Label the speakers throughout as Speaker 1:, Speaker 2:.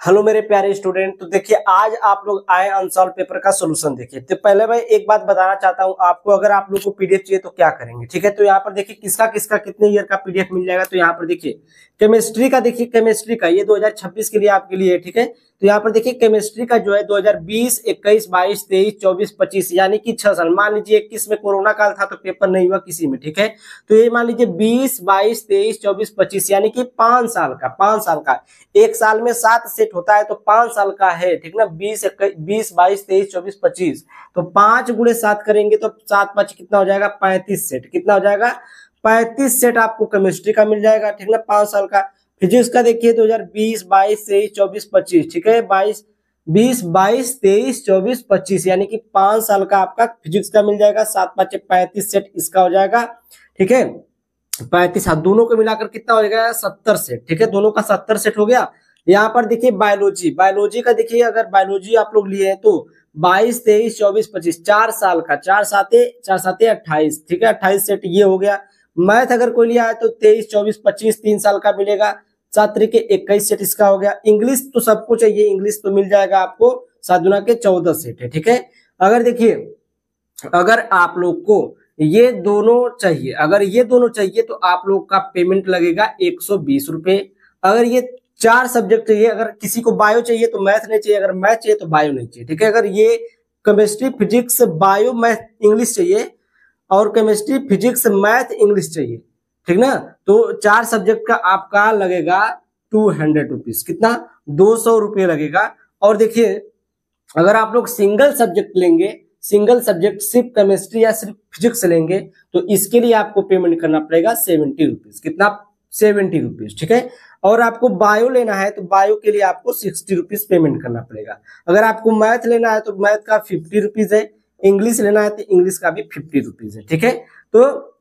Speaker 1: Hello मेरे प्यारे student. तो देखिए आज आप लोग आए अनसॉल्व पेपर का सोल्यूशन। देखिए तो पहले मैं एक बात बताना चाहता हूं आपको, अगर आप लोग को पीडीएफ चाहिए तो क्या करेंगे, ठीक है। तो यहाँ पर देखिए किसका किसका कितने ईयर का पीडीएफ मिल जाएगा। तो यहाँ पर देखिए केमिस्ट्री का, देखिए केमिस्ट्री का ये 2026 के लिए आपके लिए, ठीक है। तो यहाँ पर देखिए केमिस्ट्री का जो है 2020, 21, 22, 23, 24, 25 यानी कि 6 साल। मान लीजिए 21 में कोरोना काल था तो पेपर नहीं हुआ किसी में, ठीक है। तो ये मान लीजिए 20, 22, 23, 24, 25 यानी कि 5 साल का, 5 साल का। एक साल में 7 सेट होता है तो 5 साल का है, ठीक ना। 20, 22, 23, 24, 25 तो 5 गुणे 7 करेंगे तो 7 5 कितना हो जाएगा, 35 सेट। कितना हो जाएगा, 35 सेट आपको केमिस्ट्री का मिल जाएगा, ठीक ना, 5 साल का। फिजिक्स का देखिए 2020, 22, 23, 24, 25, ठीक है। 20, 22, 23, 24, 25 यानी कि 5 साल का आपका फिजिक्स का मिल जाएगा। 7 5 35 सेट इसका हो जाएगा, ठीक है। 35, हाँ, दोनों को मिलाकर कितना हो गया, 70 सेट, ठीक है। दोनों का 70 सेट हो गया। यहाँ पर देखिए बायोलॉजी, बायोलॉजी का देखिए, अगर बायोलॉजी आप लोग लिए हैं तो 22, 23, 24, 25 4 साल का, 4 साते 28, ठीक है। 28 सेट ये हो गया। मैथ अगर कोई लिया है तो 23, 24, 25 3 साल का मिलेगा। 7 तरीके 21 सेट इसका हो गया। इंग्लिश तो सबको चाहिए, इंग्लिश तो मिल जाएगा आपको 7 गुना के 14 सेट है, ठीक है। अगर देखिए, अगर आप लोग को ये दोनों चाहिए, अगर ये दोनों चाहिए तो आप लोग का पेमेंट लगेगा 120 रुपए। अगर ये 4 सब्जेक्ट चाहिए, अगर किसी को बायो चाहिए तो मैथ नहीं चाहिए, अगर मैथ चाहिए तो बायो नहीं चाहिए, ठीक है। अगर ये chemistry, physics, bio, math, English चाहिए और केमिस्ट्री, फिजिक्स, मैथ, इंग्लिश चाहिए, ठीक ना। तो 4 सब्जेक्ट का आपका लगेगा 200 रुपीज। कितना, 200 रुपये लगेगा। और देखिए अगर आप लोग सिंगल सब्जेक्ट लेंगे, सिंगल सब्जेक्ट सिर्फ केमिस्ट्री या सिर्फ फिजिक्स लेंगे तो इसके लिए आपको पेमेंट करना पड़ेगा 70 रुपीज। कितना, 70 रुपीज, ठीक है। और आपको बायो लेना है तो बायो के लिए आपको 60 रुपीज पेमेंट करना पड़ेगा। अगर आपको मैथ लेना है तो मैथ का 50 रुपीज है। इंग्लिश लेना है तो इंग्लिश का भी 50 रुपीज है, ठीक है। तो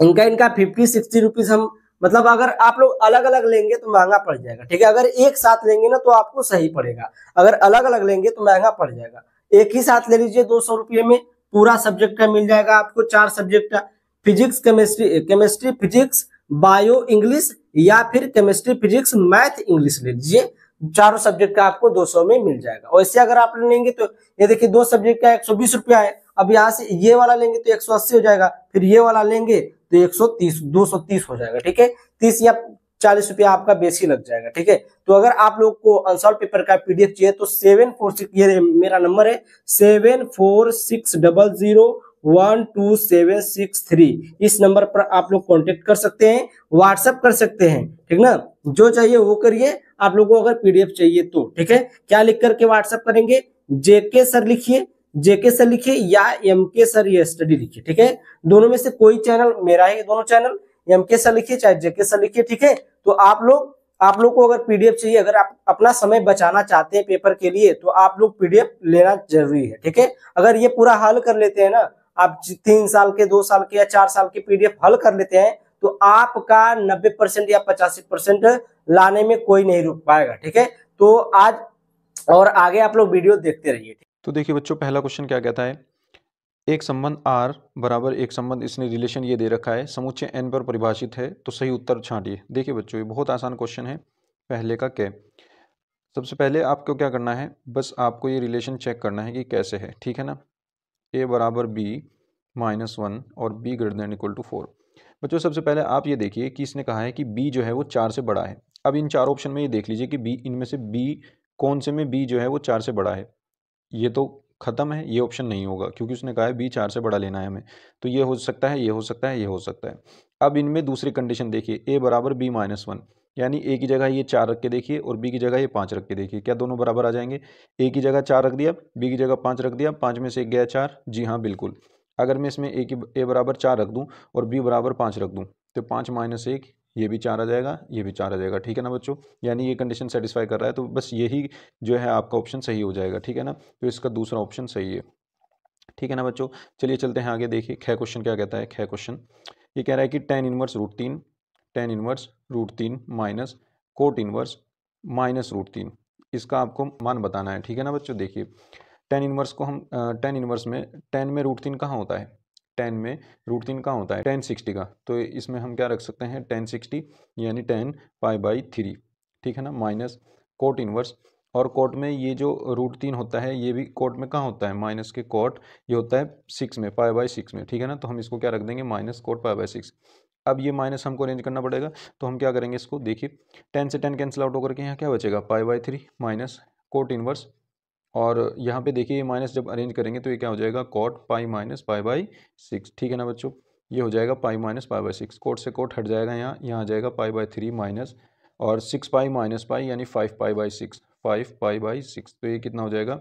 Speaker 1: इनका इनका 50 60 रुपीज हम, मतलब अगर आप लोग अलग अलग लेंगे तो महंगा पड़ जाएगा, ठीक है। अगर एक साथ लेंगे ना तो आपको सही पड़ेगा, अगर अलग अलग लेंगे तो महंगा पड़ जाएगा। एक ही साथ ले लीजिए 200 रुपये में पूरा सब्जेक्ट का मिल जाएगा आपको, 4 सब्जेक्ट का। Physics, chemistry, chemistry, physics, bio, English या फिर केमिस्ट्री, फिजिक्स, मैथ, इंग्लिश ले लीजिए। चारों सब्जेक्ट का आपको 200 में मिल जाएगा। वैसे अगर आप लेंगे तो ये देखिए 2 सब्जेक्ट का 120 रुपया है। अब यहाँ से ये वाला लेंगे तो 180 हो जाएगा, फिर ये वाला लेंगे तो 130, 230 हो जाएगा, ठीक है। 30 या 40 रुपया आपका बेसी लग जाएगा, ठीक है। तो अगर आप लोग को अनसॉल्व पेपर का पीडीएफ चाहिए तो 746, ये मेरा नंबर है 7460012763, इस नंबर पर आप लोग कांटेक्ट कर सकते हैं, व्हाट्सएप कर सकते हैं, ठीक ना। जो चाहिए वो करिए। आप लोगों को अगर पीडीएफ चाहिए तो, ठीक है। क्या लिख करके व्हाट्सएप करेंगे, जेके सर लिखिए, जेके सर लिखिए या एमके सर ये स्टडी लिखिए, ठीक है। दोनों में से कोई चैनल, मेरा है दोनों चैनल, एमके सर लिखिए चाहे जेके सर लिखिए, ठीक है। तो आप लोग को अगर पीडीएफ चाहिए, अगर आप अपना समय बचाना चाहते हैं पेपर के लिए तो आप लोग पीडीएफ लेना जरूरी है, ठीक है। अगर ये पूरा हल कर लेते हैं ना, आप 3 साल के, 2 साल के या 4 साल के पीडीएफ हल कर लेते हैं तो आपका 90% या 85% लाने में कोई नहीं रुक पाएगा, ठीक है। तो आज और आगे आप लोग वीडियो देखते रहिए।
Speaker 2: तो देखिए बच्चों, पहला क्वेश्चन क्या कहता है, एक संबंध R बराबर एक संबंध, इसने रिलेशन ये दे रखा है, समुच्चय n पर परिभाषित है, तो सही उत्तर छांटिए। देखिए बच्चों, ये बहुत आसान क्वेश्चन है। पहले का क्या, सबसे पहले आपको क्या करना है, बस आपको ये रिलेशन चेक करना है कि कैसे है, ठीक है ना। a बराबर b -1 और b greater than equal to 4। बच्चों सबसे पहले आप ये देखिए कि इसने कहा है कि b जो है वो 4 से बड़ा है। अब इन 4 ऑप्शन में ये देख लीजिए कि b, इनमें से b कौन से में b जो है वो 4 से बड़ा है। ये तो खत्म है, ये ऑप्शन नहीं होगा क्योंकि उसने कहा है b 4 से बड़ा लेना है हमें। तो ये हो सकता है, ये हो सकता है, ये हो सकता है। अब इनमें दूसरी कंडीशन देखिए, a बराबर b -1, यानी a की जगह ये 4 रख के देखिए और b की जगह ये 5 रख के देखिए, क्या दोनों बराबर आ जाएंगे। a की जगह 4 रख दिया, b की जगह 5 रख दिया, 5 में से 1 गया 4, जी हाँ बिल्कुल। अगर मैं इसमें a बराबर 4 रख दूँ और b बराबर 5 रख दूँ तो 5 - 1, ये भी 4 आ जाएगा, ये भी 4 आ जाएगा, ठीक है ना बच्चों। यानी ये कंडीशन सेटिस्फाई कर रहा है, तो बस यही जो है आपका ऑप्शन सही हो जाएगा, ठीक है ना। तो इसका दूसरा ऑप्शन सही है, ठीक है ना बच्चों। चलिए चलते हैं आगे। देखिए ख क्वेश्चन क्या कहता है। ख क्वेश्चन ये कह रहा है कि tan इनवर्स रूट तीन माइनस कोट इनवर्स -√3, इसका आपको मान बताना है, ठीक है ना बच्चों। देखिए tan इनवर्स को हम tan इनवर्स में tan में √3 कहाँ होता है, tan में √3 कहाँ होता है, tan 60 का। तो इसमें हम क्या रख सकते हैं, tan 60 यानी tan π/3, ठीक है ना, माइनस कोट इनवर्स, और कोट में ये जो √3 होता है ये भी कोट में कहाँ होता है, माइनस के कोट, ये होता है 6 में, π/6 में, ठीक है ना। तो हम इसको क्या रख देंगे, माइनस कोट π/6। अब ये माइनस हमको अरेंज करना पड़ेगा, तो हम क्या करेंगे इसको, देखिए 10 से 10 कैंसिल आउट होकर के यहाँ क्या बचेगा, π/3 माइनस कोट इनवर्स, और यहाँ पे देखिए ये माइनस जब अरेंज करेंगे तो ये क्या हो जाएगा, कॉट पाई माइनस π/6, ठीक है ना बच्चों। ये हो जाएगा पाई माइनस π/6, कोट से कोट हट जाएगा, यहाँ आ जाएगा π/3 माइनस, और 6 पाई माइनस पाई यानी 5 π/6, 5 π/6, तो ये कितना हो जाएगा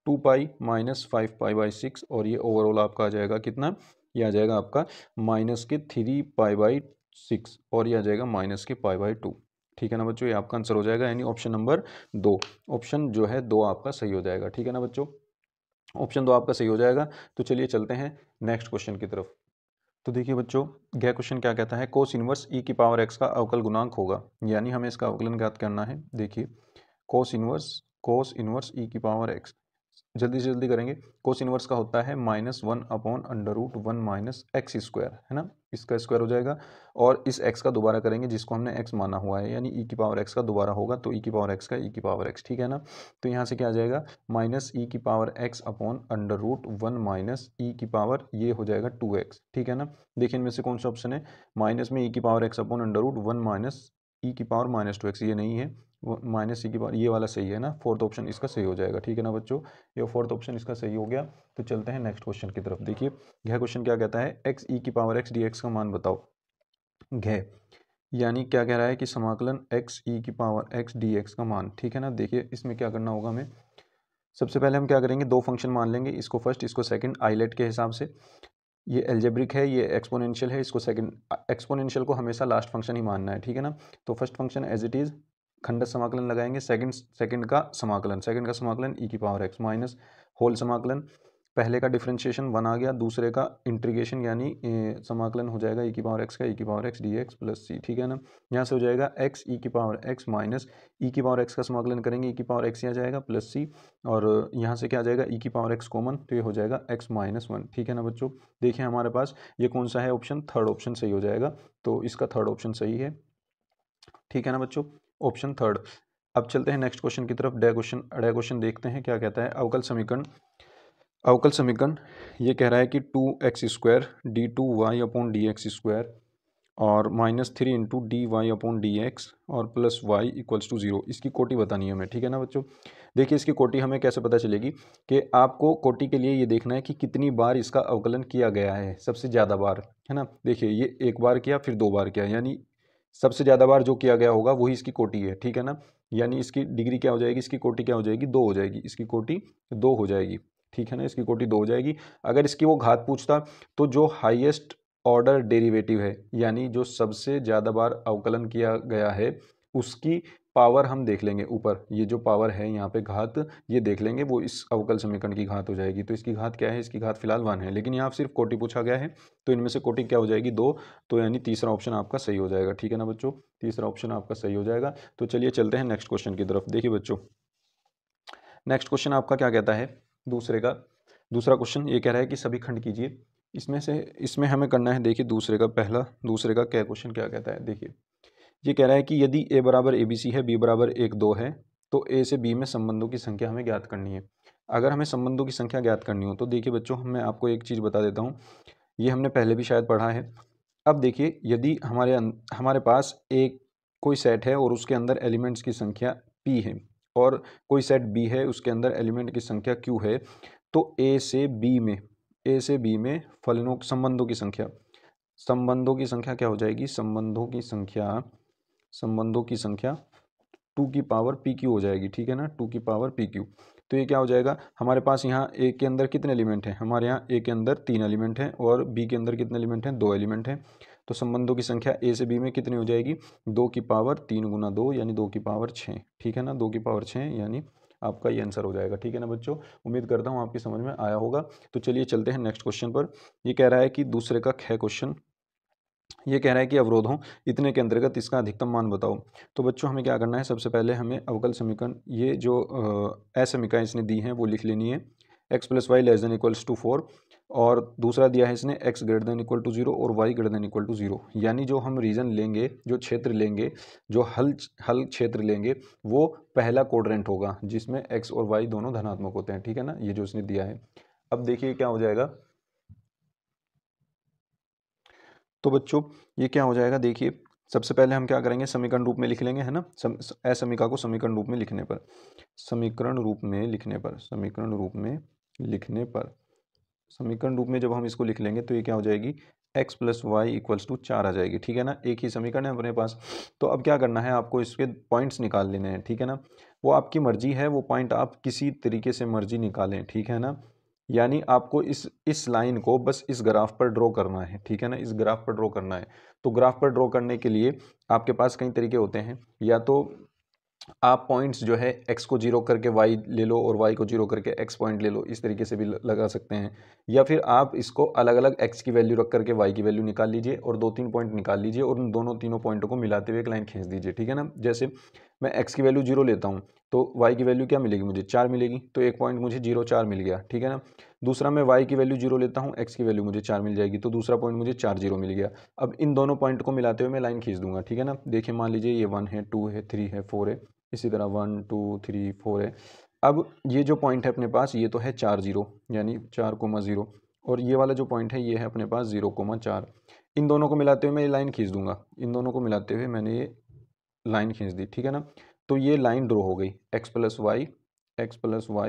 Speaker 2: 2 पाई माइनस 5 π/6, और ये ओवरऑल आपका आ जाएगा कितना, ये आ जाएगा आपका माइनस के 3 π/6, और ये आ जाएगा माइनस के π/2, ठीक है ना बच्चों। ये आपका आंसर हो जाएगा, यानी ऑप्शन नंबर 2, ऑप्शन जो है 2 आपका सही हो जाएगा, ठीक है ना बच्चों, ऑप्शन 2 आपका सही हो जाएगा। तो चलिए चलते हैं नेक्स्ट क्वेश्चन की तरफ। तो देखिए बच्चों, यह क्वेश्चन क्या कहता है, कोस इनवर्स ई की पावर एक्स का अवकल गुणांक होगा, यानी हमें इसका अवकलन ज्ञात करना है। देखिए कोस इनवर्स ई की पावर एक्स, जल्दी से जल्दी करेंगे। कोस इनवर्स का होता है -1/√1 माइनस एक्स स्क्वायर, है ना, इसका स्क्वायर हो जाएगा, और इस x का दोबारा करेंगे जिसको हमने x माना हुआ है, यानी e की पावर x का दोबारा होगा, तो e की पावर x का e की पावर x, ठीक है ना। तो यहाँ से क्या आ जाएगा, माइनस e की पावर x/√1 माइनस e की पावर, ये हो जाएगा 2x, ठीक है ना। देखिए इनमें से कौन सा ऑप्शन है, माइनस में e की पावर x/√1 माइनस e की पावर -2x, ये नहीं है, वो माइनस ई की पावर, ये वाला सही है ना, फोर्थ ऑप्शन इसका सही हो जाएगा, ठीक है ना बच्चों, ये फोर्थ ऑप्शन इसका सही हो गया। तो चलते हैं नेक्स्ट क्वेश्चन की तरफ। देखिए यह क्वेश्चन क्या कहता है, एक्स ई की पावर एक्स डी का मान बताओ। घ यानी क्या कह रहा है कि समाकलन एक्स ई की पावर एक्स डी का मान, ठीक है ना। देखिए इसमें क्या करना होगा हमें, सबसे पहले हम क्या करेंगे, दो फंक्शन मान लेंगे, इसको फर्स्ट इसको सेकंड, आइलेट के हिसाब से। ये एल्जेब्रिक है, ये एक्सपोनेंशियल है, इसको सेकंड, एक्सपोनेंशियल को हमेशा लास्ट फंक्शन ही मानना है, ठीक है ना। तो first function as it is खंड समाकलन लगाएंगे, सेकंड का समाकलन ई की पावर एक्स माइनस होल समाकलन, पहले का डिफरेंशिएशन 1 आ गया, दूसरे का इंटीग्रेशन यानी समाकलन हो जाएगा ई की पावर एक्स का ई की power x d x plus c, ठीक है ना। यहाँ से हो जाएगा एक्स ई की पावर एक्स माइनस ई की पावर एक्स का समाकलन करेंगे, ई की पावर एक्स आ जाएगा प्लस सी, और यहाँ से क्या आ जाएगा ई की पावर एक्स कॉमन, तो ये हो जाएगा x-1, ठीक है ना बच्चों। देखिए हमारे पास ये कौन सा है ऑप्शन, थर्ड ऑप्शन सही हो जाएगा, तो इसका थर्ड ऑप्शन सही है, ठीक है ना बच्चों, ऑप्शन थर्ड। अब चलते हैं नेक्स्ट क्वेश्चन की तरफ। डे क्वेश्चन देखते हैं क्या कहता है, अवकल समीकरण ये कह रहा है कि 2x² d2y/dx² और -3 × dy/dx और प्लस y = 0, इसकी कोटि बतानी है हमें, ठीक है ना बच्चों। देखिए इसकी कोटि हमें कैसे पता चलेगी, कि आपको कोटि के लिए ये देखना है कि कितनी बार इसका अवकलन किया गया है, सबसे ज़्यादा बार, है ना। देखिए ये एक बार किया फिर 2 बार किया, यानी सबसे ज़्यादा बार जो किया गया होगा वही इसकी कोटि है, ठीक है ना। यानी इसकी डिग्री क्या हो जाएगी, इसकी कोटि क्या हो जाएगी, 2 हो जाएगी, इसकी कोटि 2 हो जाएगी, ठीक है ना, इसकी कोटि 2 हो जाएगी। अगर इसकी वो घात पूछता तो जो हाईएस्ट ऑर्डर डेरिवेटिव है, यानी जो सबसे ज़्यादा बार अवकलन किया गया है, उसकी पावर हम देख लेंगे ऊपर, ये जो पावर है यहाँ पे घात, ये देख लेंगे, वो इस अवकल समीकरण की घात हो जाएगी। तो इसकी घात क्या है, इसकी घात फिलहाल 1 है, लेकिन यहाँ सिर्फ कोटि पूछा गया है, तो इनमें से कोटि क्या हो जाएगी, 2, तो यानी तीसरा ऑप्शन आपका सही हो जाएगा, ठीक है ना बच्चों, तीसरा ऑप्शन आपका सही हो जाएगा। तो चलिए चलते हैं नेक्स्ट क्वेश्चन की तरफ। देखिए बच्चों नेक्स्ट क्वेश्चन आपका क्या कहता है, दूसरा क्वेश्चन ये कह रहा है कि सभी खंड कीजिए, इसमें हमें करना है, देखिए दूसरे का क्या क्वेश्चन क्या कहता है। देखिए ये कह रहा है कि यदि a बराबर ABC है, b बराबर 1 2 है, तो a से b में संबंधों की संख्या हमें ज्ञात करनी है। अगर हमें संबंधों की संख्या ज्ञात करनी हो तो देखिए बच्चों, मैं आपको एक चीज़ बता देता हूँ, ये हमने पहले भी शायद पढ़ा है। अब देखिए यदि हमारे पास एक कोई सेट है और उसके अंदर एलिमेंट्स की संख्या p है, और कोई सेट b है उसके अंदर एलिमेंट की संख्या q है, तो a से b में संबंधों की संख्या क्या हो जाएगी, संबंधों की संख्या 2 की पावर pq हो जाएगी, ठीक है ना, 2 की पावर pq। तो ये क्या हो जाएगा, हमारे पास यहाँ a के अंदर कितने एलिमेंट हैं, हमारे यहाँ a के अंदर 3 एलिमेंट हैं, और b के अंदर कितने एलिमेंट हैं, 2 एलिमेंट हैं। तो संबंधों की संख्या a से b में कितनी हो जाएगी, 2 की पावर 3 × 2 यानी 2 की पावर 6, ठीक है ना, 2 की पावर 6 यानी आपका ये आंसर हो जाएगा, ठीक है ना बच्चों। उम्मीद करता हूँ आपकी समझ में आया होगा। तो चलिए चलते हैं नेक्स्ट क्वेश्चन पर। ये कह रहा है कि दूसरे का ख क्वेश्चन, ये कह रहा है कि अवरोधों इतने के अंतर्गत इसका अधिकतम मान बताओ। तो बच्चों हमें क्या करना है, सबसे पहले हमें अवकल समीकरण, ये जो असमीकाएँ इसने दी हैं वो लिख लेनी है। x + y < 4, और दूसरा दिया है इसने x greater than equal to 0 और y greater than equal to 0। यानी जो हम रीजन लेंगे, जो क्षेत्र लेंगे, जो हल क्षेत्र लेंगे, वो पहला क्वाड्रेंट होगा जिसमें x और y दोनों धनात्मक होते हैं। ठीक है ना, ये जो उसने दिया है। अब देखिए क्या हो जाएगा। तो बच्चों ये क्या हो जाएगा, देखिए सबसे पहले हम क्या करेंगे, समीकरण रूप में लिख लेंगे, है ना। असमीका को समीकरण रूप में लिखने पर, समीकरण रूप में लिखने पर, समीकरण रूप में लिखने पर, समीकरण रूप में जब हम इसको लिख लेंगे तो ये क्या हो जाएगी, x plus y equals to 4 आ जाएगी। ठीक है ना, एक ही समीकरण है अपने पास। तो अब क्या करना है, आपको इसके पॉइंट्स निकाल लेने हैं। ठीक है ना, वो आपकी मर्जी है, वो पॉइंट आप किसी तरीके से मर्जी निकालें। ठीक है ना, यानी आपको इस लाइन को बस इस ग्राफ पर ड्रॉ करना है। ठीक है ना, इस ग्राफ पर ड्रॉ करना है। तो ग्राफ पर ड्रॉ करने के लिए आपके पास कई तरीके होते हैं। या तो आप पॉइंट्स जो है x को जीरो करके y ले लो और y को जीरो करके x पॉइंट ले लो, इस तरीके से भी लगा सकते हैं। या फिर आप इसको अलग अलग x की वैल्यू रख करके y की वैल्यू निकाल लीजिए और 2-3 पॉइंट निकाल लीजिए और उन तीनों पॉइंटों को मिलाते हुए एक लाइन खींच दीजिए। ठीक है ना, जैसे मैं x की वैल्यू 0 लेता हूँ तो y की वैल्यू क्या मिलेगी, मुझे 4 मिलेगी। तो एक पॉइंट मुझे 0 4 मिल गया। ठीक है ना, दूसरा मैं y की वैल्यू 0 लेता हूँ, x की वैल्यू मुझे 4 मिल जाएगी, तो दूसरा पॉइंट मुझे 4 0 मिल गया। अब इन दोनों पॉइंट को मिलाते हुए मैं लाइन खींच दूंगा। ठीक है ना, देखिए मान लीजिए ये 1 है, 2 है, 3 है, 4 है, इसी तरह 1 2 3 4 है। अब ये जो पॉइंट है अपने पास, ये तो है 4 0, यानी 4,0, और ये वाला जो पॉइंट है ये है अपने पास 0,4। इन दोनों को मिलाते हुए मैं ये लाइन खींच दूंगा। इन दोनों को मिलाते हुए मैंने ये लाइन खींच दी। ठीक है ना, तो ये लाइन ड्रॉ हो गई, x plus y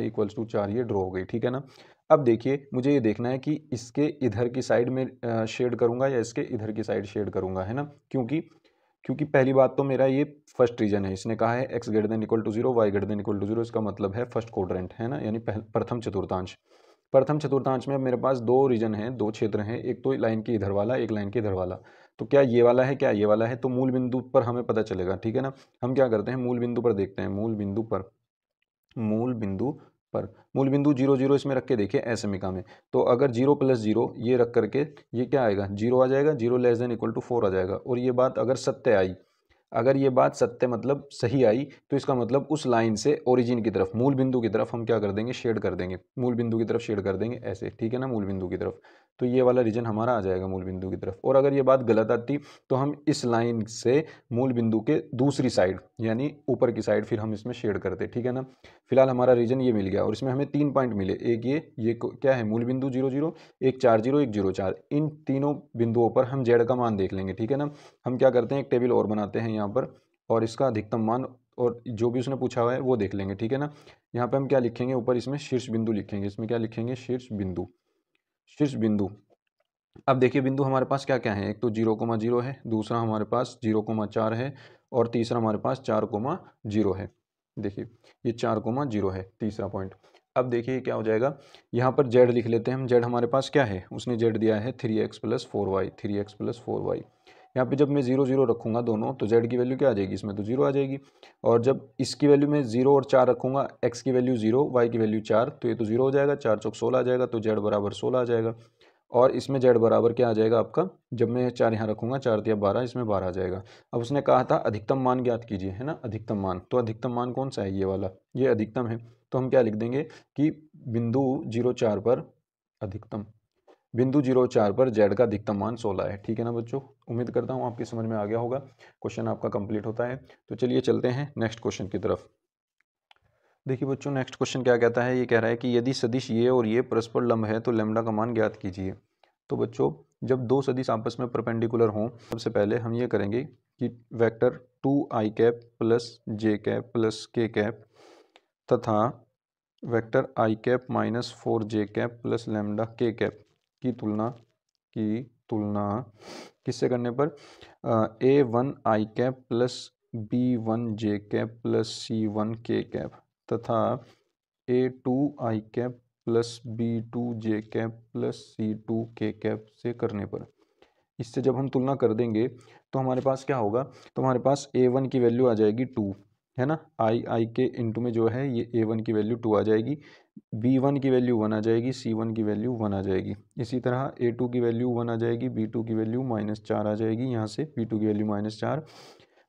Speaker 2: equals to 4, ये ड्रॉ हो गई। ठीक है ना, अब देखिए मुझे ये देखना है कि इसके इधर की साइड में शेड करूंगा या इसके इधर की साइड शेड करूंगा, है ना। क्योंकि पहली बात तो मेरा ये फर्स्ट रीजन है, इसने कहा है x greater than equal to 0, y greater than equal to 0, इसका मतलब है फर्स्ट क्वाड्रेंट, है ना, यानी प्रथम चतुर्थांश। प्रथम चतुर्थांश में मेरे पास दो रीजन हैं, दो क्षेत्र हैं, एक तो लाइन के इधर वाला, एक लाइन के इधर वाला। तो क्या ये वाला है, क्या ये वाला है, तो मूल बिंदु पर हमें पता चलेगा। ठीक है ना, हम क्या करते हैं, मूल बिंदु पर देखते हैं, मूल बिंदु पर, मूल बिंदु पर, मूल बिंदु 0 0 इसमें रख के देखिए असमीका में। तो अगर 0 प्लस 0 ये रख करके ये क्या आएगा, 0 आ जाएगा, 0 लेस देन इक्वल टू 4 आ जाएगा। और ये बात अगर सत्य आई, अगर ये बात सत्य मतलब सही आई, तो इसका मतलब उस लाइन से ओरिजिन की तरफ, मूल बिंदु की तरफ हम क्या कर देंगे, शेड कर देंगे, मूल बिंदु की तरफ शेड कर देंगे ऐसे। ठीक है ना, मूल बिंदु की तरफ। तो ये वाला रीजन हमारा आ जाएगा मूल बिंदु की तरफ। और अगर ये बात गलत आती तो हम इस लाइन से मूल बिंदु के दूसरी साइड यानी ऊपर की साइड फिर हम इसमें शेड करते। ठीक है ना, फिलहाल हमारा रीजन ये मिल गया और इसमें हमें 3 पॉइंट मिले, एक ये क्या है, मूल बिंदु 0 0, एक 4 0, एक 0 4। इन तीनों बिंदुओं पर हम जेड का मान देख लेंगे। ठीक है ना, हम क्या करते हैं, एक टेबल और बनाते हैं यहाँ पर और इसका अधिकतम मान और जो भी उसने पूछा हुआ है वो देख लेंगे। ठीक है ना, यहाँ पे हम क्या लिखेंगे, ऊपर इसमें शीर्ष बिंदु लिखेंगे, इसमें क्या लिखेंगे, शीर्ष बिंदु, शीर्ष बिंदु। अब देखिए बिंदु हमारे पास क्या क्या है, एक तो 0,0 है, दूसरा हमारे पास 0,4 है और तीसरा हमारे पास 4,0 है। देखिए ये 4,0 है तीसरा पॉइंट। अब देखिए क्या हो जाएगा, यहाँ पर जेड लिख लेते हैं हम। जेड हमारे पास क्या है, उसने जेड दिया है 3x plus 4y, 3x plus 4y। यहाँ पे जब मैं 0 0 रखूंगा दोनों, तो जेड की वैल्यू क्या आ जाएगी, इसमें तो 0 आ जाएगी। और जब इसकी वैल्यू में 0 और 4 रखूंगा, x की वैल्यू 0, y की वैल्यू 4, तो ये तो 0 हो जाएगा, 4 चौक 16 आ जाएगा, तो जेड बराबर 16 आ जाएगा। और इसमें जेड बराबर क्या आ जाएगा आपका, जब मैं 4 यहाँ रखूंगा, 4 या 12, इसमें 12 आ जाएगा। अब उसने कहा था अधिकतम मान ज्ञात कीजिए, है ना, अधिकतम मान। तो अधिकतम मान कौन सा है, ये वाला, ये अधिकतम है। तो हम क्या लिख देंगे कि बिंदु 0 4 पर अधिकतम, बिंदु 0 4 पर जेड का अधिकतम मान 16 है। ठीक है ना बच्चों, उम्मीद करता हूँ आपकी समझ में आ गया होगा। क्वेश्चन आपका कंप्लीट होता है। तो चलिए चलते हैं नेक्स्ट क्वेश्चन की तरफ। देखिए बच्चों नेक्स्ट क्वेश्चन क्या कहता है, ये कह रहा है कि यदि सदिश ये और ये परस्पर लंब है तो लैम्डा का मान ज्ञात कीजिए। तो बच्चों जब दो सदिश आपस में परपेंडिकुलर हों, सबसे पहले हम ये करेंगे कि वेक्टर 2i कैप प्लस जे कैप प्लस के कैप तथा vector i cap minus 4j cap plus lambda के कैप की तुलना किससे करने पर, a1 i cap plus b1 j cap plus c1 के कैप तथा a2 i cap plus b2 j cap plus c2 के कैप से करने पर। इससे जब हम तुलना कर देंगे तो हमारे पास क्या होगा, तो हमारे पास a1 की वैल्यू आ जाएगी 2, है ना, i के इंटू में जो है ये a1 की वैल्यू 2 आ जाएगी, b1 की वैल्यू 1 आ जाएगी, c1 की वैल्यू 1 आ जाएगी। इसी तरह a2 की वैल्यू 1 आ जाएगी, b2 की वैल्यू -4 आ जाएगी, यहाँ से b2 की वैल्यू -4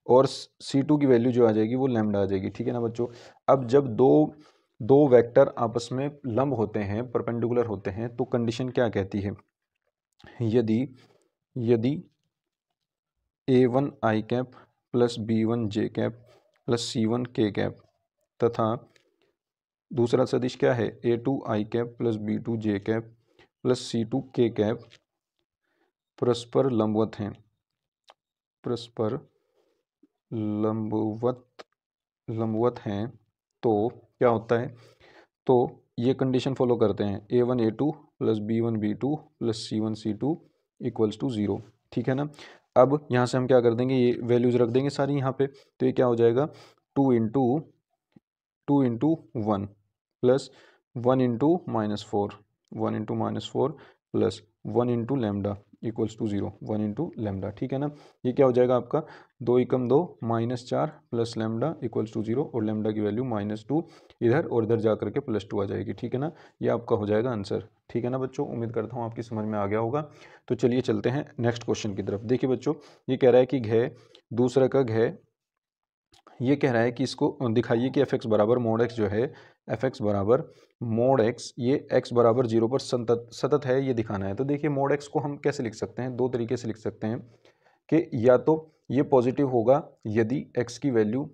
Speaker 2: और c2 की वैल्यू जो आ जाएगी वो लैम्डा आ जाएगी। ठीक है ना बच्चों, अब जब दो दो वेक्टर आपस में लंब होते हैं, परपेंडिकुलर होते हैं, तो कंडीशन क्या कहती है? यदि a1 i cap plus b1 j cap plus c1 k cap तथा दूसरा सदिश क्या है, a2 i cap plus b2 j cap plus c2 k cap परस्पर लंबवत हैं, परस्पर लंबवत हैं, तो क्या होता है? तो ये कंडीशन फॉलो करते हैं, a1 a2 plus b1 b2 plus c1 c2 equals to 0। ठीक है ना। अब यहाँ से हम क्या कर देंगे, ये वैल्यूज रख देंगे सारी यहाँ पे, तो ये क्या हो जाएगा, 2 इंटू 1 प्लस 1 इंटू -4, 1 इंटू -4 प्लस 1 into lambda equals to 0, 1 into lambda. ठीक है ना। ये क्या हो जाएगा आपका, 2 एकम 2 -4 प्लस लैम्डा इक्वल्स टू 0, और लैम्डा की वैल्यू -2 इधर और इधर जा करके +2 आ जाएगी। ठीक है ना। ये आपका हो जाएगा आंसर। ठीक है ना बच्चों, उम्मीद करता हूँ आपकी समझ में आ गया होगा। तो चलिए चलते हैं नेक्स्ट क्वेश्चन की तरफ। देखिए बच्चों, ये कह रहा है कि घ दूसरा का घ, ये कह रहा है कि इसको दिखाइए कि एफ एक्स बराबर मोड एक्स जो है, एफ एक्स बराबर मोड एक्स, ये एक्स बराबर 0 पर सतत है, ये दिखाना है। तो देखिए मोड एक्स को हम कैसे लिख सकते हैं, दो तरीके से लिख सकते हैं कि या तो ये पॉजिटिव होगा यदि एक्स की वैल्यू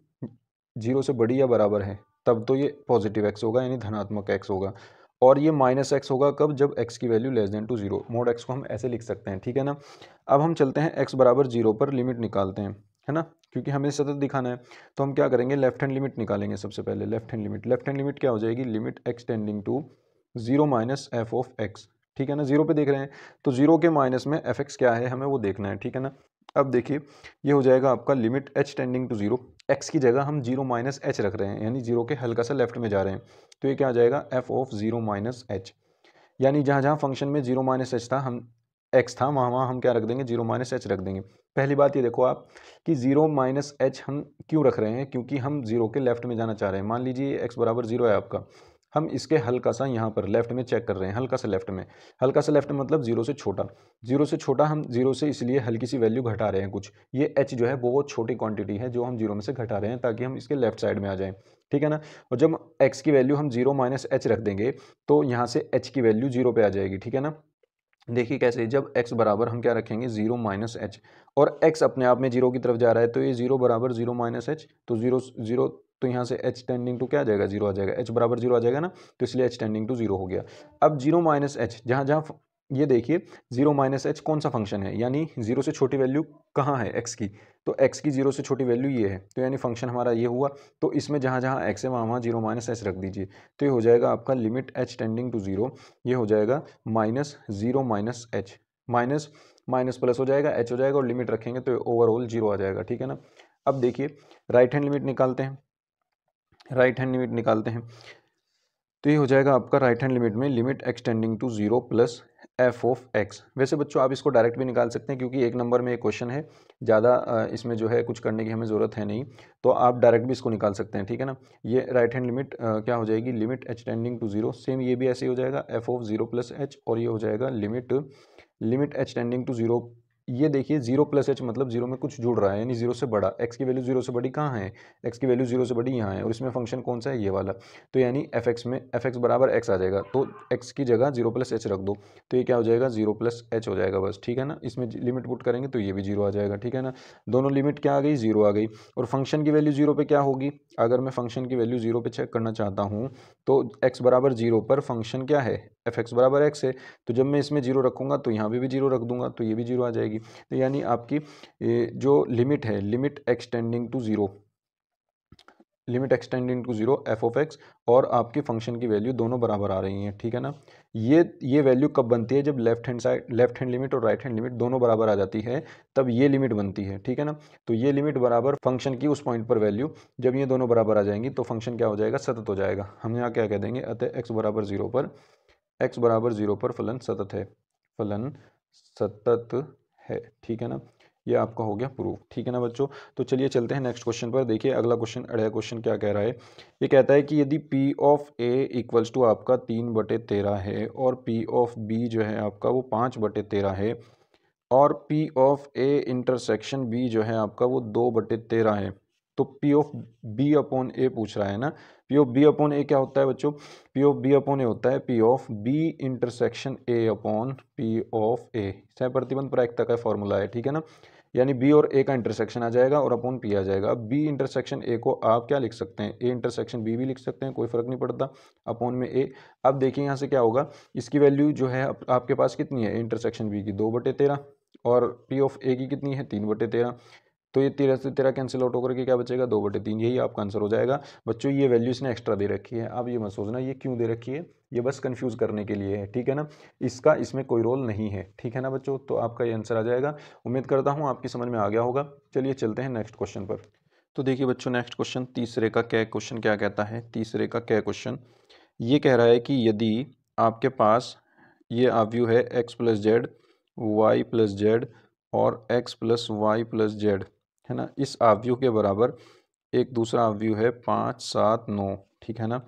Speaker 2: 0 से बड़ी या बराबर है, तब तो ये पॉजिटिव एक्स होगा यानी धनात्मक एक्स होगा, और ये माइनस एक्स होगा कब, जब एक्स की value less than to 0। Mod x को हम ऐसे लिख सकते हैं। ठीक है ना। अब हम चलते हैं एक्स बराबर 0 पर लिमिट निकालते हैं, है ना, क्योंकि हमें सतत दिखाना है। तो हम क्या करेंगे, लेफ्ट हैंड लिमिट निकालेंगे सबसे पहले। लेफ्ट हैंड लिमिट क्या हो जाएगी, limit x tending to 0 minus f of x. ठीक है ना, 0 पे देख रहे हैं तो 0 के माइनस में एफ एक्स क्या है हमें वो देखना है। ठीक है ना। अब देखिए ये हो जाएगा आपका limit h tending to 0, x की जगह हम 0 माइनस एच रख रहे हैं, यानी 0 के हल्का सा लेफ्ट में जा रहे हैं, तो ये क्या आ जाएगा, एफ ऑफ 0 माइनस एच। यानी जहाँ जहाँ फंक्शन में 0 माइनस एच था, हम एक्स था, वहाँ वहाँ हम क्या रख देंगे, 0 माइनस एच रख देंगे। पहली बात ये देखो आप कि 0 माइनस एच हम क्यों रख रहे हैं, क्योंकि हम 0 के लेफ्ट में जाना चाह रहे हैं। मान लीजिए एक्स बराबर 0 है आपका, हम इसके हल्का सा यहाँ पर लेफ्ट में चेक कर रहे हैं, हल्का सा लेफ्ट में। हल्का सा लेफ्ट में मतलब 0 से छोटा, 0 से छोटा, हम 0 से इसलिए हल्की सी वैल्यू घटा रहे हैं कुछ। ये एच जो है बहुत छोटी क्वांटिटी है जो हम 0 में से घटा रहे हैं ताकि हम इसके लेफ्ट साइड में आ जाएं। ठीक है ना। और जब एक्स की वैल्यू हम 0 माइनस एच रख देंगे तो यहाँ से एच की वैल्यू 0 पे आ जाएगी। ठीक है ना। देखिए कैसे, जब x बराबर हम क्या रखेंगे 0 माइनस एच, और x अपने आप में 0 की तरफ जा रहा है, तो ये 0 बराबर 0 माइनस एच, तो 0 तो यहाँ से h टेंडिंग टू क्या आ जाएगा, 0 आ जाएगा, h बराबर 0 आ जाएगा ना, तो इसलिए h टेंडिंग टू 0 हो गया। अब 0 माइनस एच जहाँ जहाँ, ये देखिए 0 माइनस एच कौन सा फंक्शन है, यानी 0 से छोटी वैल्यू कहाँ है, x की, तो x की 0 से छोटी वैल्यू ये है, तो यानी फंक्शन हमारा ये हुआ। तो इसमें जहाँ जहाँ x है वहाँ वहाँ 0 माइनस एच रख दीजिए, तो ये हो जाएगा आपका लिमिट h टेंडिंग टू 0, ये हो जाएगा -0 minus h, minus minus plus हो जाएगा, एच हो जाएगा, और लिमिट रखेंगे तो ओवरऑल 0 आ जाएगा। ठीक है ना। अब देखिए राइट हैंड लिमिट निकालते हैं, तो ये हो जाएगा आपका राइट हैंड लिमिट में limit x tending to 0 plus f of x. वैसे बच्चों आप इसको डायरेक्ट भी निकाल सकते हैं, क्योंकि एक नंबर में एक क्वेश्चन है, ज़्यादा इसमें जो है कुछ करने की हमें ज़रूरत है नहीं, तो आप डायरेक्ट भी इसको निकाल सकते हैं। ठीक है ना। ये राइट हैंड लिमिट क्या हो जाएगी, limit h tending to 0, same ये भी ऐसे ही हो जाएगा, एफ ऑफ 0 प्लस एच, और ये हो जाएगा लिमिट एच टेंडिंग टू 0। ये देखिए 0 प्लस एच मतलब 0 में कुछ जुड़ रहा है, यानी 0 से बड़ा, एक्स की वैल्यू 0 से बड़ी कहाँ है, एक्स की वैल्यू 0 से बड़ी यहाँ है, और इसमें फंक्शन कौन सा है, ये वाला, तो यानी एफ एक्स में एफ एक्स बराबर एक्स आ जाएगा, तो एक्स की जगह 0 प्लस एच रख दो, तो ये क्या हो जाएगा, 0 प्लस एच हो जाएगा बस। ठीक है ना। इसमें लिमिट पुट करेंगे तो ये भी 0 आ जाएगा। ठीक है ना। दोनों लिमिट क्या आ गई, 0 आ गई, और फंक्शन की वैल्यू 0 पे क्या होगी, अगर मैं फंक्शन की वैल्यू 0 पे चेक करना चाहता हूँ, तो एक्स बराबर 0 पर फंक्शन क्या है, एफ एक्स बराबर एक्स है, तो जब मैं इसमें 0 रखूँगा तो यहाँ भी 0 रख दूंगा, तो ये भी 0 आ जाएगी। तो यानी आपकी जो लिमिट है, limit x tending to 0, limit x tending to 0 f of x, और आपकी फंक्शन की वैल्यू दोनों बराबर आ रही हैं। ठीक है ना। ये वैल्यू कब बनती है, जब लेफ्ट हैंड लिमिट और राइट हैंड लिमिट दोनों बराबर आ जाती है, तब ये लिमिट बनती है। ठीक है ना। तो ये लिमिट बराबर फंक्शन की उस पॉइंट पर वैल्यू, जब ये दोनों बराबर आ जाएंगी तो फंक्शन क्या हो जाएगा, सतत हो जाएगा। हम यहाँ क्या कह देंगे, अतः एक्स बराबर 0 पर फलन सतत है, फलन सतत है। ठीक है ना। ये आपका हो गया प्रूफ। ठीक है ना बच्चों। तो चलिए चलते हैं नेक्स्ट क्वेश्चन पर। देखिए अगला क्वेश्चन, अगला क्वेश्चन क्या कह रहा है, ये कहता है कि यदि P of A equals to आपका 3/13 है, और P ऑफ B जो है आपका वो 5/13 है, और P of A intersection B जो है आपका वो 2/13 है, तो P of B upon A पूछ रहा है ना। P of B upon A क्या होता है बच्चों? P of B upon A होता है P of B intersection A upon P of A. सह प्रतिबंध प्रायिकता का फॉर्मूला है, ठीक है ना। यानी बी और ए का इंटरसेक्शन आ जाएगा और अपॉन पी आ जाएगा। अब बी इंटरसेक्शन ए को आप क्या लिख सकते हैं? ए इंटरसेक्शन बी भी लिख सकते हैं, कोई फर्क नहीं पड़ता, अपॉन में ए। अब देखिए यहाँ से क्या होगा, इसकी वैल्यू जो है आपके पास कितनी है? ए इंटरसेक्शन बी की 2/13 और पी ऑफ ए की कितनी है? 3/13। तो ये 13 से 13 कैंसिल आउट होकर के क्या बचेगा? 2/3। यही आपका आंसर हो जाएगा। बच्चों ये वैल्यू इसने एक्स्ट्रा दे रखी है, अब ये मत सोचना ये क्यों दे रखी है, ये बस कंफ्यूज करने के लिए है, ठीक है ना। इसका इसमें कोई रोल नहीं है, ठीक है ना बच्चों। तो आपका ये आंसर आ जाएगा। उम्मीद करता हूँ आपकी समझ में आ गया होगा। चलिए चलते हैं नेक्स्ट क्वेश्चन पर। तो देखिए बच्चों नेक्स्ट क्वेश्चन, तीसरे का क्या क्वेश्चन क्या कहता है? तीसरे का क्या क्वेश्चन ये कह रहा है कि यदि आपके पास ये आव्यूह है x plus z, y plus z और x plus y plus z, है ना, इस आव्यूह के बराबर एक दूसरा आव्यूह है 5, 7, 9, ठीक है ना।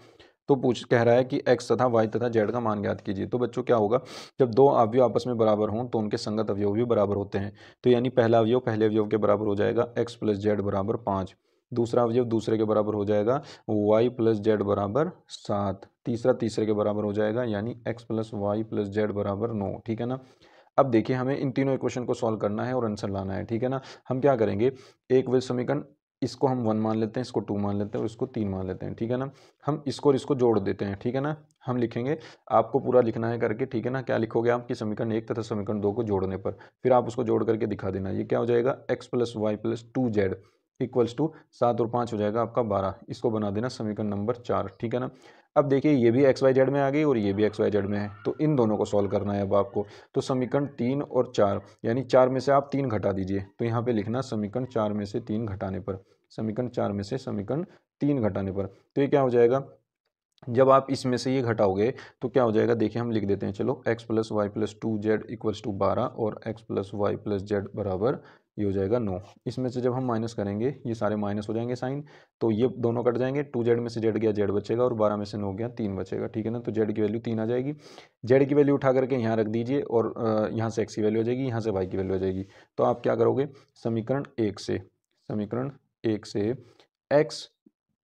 Speaker 2: तो कह रहा है कि x तथा y तथा z का मान ज्ञात कीजिए। तो बच्चों क्या होगा, जब दो अवयव आपस में बराबर हों तो उनके संगत अवयव भी बराबर होते हैं। तो यानी पहला अवयव पहले अवयव के बराबर हो जाएगा x प्लस जेड बराबर 5, दूसरा अवयव दूसरे के बराबर हो जाएगा y प्लस जेड बराबर 7, तीसरा तीसरे के बराबर हो जाएगा यानी x plus y plus z बराबर 9, ठीक है ना। अब देखिए हमें इन तीनों इक्वेशन को सॉल्व करना है और आंसर लाना है, ठीक है ना। हम क्या करेंगे, एक वे समीकरण इसको हम 1 मान लेते हैं, इसको 2 मान लेते हैं और इसको 3 मान लेते हैं, ठीक है ना। हम इसको और इसको जोड़ देते हैं, ठीक है ना। हम लिखेंगे, आपको पूरा लिखना है करके, ठीक है ना। क्या लिखोगे आप कि समीकरण 1 तथा समीकरण 2 को जोड़ने पर फिर आप उसको जोड़ करके दिखा देना। ये क्या हो जाएगा, x plus y plus 2z equals to 7 और 5 हो जाएगा आपका 12। इसको बना देना समीकरण नंबर 4, ठीक है ना। अब देखिए ये भी एक्स वाई जेड में आ गई और ये भी एक्स वाई जेड में है, तो इन दोनों को सॉल्व करना है अब आपको। तो समीकरण 3 और 4 यानी 4 में से आप 3 घटा दीजिए, तो यहाँ पे लिखना समीकरण 4 में से 3 घटाने पर, समीकरण 4 में से समीकरण 3 घटाने पर। तो ये क्या हो जाएगा, जब आप इसमें से ये घटाओगे तो क्या हो जाएगा, देखिए हम लिख देते हैं, चलो x plus y plus 2z equals to 12 और x plus y plus z बराबर ये हो जाएगा 9। इसमें से जब हम माइनस करेंगे ये सारे माइनस हो जाएंगे साइन, तो ये दोनों कट जाएंगे, 2z में से z गया z बचेगा और 12 में से 9 गया 3 बचेगा, ठीक है ना। तो z की वैल्यू 3 आ जाएगी, z की वैल्यू उठा करके यहाँ रख दीजिए और यहाँ से x की वैल्यू हो जाएगी, यहाँ से y की वैल्यू हो जाएगी। तो आप क्या करोगे, समीकरण 1 से x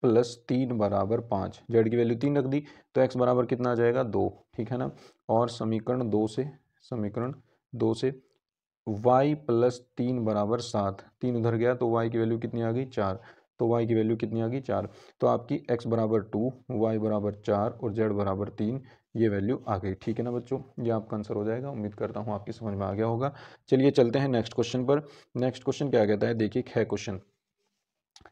Speaker 2: प्लस 3 बराबर 5, जेड की वैल्यू 3 रख दी तो x बराबर कितना आ जाएगा 2, ठीक है ना। और समीकरण 2 से y प्लस 3 बराबर 7, 3 उधर गया तो y की वैल्यू कितनी आ गई 4, तो y की वैल्यू कितनी आ गई 4। तो आपकी x बराबर 2, y बराबर 4 और z बराबर 3 ये वैल्यू आ गई, ठीक है ना बच्चों। ये आपका आंसर हो जाएगा। उम्मीद करता हूँ आपकी समझ में आ गया होगा। चलिए चलते हैं नेक्स्ट क्वेश्चन पर। नेक्स्ट क्वेश्चन क्या कहता है, देखिए क्वेश्चन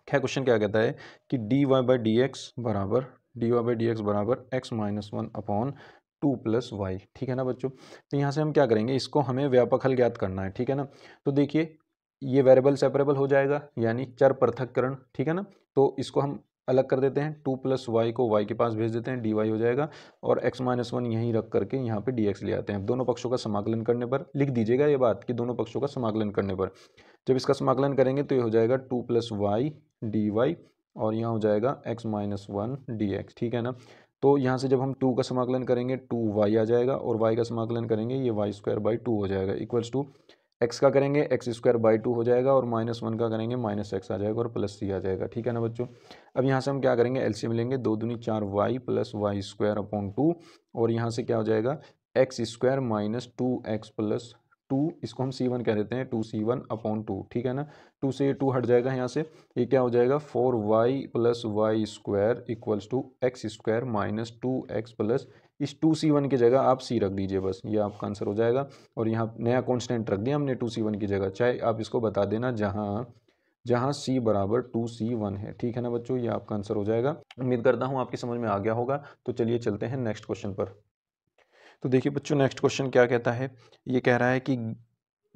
Speaker 2: क्या कहता है कि dy बाई डी एक्स बराबर x minus 1 upon 2 plus y, ठीक है ना बच्चों। तो यहाँ से हम क्या करेंगे, इसको हमें व्यापक हल ज्ञात करना है, ठीक है ना। तो देखिए ये वेरिएबल सेपरेबल हो जाएगा यानी चर पृथक्करण, ठीक है ना। तो इसको हम अलग कर देते हैं, 2 प्लस वाई को y के पास भेज देते हैं, dy हो जाएगा और x माइनस 1 यहीं रख करके यहाँ पे dx ले आते हैं। दोनों पक्षों का समाकलन करने पर, लिख दीजिएगा ये बात कि दोनों पक्षों का समाकलन करने पर जब इसका समाकलन करेंगे तो ये हो जाएगा 2 प्लस वाई डी वाई और यहाँ हो जाएगा x माइनस 1 डी एक्स, ठीक है ना। तो यहाँ से जब हम 2 का समाकलन करेंगे 2y आ जाएगा और y का समाकलन करेंगे ये वाई स्क्वायर बाई 2 हो जाएगा इक्वल्स टू x का करेंगे x स्क्वायर बाई 2 हो जाएगा और माइनस 1 का करेंगे माइनस x आ जाएगा और प्लस c आ जाएगा, ठीक है ना बच्चों। अब यहाँ से हम क्या करेंगे, एलसीएम लेंगे, 2 दूनी 4 y plus y square upon 2 और यहाँ से क्या हो जाएगा x square minus 2x plus 2, इसको हम c1 कह देते हैं, 2c1 अपॉन 2, ठीक है ना। 2 से ये 2 हट जाएगा यहाँ से, ये क्या हो जाएगा 4y plus y square equals to x square minus 2x plus, इस 2c1 की जगह आप c रख दीजिए, बस ये आपका आंसर हो जाएगा। और यहाँ नया कांस्टेंट रख दिया हमने 2c1 की जगह, चाहे आप इसको बता देना जहाँ c बराबर 2c1 है, ठीक है ना बच्चों। ये आपका आंसर हो जाएगा। उम्मीद करता हूँ आपकी समझ में आ गया होगा। तो चलिए चलते हैं नेक्स्ट क्वेश्चन पर। तो देखिए बच्चों नेक्स्ट क्वेश्चन क्या कहता है, ये कह रहा है कि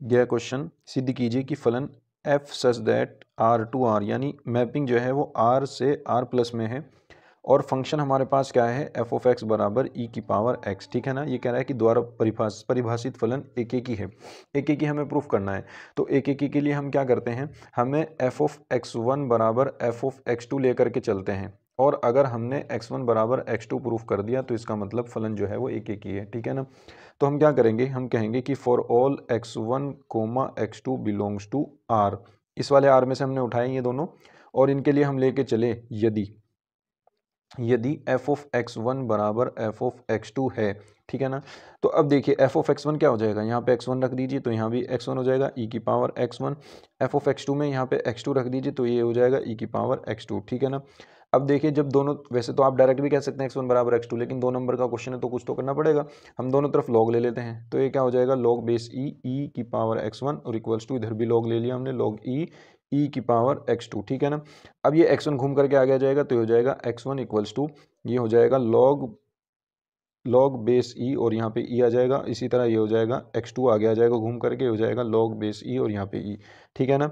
Speaker 2: यह क्वेश्चन सिद्ध कीजिए कि फलन f such that r to r यानी मैपिंग जो है वो r से r प्लस में है और फंक्शन हमारे पास क्या है f ऑफ x बराबर e की पावर x, ठीक है ना। ये कह रहा है कि द्वारा परिभाषित फलन एक एक ही है, एक एक ही हमें प्रूफ करना है। तो एक एक ही के लिए हम क्या करते हैं, हमें f ऑफ x1 बराबर f ऑफ x2 लेकर के चलते हैं और अगर हमने x1 बराबर x2 प्रूफ कर दिया तो इसका मतलब फलन जो है वो एक एक ही है, ठीक है ना। तो हम क्या करेंगे, हम कहेंगे कि for all x1 comma x2 belongs to r, इस वाले r में से हमने उठाए ये दोनों और इनके लिए हम लेके चले यदि f ऑफ x1 बराबर f ऑफ x2 है, ठीक है ना। तो अब देखिए f ऑफ x1 क्या हो जाएगा, यहाँ पे x1 रख दीजिए तो यहाँ भी x1 हो जाएगा e की power x1। f of x2 में यहाँ पे x2 रख दीजिए तो ये हो जाएगा e की पावर x2, ठीक है ना। अब देखिए जब दोनों, वैसे तो आप डायरेक्ट भी कह सकते हैं x1 बराबर x2, लेकिन 2 नंबर का क्वेश्चन है तो कुछ तो करना पड़ेगा। हम दोनों तरफ लॉग ले लेते हैं तो ये क्या हो जाएगा, लॉग बेस e की पावर x1 और इक्वल्स टू इधर भी लॉग ले लिया हमने, लॉग e की पावर x2, ठीक है ना। अब ये x1 घूम करके आ गया जाएगा तो ये हो जाएगा x1 इक्वल्स टू, ये हो जाएगा लॉग बेस ई और यहाँ पे ई आ जाएगा। इसी तरह ये हो जाएगा x2 आगे आ जाएगा घूम करके, हो जाएगा लॉग बेस ई और यहाँ पे ई, ठीक है ना।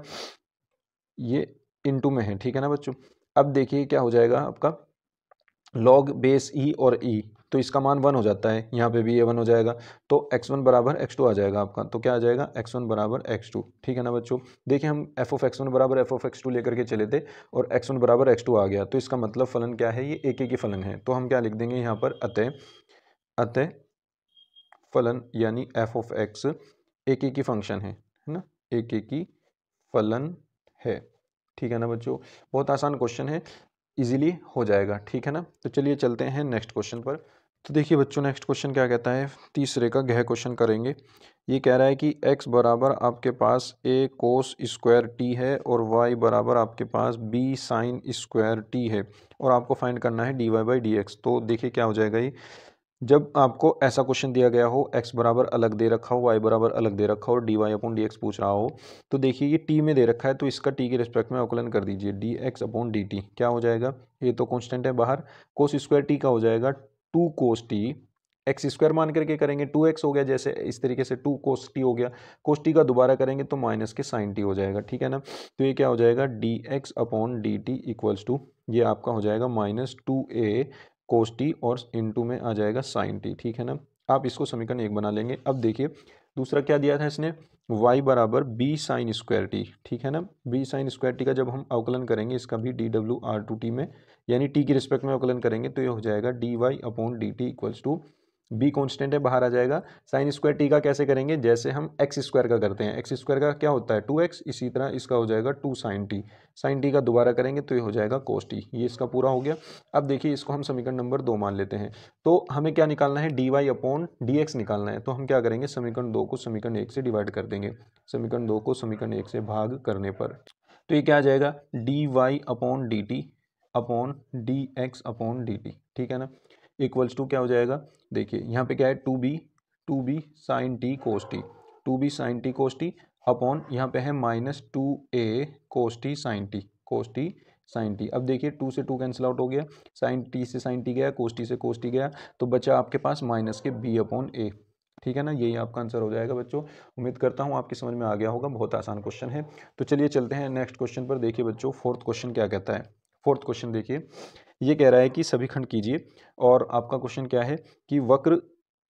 Speaker 2: ये इनटू में है, ठीक है ना बच्चों। अब देखिए क्या हो जाएगा आपका लॉग बेस ई और ई, तो इसका मान 1 हो जाता है, यहाँ पे भी ये 1 हो जाएगा। तो x1 बराबर x2 आ जाएगा आपका, तो क्या आ जाएगा x1 बराबर x2, ठीक है ना बच्चों। देखिए हम f ऑफ x1 बराबर f ऑफ x2 लेकर के चले थे और x1 बराबर x2 आ गया, तो इसका मतलब फलन क्या है, ये एक ही फलन है। तो हम क्या लिख देंगे यहाँ पर, अतः फलन यानी f ऑफ x एक ही फंक्शन है ना, एक ही फलन है, ठीक है ना बच्चों। बहुत आसान क्वेश्चन है, इजीली हो जाएगा, ठीक है ना। तो चलिए चलते हैं नेक्स्ट क्वेश्चन पर। तो देखिए बच्चों नेक्स्ट क्वेश्चन क्या कहता है, तीसरे का गह क्वेश्चन करेंगे। ये कह रहा है कि x बराबर आपके पास a कोस स्क्वायर t है और y बराबर आपके पास b साइन स्क्वायर t है और आपको फाइंड करना है dy बाई डी एक्स। तो देखिए क्या हो जाएगा ये, जब आपको ऐसा क्वेश्चन दिया गया हो, x बराबर अलग दे रखा हो, y बराबर अलग दे रखा हो, dy अपॉन डी एक्स पूछ रहा हो, तो देखिए ये t में दे रखा है तो इसका t के रिस्पेक्ट में अवकलन कर दीजिए, dx अपॉन dt क्या हो जाएगा, ये तो कांस्टेंट है बाहर, कोस स्क्वायर t का हो जाएगा 2 कोस t, एक्स स्क्वायर मान करके करेंगे 2x हो गया, जैसे इस तरीके से 2 कोस t हो गया, कोस t का दोबारा करेंगे तो माइनस के साइन t हो जाएगा, ठीक है ना। तो ये क्या हो जाएगा dx upon dt equals to, ये आपका हो जाएगा -2a कोस टी और इनटू में आ जाएगा साइन टी, ठीक है ना। आप इसको समीकरण 1 बना लेंगे। अब देखिए दूसरा क्या दिया था इसने, y बराबर बी साइन स्क्वायर टी, ठीक है ना। बी साइन स्क्वायर टी का जब हम अवकलन करेंगे इसका भी dw/2t में, यानी t के रिस्पेक्ट में अवकलन करेंगे तो ये हो जाएगा dy upon d t equals to, b constant है बाहर आ जाएगा, साइन स्क्वायर टी का कैसे करेंगे, जैसे हम एक्स स्क्वायर का करते हैं, एक्स स्क्वायर का क्या होता है 2x, इसी तरह इसका हो जाएगा 2 साइन टी, साइन टी का दोबारा करेंगे तो ये हो जाएगा कोस टी, ये इसका पूरा हो गया। अब देखिए इसको हम समीकरण नंबर 2 मान लेते हैं, तो हमें क्या निकालना है, d y upon d x निकालना है। तो हम क्या करेंगे, समीकरण 2 को समीकरण 1 से डिवाइड कर देंगे, समीकरण 2 को समीकरण 1 से भाग करने पर तो ये क्या आ जाएगा, d y upon d t upon d x upon d t, ठीक है ना, इक्वल्स टू क्या हो जाएगा, देखिए यहाँ पे क्या है 2b sign T cos t, 2b sign T cos t upon यहाँ पे है -2a cos t sign T, cos t sign T. अब देखिए 2 से 2 कैंसिल आउट हो गया, साइन टी से साइन टी गया, कोस टी से कोस टी गया, तो बचा आपके पास माइनस के b अपॉन ए, ठीक है ना। यही आपका आंसर हो जाएगा बच्चों। उम्मीद करता हूँ आपकी समझ में आ गया होगा, बहुत आसान क्वेश्चन है। तो चलिए चलते हैं नेक्स्ट क्वेश्चन पर। देखिए बच्चों फोर्थ क्वेश्चन क्या कहता है, फोर्थ क्वेश्चन देखिए ये कह रहा है कि सभी खंड कीजिए, और आपका क्वेश्चन क्या है कि वक्र,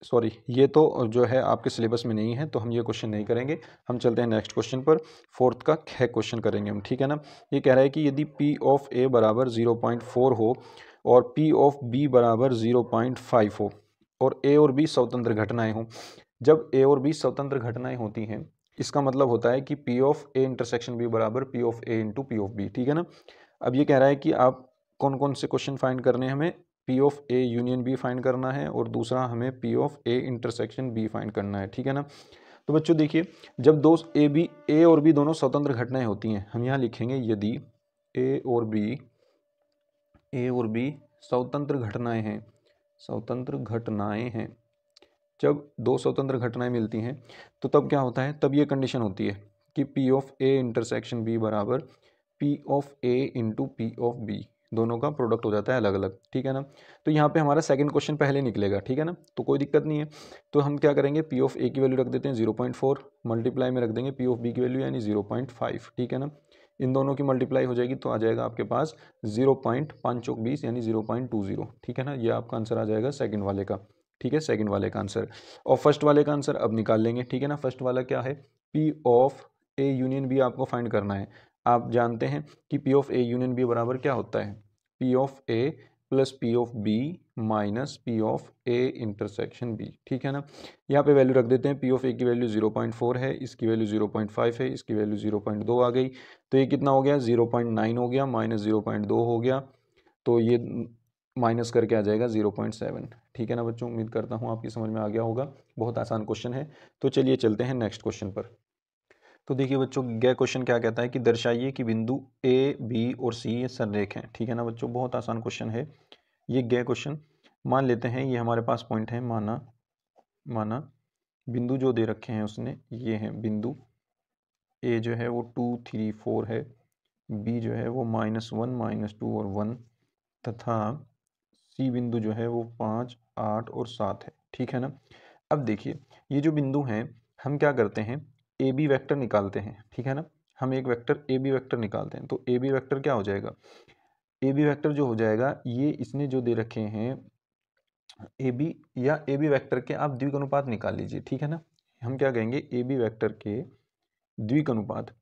Speaker 2: सॉरी ये तो जो है आपके सिलेबस में नहीं है तो हम ये क्वेश्चन नहीं करेंगे, हम चलते हैं नेक्स्ट क्वेश्चन पर। फोर्थ का ख क्वेश्चन करेंगे हम, ठीक है ना। ये कह रहा है कि यदि p ऑफ a बराबर 0.4 हो और p ऑफ b बराबर 0.5 हो और a और b स्वतंत्र घटनाएं हों, जब a और b स्वतंत्र घटनाएं होती हैं इसका मतलब होता है कि p of a intersection b बराबर p of a into p of b, ठीक है ना। अब ये कह रहा है कि आप कौन कौन से क्वेश्चन फाइंड करने हैं, हमें P of A union B find करना है और दूसरा हमें P of A intersection B find करना है, ठीक है ना। तो बच्चों देखिए जब दो A और B दोनों स्वतंत्र घटनाएं होती हैं, हम यहाँ लिखेंगे यदि A और B स्वतंत्र घटनाएं हैं, स्वतंत्र घटनाएं हैं, जब दो स्वतंत्र घटनाएं मिलती हैं तो तब क्या होता है, तब ये कंडीशन होती है कि P of A intersection B बराबर P of A into P of B, दोनों का प्रोडक्ट हो जाता है अलग अलग, ठीक है ना। तो यहाँ पे हमारा सेकंड क्वेश्चन पहले निकलेगा, ठीक है ना, तो कोई दिक्कत नहीं है। तो हम क्या करेंगे, P ऑफ A की वैल्यू रख देते हैं 0.4, मल्टीप्लाई में रख देंगे P ऑफ B की वैल्यू यानी 0.5, ठीक है ना। इन दोनों की मल्टीप्लाई हो जाएगी तो आ जाएगा आपके पास 0.5 यानी 0.20, ठीक है ना। ये आपका आंसर आ जाएगा सेकंड वाले का, ठीक है, सेकंड वाले का आंसर। और फर्स्ट वाले का आंसर अब निकाल लेंगे, ठीक है ना। फर्स्ट वाला क्या है, P of A union B आपको फाइंड करना है। आप जानते हैं कि P of A union B बराबर क्या होता है, P of A plus P of B minus P of A intersection बी, ठीक है ना। यहाँ पे वैल्यू रख देते हैं, पी ऑफ ए की वैल्यू 0.4 है, इसकी वैल्यू 0.5 है, इसकी वैल्यू 0.2 आ गई, तो ये कितना हो गया 0.9 हो गया, माइनस 0.2 हो गया, तो ये माइनस करके आ जाएगा 0.7, ठीक है ना बच्चों। उम्मीद करता हूँ आपकी समझ में आ गया होगा, बहुत आसान क्वेश्चन है। तो चलिए चलते हैं नेक्स्ट क्वेश्चन पर। तो देखिए बच्चों, यह क्वेश्चन क्या कहता है कि दर्शाइए कि बिंदु ए बी और सी ये संरेख हैं, ठीक है ना बच्चों, बहुत आसान क्वेश्चन है ये। गया क्वेश्चन मान लेते हैं, ये हमारे पास पॉइंट है, माना बिंदु जो दे रखे हैं उसने ये हैं, बिंदु ए जो है वो 2 3 4 है, बी जो है वो -1 -2 और 1, तथा सी बिंदु जो है वो 5 8 और 7 है, ठीक है ना। अब देखिए ये जो बिंदु हैं, हम क्या करते हैं, ए बी वैक्टर निकालते हैं, ठीक है ना। हम एक वेक्टर ए बी वैक्टर निकालते हैं, तो ए बी वैक्टर क्या हो जाएगा, ए बी वैक्टर जो हो जाएगा, ये इसने जो दे रखे हैं ए बी या ए बी वैक्टर के आप द्विक अनुपात निकाल लीजिए, ठीक है ना। हम क्या कहेंगे, ए बी वैक्टर के द्विक अनुपात,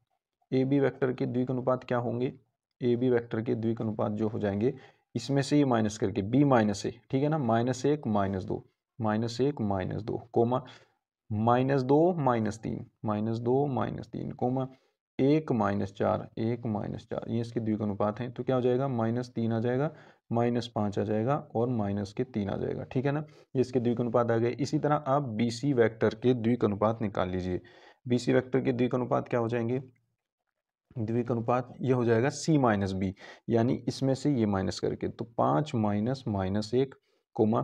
Speaker 2: ए बी वैक्टर के द्विक अनुपात क्या होंगे, ए बी वैक्टर के द्विक अनुपात जो हो जाएंगे, इसमें से ये माइनस करके बी माइनस ए, ठीक है ना, -1 -2, -1 -2 कोमा -2 -3, -2 -3 कोमा 1 -4 1 -4, ये इसके द्विक अनुपात हैं। तो क्या हो जाएगा, -3 आ जाएगा, -5 आ जाएगा और -3 आ जाएगा, ठीक है ना। ये इसके द्विक अनुपात आ गए। इसी तरह आप बी सी वैक्टर के द्विक अनुपात निकाल लीजिए। बी सी वैक्टर के द्विक अनुपात क्या हो जाएंगे, द्विक अनुपात ये हो जाएगा सी माइनस बी, यानी इसमें से ये माइनस करके, तो 5 -1 कोमा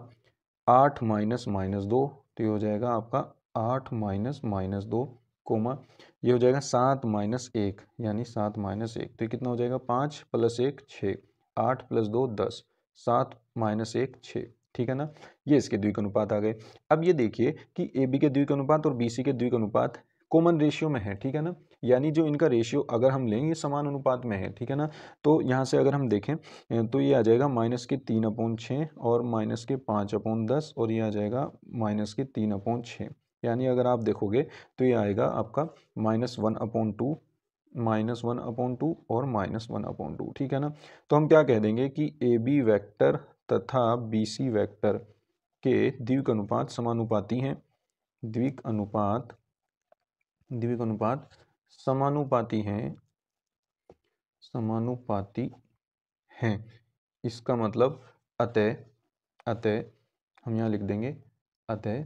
Speaker 2: 8 -2, तो ये हो जाएगा आपका 8 -2 कोमा, ये हो जाएगा 7 -1, यानी 7 -1, तो ये कितना हो जाएगा 5 + 1 6, 8 + 2 10, 7 -1 6, ठीक है ना। ये इसके द्विक अनुपात आ गए। अब ये देखिए कि ए बी के द्विक अनुपात और बी सी के द्विक अनुपात कॉमन रेशियो में है, ठीक है ना, यानी जो इनका रेशियो अगर हम लेंगे समान अनुपात में है, ठीक है ना। तो यहाँ से अगर हम देखें तो ये आ जाएगा -3/6 और -5/10 और ये आ जाएगा -3/6, यानी अगर आप देखोगे तो ये आएगा आपका -1/2 -1/2 और -1/2, ठीक है ना। तो हम क्या कह देंगे कि ए बी वैक्टर तथा बी सी वैक्टर के द्विक अनुपात समानुपाती हैं, द्विक अनुपात समानुपाती हैं। इसका मतलब अतः हम यहाँ लिख देंगे, अतः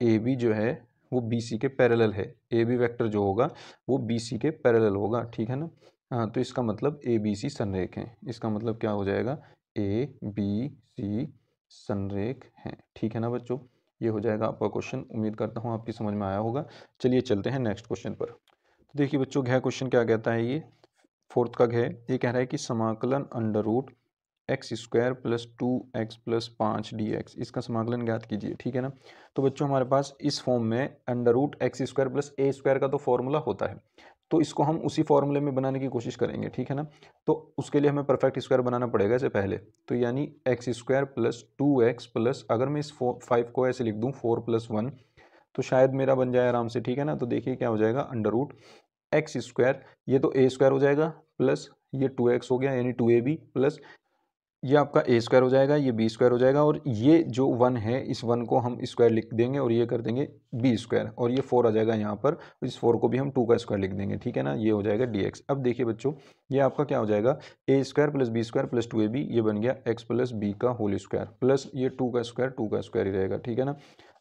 Speaker 2: ए बी जो है वो बी सी के पैरेलल है, ए बी वैक्टर जो होगा वो बी सी के पैरेलल होगा, ठीक है ना। हाँ, तो इसका मतलब ए बी सी संरेख हैं, इसका मतलब क्या हो जाएगा, ए बी सी संरेख हैं, ठीक है ना बच्चों। ये हो जाएगा आपका क्वेश्चन। उम्मीद करता हूँ आपकी समझ में आया होगा। चलिए चलते हैं नेक्स्ट क्वेश्चन पर। तो देखिए बच्चों, घ क्वेश्चन क्या कहता है, ये फोर्थ का घ, ये कह रहा है कि समाकलन √x² + 2x + 5 dx, इसका समाकलन ज्ञात कीजिए, ठीक है ना। तो बच्चों हमारे पास इस फॉर्म में √x² + a² का तो फॉर्मूला होता है, तो इसको हम उसी फॉर्मूले में बनाने की कोशिश करेंगे, ठीक है ना। तो उसके लिए हमें परफेक्ट स्क्वायर बनाना पड़ेगा इससे पहले, तो यानी x² + 2x प्लस, अगर मैं इस 5 को ऐसे लिख दूँ 4 + 1, तो शायद मेरा बन जाए आराम से, ठीक है ना। तो देखिए क्या हो जाएगा, √x², ये तो a² हो जाएगा, प्लस ये 2x हो गया यानी 2ab, प्लस ये आपका a² हो जाएगा, ये b² हो जाएगा, और ये जो 1 है इस 1 को हम स्क्वायर लिख देंगे और ये कर देंगे b², और ये 4 आ जाएगा यहाँ पर, इस 4 को भी हम 2 का स्क्वायर लिख देंगे, ठीक है ना। ये हो जाएगा dx। अब देखिए बच्चों, ये आपका क्या हो जाएगा, a² + b² + 2ab, ये बन गया x + b का होल स्क्वायर, प्लस ये 2 का स्क्वायर ही रहेगा, ठीक है ना।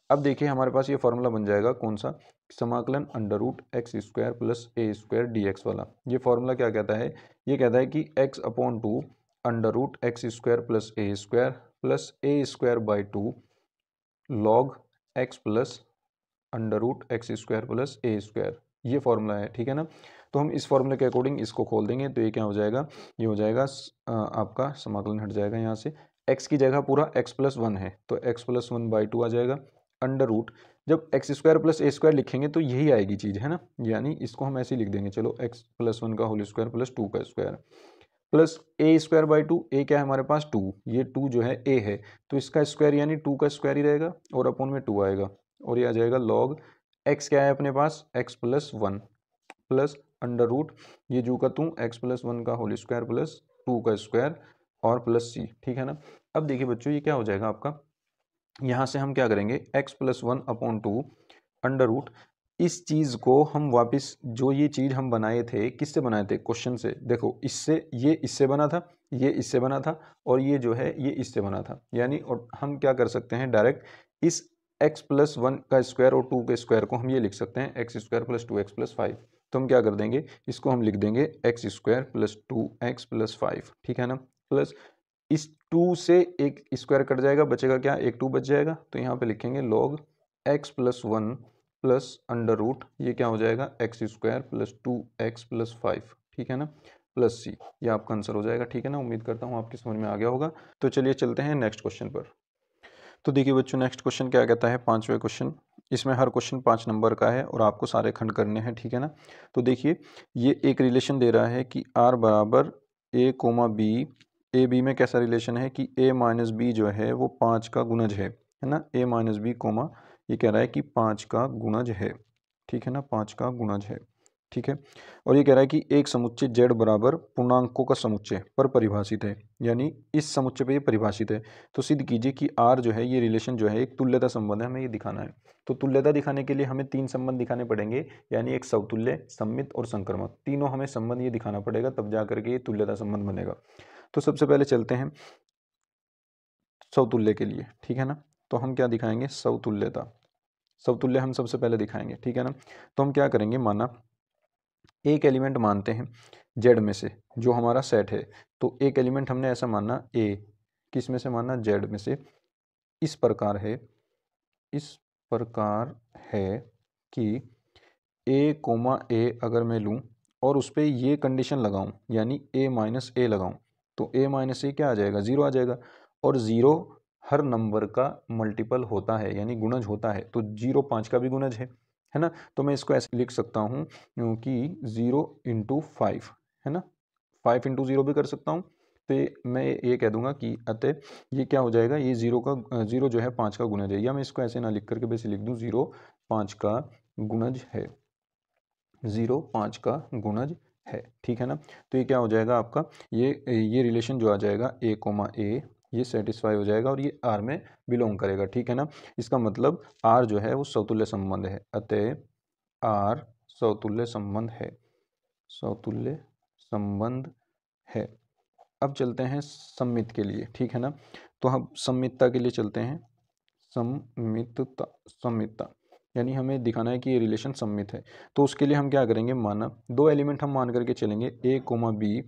Speaker 2: अब देखिए हमारे पास ये फॉर्मूला बन जाएगा कौन सा, समाकलन √x² + a² dx वाला। ये फॉर्मूला क्या कहता है, ये कहता है कि x/2 √x² + a² + a²/2 log x + √x² + a², ये फॉर्मूला है, ठीक है ना। तो हम इस फॉर्मूले के अकॉर्डिंग इसको खोल देंगे, तो ये क्या हो जाएगा, ये हो जाएगा आपका समाकलन हट जाएगा यहाँ से, x की जगह पूरा x + 1 है तो x + 1/2 आ जाएगा, अंडर रूट, जब x² + a² लिखेंगे तो यही आएगी चीज़, है ना, यानी इसको हम ऐसे ही लिख देंगे, चलो x + 1 का होल स्क्वायर + 2 का स्क्वायर प्लस a²/2, a क्या है हमारे पास 2, ये 2 जो है a है, तो इसका स्क्वायर यानी 2 का स्क्वायर ही रहेगा और अपॉन में 2 आएगा, और ये आ जाएगा log x क्या है अपने पास x + 1 प्लस अंडर रूट, ये जो का तू x + 1 का होल स्क्वायर प्लस 2 का स्क्वायर और प्लस सी, ठीक है ना। अब देखिए बच्चों ये क्या हो जाएगा आपका, यहाँ से हम क्या करेंगे x+1/2 अंडर रूट, इस चीज़ को हम वापस, जो ये चीज़ हम बनाए थे किससे बनाए थे, क्वेश्चन से, देखो इससे, ये इससे बना था, ये इससे बना था, और ये जो है ये इससे बना था, यानी और हम क्या कर सकते हैं डायरेक्ट इस x+1 का स्क्वायर और 2 के स्क्वायर को हम ये लिख सकते हैं x² + 2x + 5। तो हम क्या कर देंगे, इसको हम लिख देंगे x² + 2x + 5, ठीक है ना, प्लस इस 2 से एक स्क्वायर कट जाएगा, बचेगा क्या, एक 2 बच जाएगा, तो यहाँ पे लिखेंगे log x+1 plus under root, ये क्या हो जाएगा x² + 2x + 5, ठीक है ना, प्लस सी, ये आपका आंसर हो जाएगा, ठीक है ना। उम्मीद करता हूँ आपकी समझ में आ गया होगा। तो चलिए चलते हैं नेक्स्ट क्वेश्चन पर। तो देखिए बच्चों नेक्स्ट क्वेश्चन क्या कहता है, 5वां क्वेश्चन, इसमें हर क्वेश्चन 5 नंबर का है और आपको सारे खंड करने हैं, ठीक है ना। तो देखिए ये एक रिलेशन दे रहा है कि r बराबर a, b, ए बी में कैसा रिलेशन है कि a - b जो है वो 5 का गुणज है ना, a - b, ये कह रहा है कि 5 का गुणज है, ठीक है ना, 5 का गुणज है, ठीक है। और ये कह रहा है कि एक समुच्चय z बराबर पूर्णांकों का समुच्चय पर परिभाषित है, यानी इस समुच्चय पे ये परिभाषित है। तो सिद्ध कीजिए कि r जो है, ये रिलेशन जो है एक तुल्यता संबंध है, हमें ये दिखाना है। तो तुल्यता दिखाने के लिए हमें 3 संबंध दिखाने पड़ेंगे, यानी एक समतुल्य, सममित और संक्रमक, तीनों हमें संबंध ये दिखाना पड़ेगा, तब जा करके ये तुल्यता संबंध बनेगा। तो सबसे पहले चलते हैं समतुल्य के लिए, ठीक है ना। तो हम क्या दिखाएंगे, समतुल्यता, समतुल्य हम सबसे पहले दिखाएंगे, ठीक है ना। तो हम क्या करेंगे, माना एक एलिमेंट मानते हैं जेड में से, जो हमारा सेट है, तो एक एलिमेंट हमने ऐसा माना ए, किस में से माना, जेड में से, इस प्रकार है, इस प्रकार है कि ए अगर मैं लूँ और उस पर ये कंडीशन लगाऊं, यानी a - a लगाऊं, तो a - a क्या आ जाएगा, 0 आ जाएगा, और 0 हर नंबर का मल्टीपल होता है, यानी गुणज होता है, तो 0 5 का भी गुणज है ना। तो मैं इसको ऐसे लिख सकता हूँ कि 0 × 5, है ना, 5 × 0 भी कर सकता हूँ। तो मैं ये कह दूंगा कि अतः ये क्या हो जाएगा, ये 0 जो है 5 का गुणज है, या मैं इसको ऐसे ना लिख करके वैसे लिख दूँ 0 5 का गुणज है, 0 5 का गुणज है, ठीक है ना। तो ये क्या हो जाएगा आपका, ये रिलेशन जो आ जाएगा a, ये सेटिस्फाई हो जाएगा और ये R में बिलोंग करेगा, ठीक है ना। इसका मतलब R जो है वो समतुल्य संबंध है, अतः R समतुल्य संबंध है, समतुल्य संबंध है। अब चलते हैं सममित के लिए, ठीक है ना। तो हम सममितता के लिए चलते हैं, सममितता, सममितता यानी हमें दिखाना है कि ये रिलेशन सममित है। तो उसके लिए हम क्या करेंगे, माना दो एलिमेंट हम मान करके चलेंगे, a, b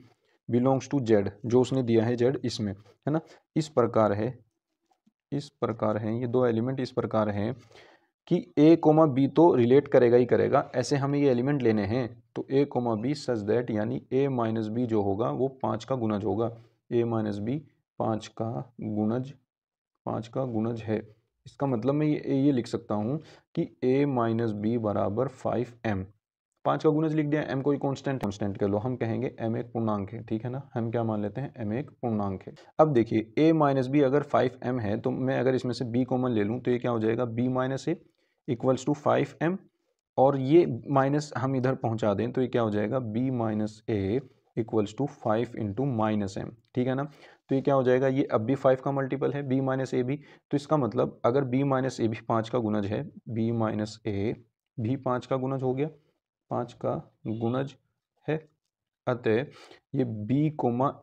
Speaker 2: belongs to z, जो उसने दिया है z इसमें, है ना, इस प्रकार है, इस प्रकार है, ये दो एलिमेंट इस प्रकार हैं कि a, b तो रिलेट करेगा ही करेगा, ऐसे हमें ये एलिमेंट लेने हैं। तो a, b सच दैट, यानी a - b जो होगा वो 5 का गुणज होगा, a - b 5 का गुणज, 5 का गुणज है। इसका मतलब मैं ये लिख सकता हूँ कि a - b बराबर 5m, 5 का गुणज लिख दिया, m कोई कांस्टेंट कर लो, हम कहेंगे m एक पूर्णांक है, ठीक है ना, हम क्या मान लेते हैं, m एक पूर्णांक है। अब देखिए a - b अगर 5m है, तो मैं अगर इसमें से b कॉमन ले लूँ तो ये क्या हो जाएगा, b - a equals to 5m, और ये माइनस हम इधर पहुंचा दें तो ये क्या हो जाएगा, b - a equals to 5 × -m, ठीक है ना। तो ये क्या हो जाएगा, ये अब भी 5 का मल्टीपल है, b - a भी, तो इसका मतलब अगर b - a भी 5 का गुणज है, b - a भी 5 का गुणज हो गया, 5 का गुणज है, अतः ये b,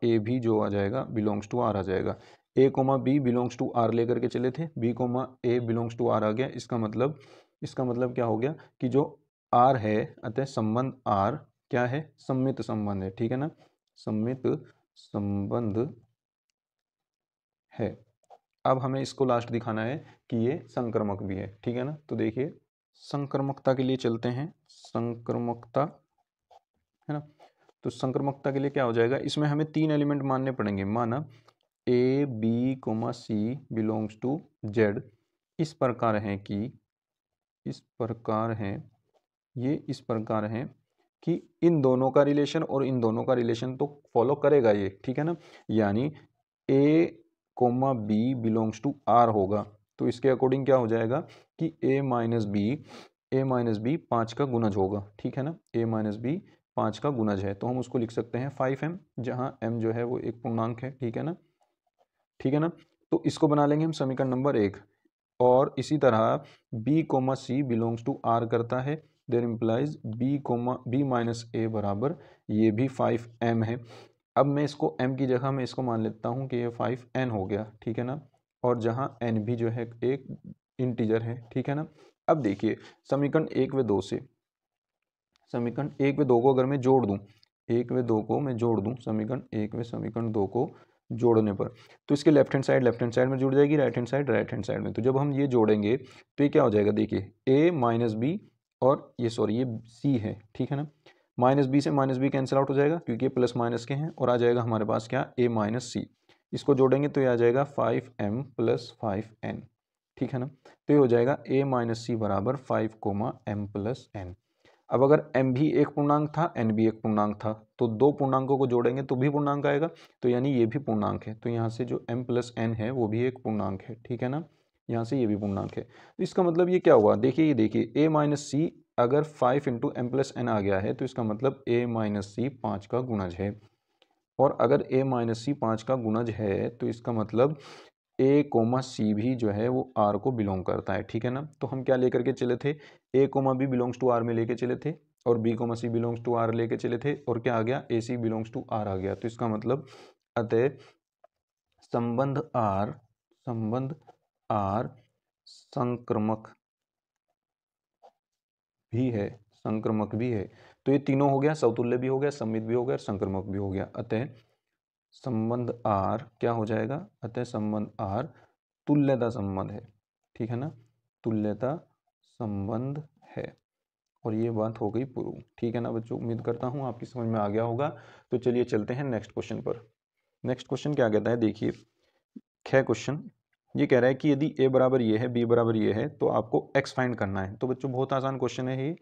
Speaker 2: a भी जो आ जाएगा बिलोंग्स टू r आ जाएगा। a, b belongs to r लेकर के चले थे, b, a belongs to r आ गया। इसका मतलब क्या हो गया कि जो r है, अतः संबंध r क्या है, सममित संबंध है, ठीक है ना, सममित संबंध है। अब हमें इसको लास्ट दिखाना है कि ये संक्रमक भी है, ठीक है ना। तो देखिए संक्रमकता के लिए चलते हैं, संक्रमकता, है ना। तो संक्रमकता के लिए क्या हो जाएगा, इसमें हमें 3 एलिमेंट मानने पड़ेंगे, माना a, b, c belongs to z, इस प्रकार है कि, इस प्रकार है, ये इस प्रकार है कि इन दोनों का रिलेशन और इन दोनों का रिलेशन तो फॉलो करेगा ये, ठीक है ना, यानी a, b belongs to r होगा। तो इसके अकॉर्डिंग क्या हो जाएगा कि a - b 5 का गुणज होगा, ठीक है ना, a - b 5 का गुणज है, तो हम उसको लिख सकते हैं 5m, जहाँ m जो है वो एक पूर्णांक है। ठीक है ना, ठीक है ना। तो इसको बना लेंगे हम समीकरण नंबर 1। और इसी तरह b comma c belongs to r करता है, there implies b minus a बराबर ये भी 5m है। अब मैं इसको m की जगह मैं इसको मान लेता हूँ कि ये 5n हो गया। ठीक है ना, और जहाँ n भी जो है एक इंटीजर है। ठीक है ना। अब देखिए समीकरण 1 व 2 से, समीकरण 1 व 2 को अगर मैं जोड़ दूँ, 1 व 2 को मैं जोड़ दूँ, समीकरण 1 व समीकरण 2 को जोड़ने पर तो इसके लेफ्ट हैंड साइड में जुड़ जाएगी, राइट हैंड साइड में। तो जब हम ये जोड़ेंगे तो ये क्या हो जाएगा, देखिए a माइनस बी, और ये सॉरी ये c है। ठीक है ना, माइनस बी से माइनस बी कैंसिल आउट हो जाएगा क्योंकि ये प्लस माइनस के हैं, और आ जाएगा हमारे पास क्या, a माइनस सी। इसको जोड़ेंगे तो ये आ जाएगा 5m प्लस 5n। ठीक है ना, तो ये हो जाएगा a माइनस सी बराबर 5 कोमा m प्लस n। अब अगर m भी एक पूर्णांक था, n भी एक पूर्णांक था, तो दो पूर्णांकों को जोड़ेंगे तो भी पूर्णांक आएगा, तो यानी ये भी पूर्णांक है। तो यहाँ से जो m प्लस n है वो भी एक पूर्णांक है। ठीक है ना, यहाँ से ये भी पूर्णांक है। तो इसका मतलब ये क्या हुआ, देखिए ये देखिए a माइनस सी अगर 5 इंटू एम प्लस एन आ गया है तो इसका मतलब a माइनस सी 5 का गुणज है। और अगर a माइनस सी 5 का गुणज है तो इसका मतलब ए कोमा सी भी जो है वो आर को बिलोंग करता है। ठीक है ना, तो हम क्या लेकर के चले थे, a comma b belongs to R में लेके चले थे, और b comma c belongs to R लेके चले थे, और क्या आ गया, a c belongs to R आ गया। तो इसका मतलब अतः संबंध आर संक्रमक भी है, संक्रमक भी है। तो ये तीनों हो गया, समतुल्य भी हो गया, सममित भी हो गया, संक्रमक भी हो गया। अतः संबंध आर क्या हो जाएगा, अतः संबंध आर तुल्यता संबंध है। ठीक है ना, तुल्यता संबंध है। और ये बात हो गई प्रूव। ठीक है ना बच्चों, उम्मीद करता हूँ आपकी समझ में आ गया होगा। तो चलिए चलते हैं नेक्स्ट क्वेश्चन पर। नेक्स्ट क्वेश्चन क्या कहता है, देखिए ख क्वेश्चन ये कह रहा है कि यदि a बराबर ये है, b बराबर ये है, तो आपको x फाइंड करना है। तो बच्चों बहुत आसान क्वेश्चन है ये,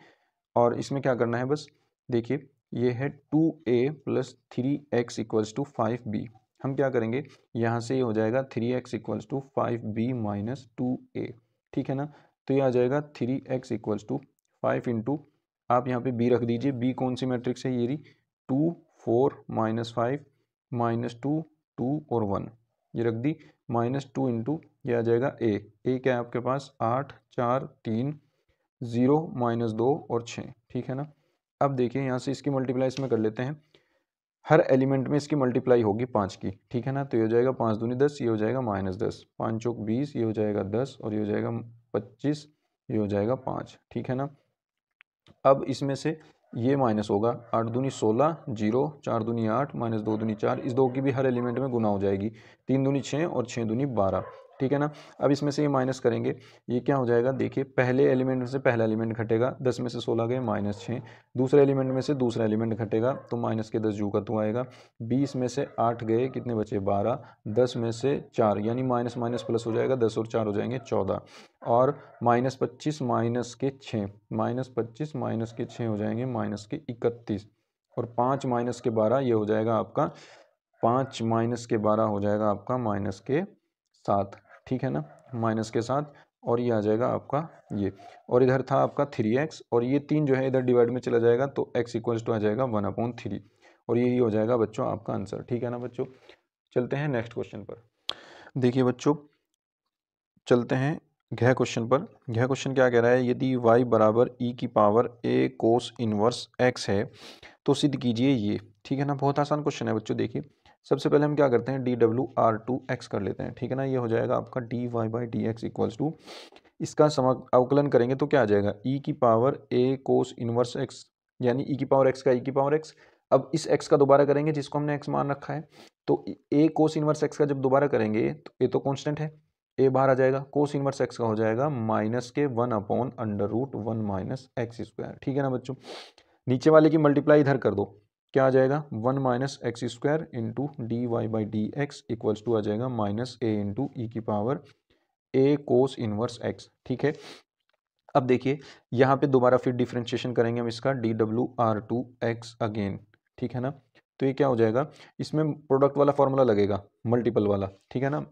Speaker 2: और इसमें क्या करना है, बस देखिए ये है 2a plus 3x equals to 5b। हम क्या करेंगे, यहाँ से ये हो जाएगा 3x equals to 5b minus 2a। ठीक है ना, तो ये आ जाएगा 3x इक्वल्स टू 5 इंटू, आप यहाँ पे b रख दीजिए। b कौन सी मैट्रिक्स है, ये रही 2 4 माइनस 5 माइनस 2 2 और 1, ये रख दी, माइनस 2 इंटू ये आ जाएगा a क्या है आपके पास 8 4 3 0 माइनस 2 और 6। ठीक है ना, अब देखिए यहाँ से इसकी मल्टीप्लाई इसमें कर लेते हैं। हर एलिमेंट में इसकी मल्टीप्लाई होगी 5 की। ठीक है ना, तो ये हो जाएगा 5 दूनी 10, ये हो जाएगा माइनस 10, 5 चौक 20, ये हो जाएगा 10, और ये हो जाएगा 25, ये हो जाएगा 5। ठीक है ना, अब इसमें से ये माइनस होगा, 8 दूनी 16, 0 4 दूनी 8 माइनस 2 दूनी 4, इस 2 की भी हर एलिमेंट में गुना हो जाएगी, 3 दूनी 6 और 6 दूनी 12। ठीक है ना, अब इसमें से ये माइनस करेंगे, ये क्या हो जाएगा, देखिए पहले एलिमेंट में से पहला एलिमेंट घटेगा, 10 में से 16 गए माइनस 6, दूसरे एलिमेंट में से दूसरा एलिमेंट घटेगा तो माइनस के 10 जू का 2 आएगा, 20 में से 8 गए, कितने बचे 12, 10 में से 4 यानी माइनस माइनस प्लस हो जाएगा, 10 और 4 हो जाएंगे 14, और माइनस 25 माइनस के 6, माइनस 25 माइनस के 6 हो जाएंगे माइनस के 31, और 5 माइनस के 12 ये हो जाएगा आपका 5 माइनस के 12 हो जाएगा आपका माइनस के 7। ठीक है ना, माइनस के 7, और ये आ जाएगा आपका ये, और इधर था आपका 3x, और ये 3 जो है इधर डिवाइड में चला जाएगा तो x इक्वल्स टू आ जाएगा 1/3, और यही हो जाएगा बच्चों आपका आंसर। ठीक है ना बच्चों, चलते हैं नेक्स्ट क्वेश्चन पर। देखिए बच्चों चलते हैं घ क्वेश्चन पर। घ क्वेश्चन क्या कह रहा है, यदि y बराबर e की power a cos inverse x है तो सिद्ध कीजिए ये। ठीक है ना, बहुत आसान क्वेश्चन है बच्चों। देखिए सबसे पहले हम क्या करते हैं, dw/2x कर लेते हैं। ठीक है ना, ये हो जाएगा आपका dy/dx इक्वल्स टू, इसका अवकलन करेंगे तो क्या आ जाएगा, e की power a cos inverse x, यानी e की पावर x का e की पावर x। अब इस x का दोबारा करेंगे जिसको हमने x मान रखा है, तो a कोस इनवर्स x का जब दोबारा करेंगे तो a तो कांस्टेंट है, a बाहर आ जाएगा, कोस इनवर्स x का हो जाएगा माइनस के 1/√1 माइनस एक्स स्क्वायर। ठीक है ना बच्चों, नीचे वाले की मल्टीप्लाई इधर कर दो, क्या आ जाएगा 1 minus x square into dy/dx equals to आ जाएगा माइनस a इंटू ई की power a cos inverse x। ठीक है, अब देखिए यहाँ पे दोबारा फिर डिफ्रेंशिएशन करेंगे हम इसका dw/2x अगेन। ठीक है ना, तो ये क्या हो जाएगा, इसमें प्रोडक्ट वाला फॉर्मूला लगेगा, मल्टीपल वाला। ठीक है ना,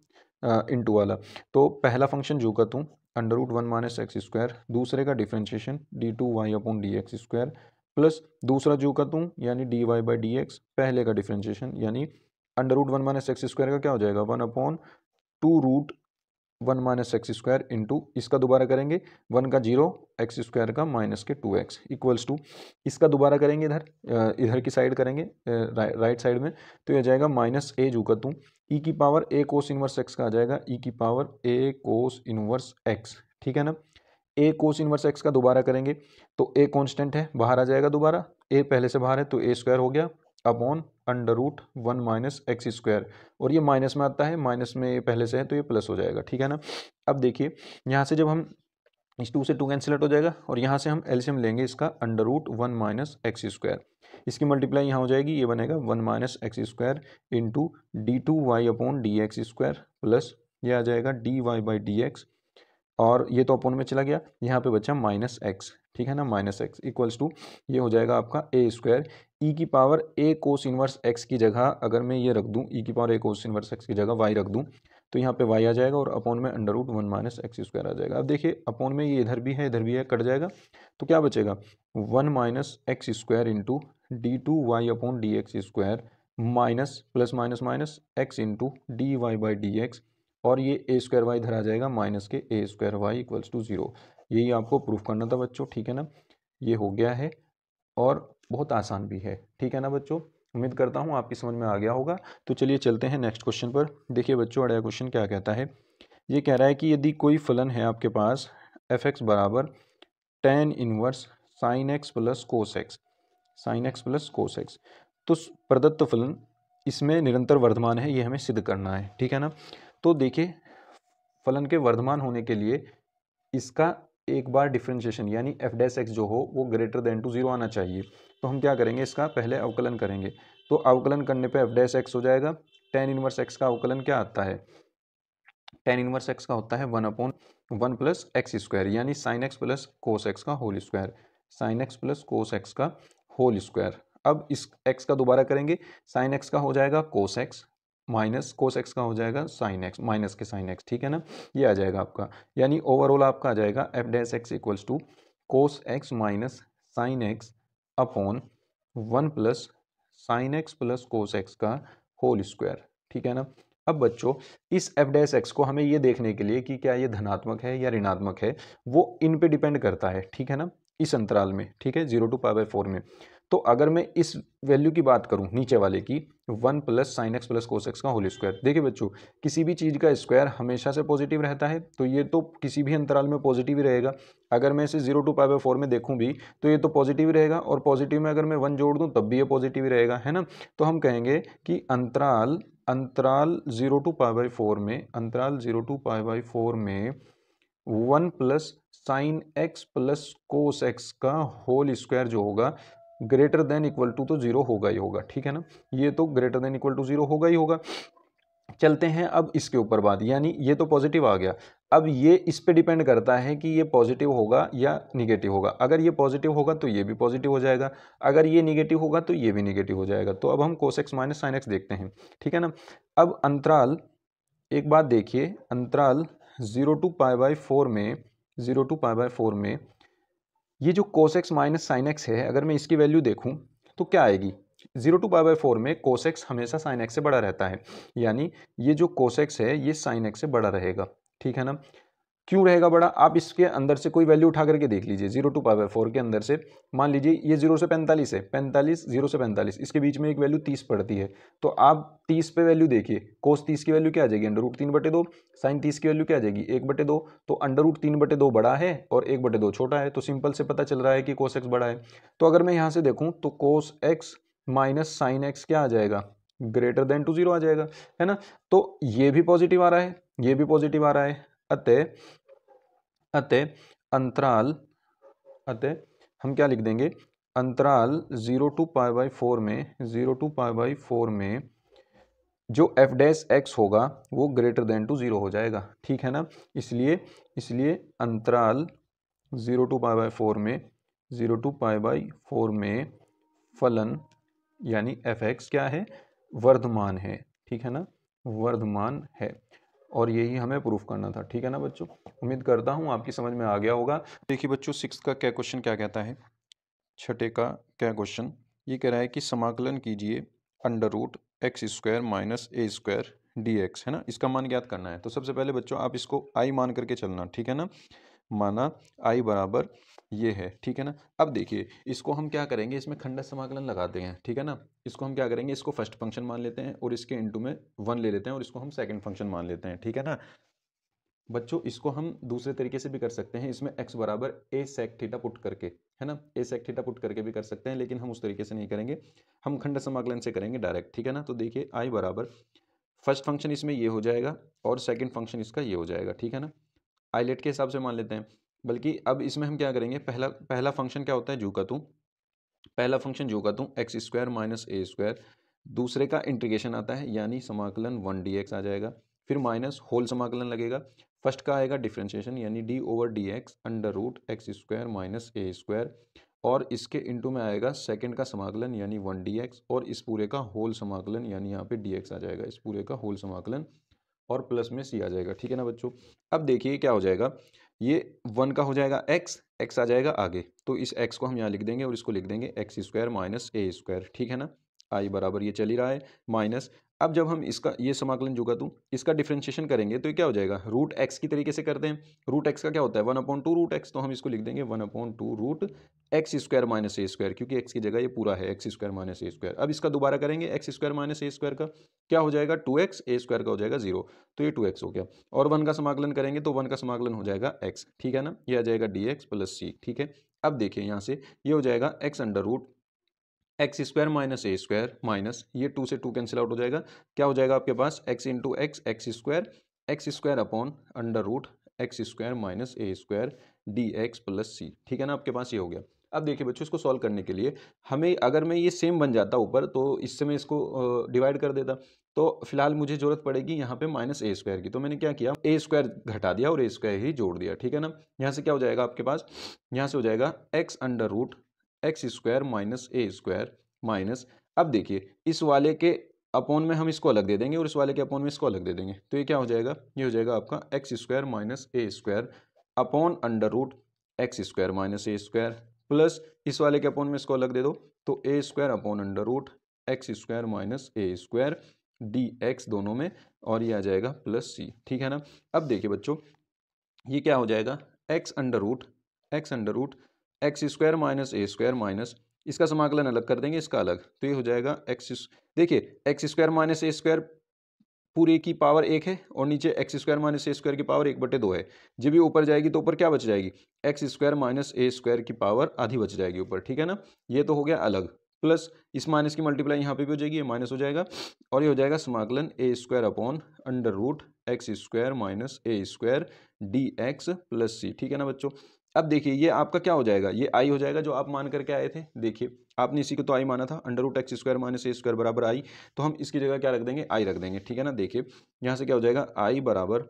Speaker 2: इनटू वाला। तो पहला फंक्शन जो का तू √1 माइनस एक्स स्क्वायर, दूसरे का डिफ्रेंशिएशन d2y/dx स्क्वायर प्लस दूसरा जो का तुम यानी dy बाई डी एक्स, पहले का डिफ्रेंशिएशन यानी under root one minus x square का क्या हो जाएगा 1/2√1 - x² इसका दोबारा करेंगे 1 का 0 एक्स स्क्वायर का माइनस के 2x इक्वल्स टू इसका दोबारा करेंगे इधर की साइड करेंगे राइट साइड में, तो यह जाएगा माइनस ए जू का तुम ई की पावर ए कोस इनवर्स एक्स का आ जाएगा ई की पावर ए कोस इनवर्स एक्स, ठीक है ना। ए कोस इनवर्स एक्स का दोबारा करेंगे तो ए कांस्टेंट है बाहर आ जाएगा, दोबारा ए पहले से बाहर है तो ए स्क्वायर हो गया अपॉन √1 माइनस एक्स स्क्वायर, और ये माइनस में आता है, माइनस में ये पहले से है तो ये प्लस हो जाएगा, ठीक है ना। अब देखिए यहाँ से जब हम इस 2 से 2 कैंसिल आउट हो जाएगा और यहाँ से हम एलसीएम लेंगे इसका √1 माइनस एक्स स्क्वायर, इसकी मल्टीप्लाई यहाँ हो जाएगी, ये बनेगा 1 minus x square into d2y upon d x square plus ये आ जाएगा dy बाई डी एक्स, और ये तो अपॉन में चला गया, यहाँ पे बचा माइनस एक्स, ठीक है ना, माइनस एक्स इक्वल्स टू ये हो जाएगा आपका ए स्क्वायर ई की पावर ए कोस इनवर्स एक्स की जगह अगर मैं ये रख दूँ ई की पावर ए कोस इनवर्स एक्स की जगह वाई रख दूँ तो यहाँ पे वाई आ जाएगा और अपॉन में √1 माइनस एक्स स्क्वायर आ जाएगा। अब देखिए अपॉन में ये इधर भी है कट जाएगा तो क्या बचेगा 1 minus x square into d2y upon d x square minus plus minus minus x into d y by d x, और ये ए स्क्वायर वाई इधर आ जाएगा माइनस के ए स्क्वायर वाई इक्वल्स टू 0। यही आपको प्रूफ करना था बच्चों, ठीक है ना, ये हो गया है और बहुत आसान भी है, ठीक है ना बच्चों। उम्मीद करता हूँ आपकी समझ में आ गया होगा। तो चलिए चलते हैं नेक्स्ट क्वेश्चन पर। देखिए बच्चों अगला क्वेश्चन क्या कहता है, ये कह रहा है कि यदि कोई फलन है आपके पास एफ एक्स बराबर tan inverse sine x plus cos x, sign x plus cos x, तो प्रदत्त फलन इसमें निरंतर वर्धमान है, ये हमें सिद्ध करना है, ठीक है ना। तो देखिए फलन के वर्धमान होने के लिए इसका एक बार डिफरेंशिएशन यानी एफ डैश एक्स जो हो वो ग्रेटर देन टू 0 आना चाहिए। तो हम क्या करेंगे, इसका पहले अवकलन करेंगे, तो अवकलन करने पे एफ डैश एक्स हो जाएगा, tan इनवर्स एक्स का अवकलन क्या आता है, tan इनवर्स एक्स का होता है 1/1 प्लस एक्स स्क्वायर यानी sine x plus cos x का whole square, sine x plus cos x का होल स्क्वायर। अब इस एक्स का दोबारा करेंगे, साइन एक्स का हो जाएगा कोस एक्स माइनस कोस एक्स का हो जाएगा साइन एक्स माइनस के साइन एक्स, ठीक है ना, ये आ जाएगा आपका, यानी ओवरऑल आपका आ जाएगा f dash x equals to cos x minus sine x upon 1 plus sine x plus cos x का होल स्क्वायर, ठीक है ना। अब बच्चों इस एफ डैश एक्स को हमें ये देखने के लिए कि क्या ये धनात्मक है या ऋणात्मक है, वो इन पे डिपेंड करता है, ठीक है ना, इस अंतराल में, ठीक है, 0 to π/4 में। तो अगर मैं इस वैल्यू की बात करूं नीचे वाले की 1 plus sine x plus cos x का होल स्क्वायर, देखिए बच्चों किसी भी चीज़ का स्क्वायर हमेशा से पॉजिटिव रहता है, तो ये तो किसी भी अंतराल में पॉजिटिव ही रहेगा। अगर मैं इसे 0 to π/4 में देखूं भी तो ये तो पॉजिटिव रहेगा, और पॉजिटिव में अगर मैं 1 जोड़ दूं तब भी ये पॉजिटिव ही रहेगा, है ना। तो हम कहेंगे कि अंतराल 0 to π/4 में, अंतराल 0 to π/4 में 1 plus sine x plus cos x का होल स्क्वायर जो होगा ग्रेटर देन इक्वल टू तो 0 होगा ही होगा, ठीक है ना, ये तो ग्रेटर देन इक्वल टू 0 होगा ही होगा। चलते हैं अब इसके ऊपर बात, यानी ये तो पॉजिटिव आ गया, अब ये इस पे डिपेंड करता है कि ये पॉजिटिव होगा या निगेटिव होगा। अगर ये पॉजिटिव होगा तो ये भी पॉजिटिव हो जाएगा, अगर ये निगेटिव होगा तो ये भी निगेटिव हो जाएगा। तो अब हम कोस एक्स माइनस साइन एक्स देखते हैं, ठीक है ना। अब अंतराल, एक बात देखिए, अंतराल 0 to π/4 में, 0 to π/4 में ये जो कोस एक्स माइनस साइन एक्स है, अगर मैं इसकी वैल्यू देखूं तो क्या आएगी, 0 to π/4 में कोस एक्स हमेशा साइन एक्स से बड़ा रहता है, यानी ये जो कोस एक्स है ये साइन एक्स से बड़ा रहेगा, ठीक है ना। क्यों रहेगा बड़ा, आप इसके अंदर से कोई वैल्यू उठा करके देख लीजिए, 0 to π/4 के अंदर से मान लीजिए ये 0 से 45 है, 45 0 से 45 इसके बीच में एक वैल्यू 30 पड़ती है, तो आप 30 पे वैल्यू देखिए, कोस 30 की वैल्यू क्या आ जाएगी √3/2, साइन 30 की वैल्यू क्या आ जाएगी 1/2, तो √3/2 बड़ा है और 1/2 छोटा है, तो सिंपल से पता चल रहा है कि कोस एक्स बड़ा है। तो अगर मैं यहाँ से देखूँ तो कोस एक्स माइनस साइन एक्स क्या आ जाएगा, ग्रेटर देन टू 0 आ जाएगा, है ना। तो ये भी पॉजिटिव आ रहा है, ये भी पॉजिटिव आ रहा है, अतः अंतराल, अतः हम क्या लिख देंगे, अंतराल 0 to π/4 में, 0 to π/4 में जो एफ डैश एक्स होगा वो ग्रेटर देन टू 0 हो जाएगा, ठीक है ना। इसलिए अंतराल 0 to π/4 में, 0 to π/4 में फलन यानी एफ एक्स क्या है, वर्धमान है, ठीक है ना, वर्धमान है, और यही हमें प्रूफ करना था, ठीक है ना बच्चों। उम्मीद करता हूँ आपकी समझ में आ गया होगा। देखिए बच्चों 6 का क्या क्वेश्चन क्या कहता है, छठे का क्या क्वेश्चन, ये कह रहा है कि समाकलन कीजिए under root x square minus a square d x, है ना, इसका मान ज्ञात करना है। तो सबसे पहले बच्चों आप इसको आई मान करके चलना, ठीक है ना, माना आई बराबर ये है, ठीक है ना। अब देखिए इसको हम क्या करेंगे, इसमें खंडक समाकलन लगाते हैं, ठीक है ना। इसको हम क्या करेंगे, इसको फर्स्ट फंक्शन मान लेते हैं और इसके इनटू में 1 ले लेते हैं और इसको हम सेकंड फंक्शन मान लेते हैं, ठीक है ना। बच्चों इसको हम दूसरे तरीके से भी कर सकते हैं, इसमें x बराबर ए सेक थीटा पुट करके, है ना, ए सेक थीटा पुट करके भी कर सकते हैं, लेकिन हम उस तरीके से नहीं करेंगे, हम खंड समाकलन से करेंगे डायरेक्ट, ठीक है ना। तो देखिए आई बराबर फर्स्ट फंक्शन इसमें ये हो जाएगा और सेकंड फंक्शन इसका ये हो जाएगा, ठीक है ना। आइलेट के हिसाब से मान लेते हैं, बल्कि अब इसमें हम क्या करेंगे, पहला पहला फंक्शन क्या होता है, जू का तू, पहला फंक्शन जू का तू x square minus a square, दूसरे का इंटीग्रेशन आता है यानी समाकलन 1 dx आ जाएगा, फिर माइनस होल समाकलन लगेगा, फर्स्ट का आएगा डिफ्रेंशिएशन यानी d over d x under root x square minus a square, और इसके इनटू में आएगा सेकंड का समाकलन यानी 1 dx, और इस पूरे का होल समाकलन यानी यहाँ पे dx आ जाएगा, इस पूरे का होल समाकलन और प्लस में सी आ जाएगा, ठीक है ना बच्चों। अब देखिए क्या हो जाएगा, ये 1 का हो जाएगा x आ जाएगा आगे, तो इस x को हम यहाँ लिख देंगे और इसको लिख देंगे x square minus a square, ठीक है ना। आई बराबर ये चल ही रहा है माइनस, अब जब हम इसका ये समाकलन जो का दूँ इसका डिफ्रेंशिएशन करेंगे तो ये क्या हो जाएगा, रूट एक्स की तरीके से करते हैं, रूट एक्स का क्या होता है 1/2 रूट एक्स, तो हम इसको लिख देंगे 1/2 root x square minus a square, क्योंकि एक्स की जगह ये पूरा है x square minus a square. अब इसका दोबारा करेंगे x square minus a square का क्या हो जाएगा 2x, ए स्क्वायर का हो जाएगा 0, तो ये 2x हो गया, और 1 का समाकलन करेंगे तो 1 का समाकलन हो जाएगा x, ठीक है ना, ये आ जाएगा dx प्लस सी, ठीक है। अब देखिए यहाँ से ये हो जाएगा x under root x square minus a square minus ये 2 से 2 कैंसिल आउट हो जाएगा, क्या हो जाएगा आपके पास x into x square upon under root x square minus a square d x plus c, ठीक है ना, आपके पास ये हो गया। अब देखिए बच्चों इसको सॉल्व करने के लिए हमें, अगर मैं ये सेम बन जाता ऊपर तो इससे मैं इसको डिवाइड कर देता, तो फिलहाल मुझे जरूरत पड़ेगी यहाँ पे माइनस ए स्क्वायर की, तो मैंने क्या किया ए स्क्वायर घटा दिया और ए स्क्वायर ही जोड़ दिया, ठीक है ना। यहाँ से क्या हो जाएगा आपके पास, यहाँ से हो जाएगा x under root x square minus a square minus, अब देखिए इस वाले के अपॉन में हम इसको अलग दे देंगे और इस वाले के अपॉन में इसको अलग दे देंगे, तो ये क्या हो जाएगा, ये हो जाएगा आपका x square minus a square upon under root x square minus a square, plus इस वाले के अपॉन में इसको अलग दे दो तो a square upon under root x square minus a square d x दोनों में, और ये आ जाएगा प्लस सी, ठीक है ना। अब देखिए बच्चों ये क्या हो जाएगा x under root x square minus a square minus, इसका समाकलन अलग कर देंगे इसका अलग, तो ये हो जाएगा एक्स, देखिए x square minus a square पूरे की पावर 1 है और नीचे x square minus a square की पावर 1/2 है, जब भी ऊपर जाएगी तो ऊपर क्या बच जाएगी, x square minus a square की पावर आधी बच जाएगी ऊपर, ठीक है ना। ये तो हो गया अलग, प्लस इस माइनस की मल्टीप्लाई यहाँ पे भी हो जाएगी, ये माइनस हो जाएगा, और ये हो जाएगा समाकलन a square upon under root x square minus a square d x plus c, ठीक है ना बच्चों। अब देखिए ये आपका क्या हो जाएगा, ये आई हो जाएगा जो आप मान करके आए थे, देखिए आपने इसी को तो आई माना था, under root x square minus a square बराबर आई, तो हम इसकी जगह क्या रख देंगे, आई रख देंगे, ठीक है ना। देखिए यहाँ से क्या हो जाएगा आई बराबर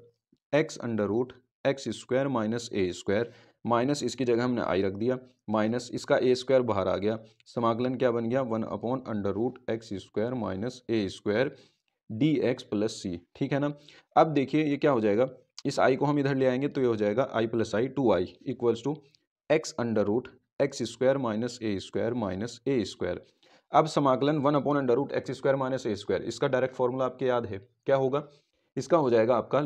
Speaker 2: x under root x square minus a square minus इसकी जगह हमने आई रख दिया, माइनस इसका ए स्क्वायर बाहर आ गया, समाकलन क्या बन गया 1 under root x square minus a square d x plus c, ठीक है ना। अब देखिए ये क्या हो जाएगा, इस आई को हम इधर ले आएंगे तो ये हो जाएगा I plus I 2i equals to x under root x square minus a square. अब समाकलन 1 under root x square minus a square, इसका डायरेक्ट फॉर्मूला आपके याद है, क्या होगा, इसका हो जाएगा आपका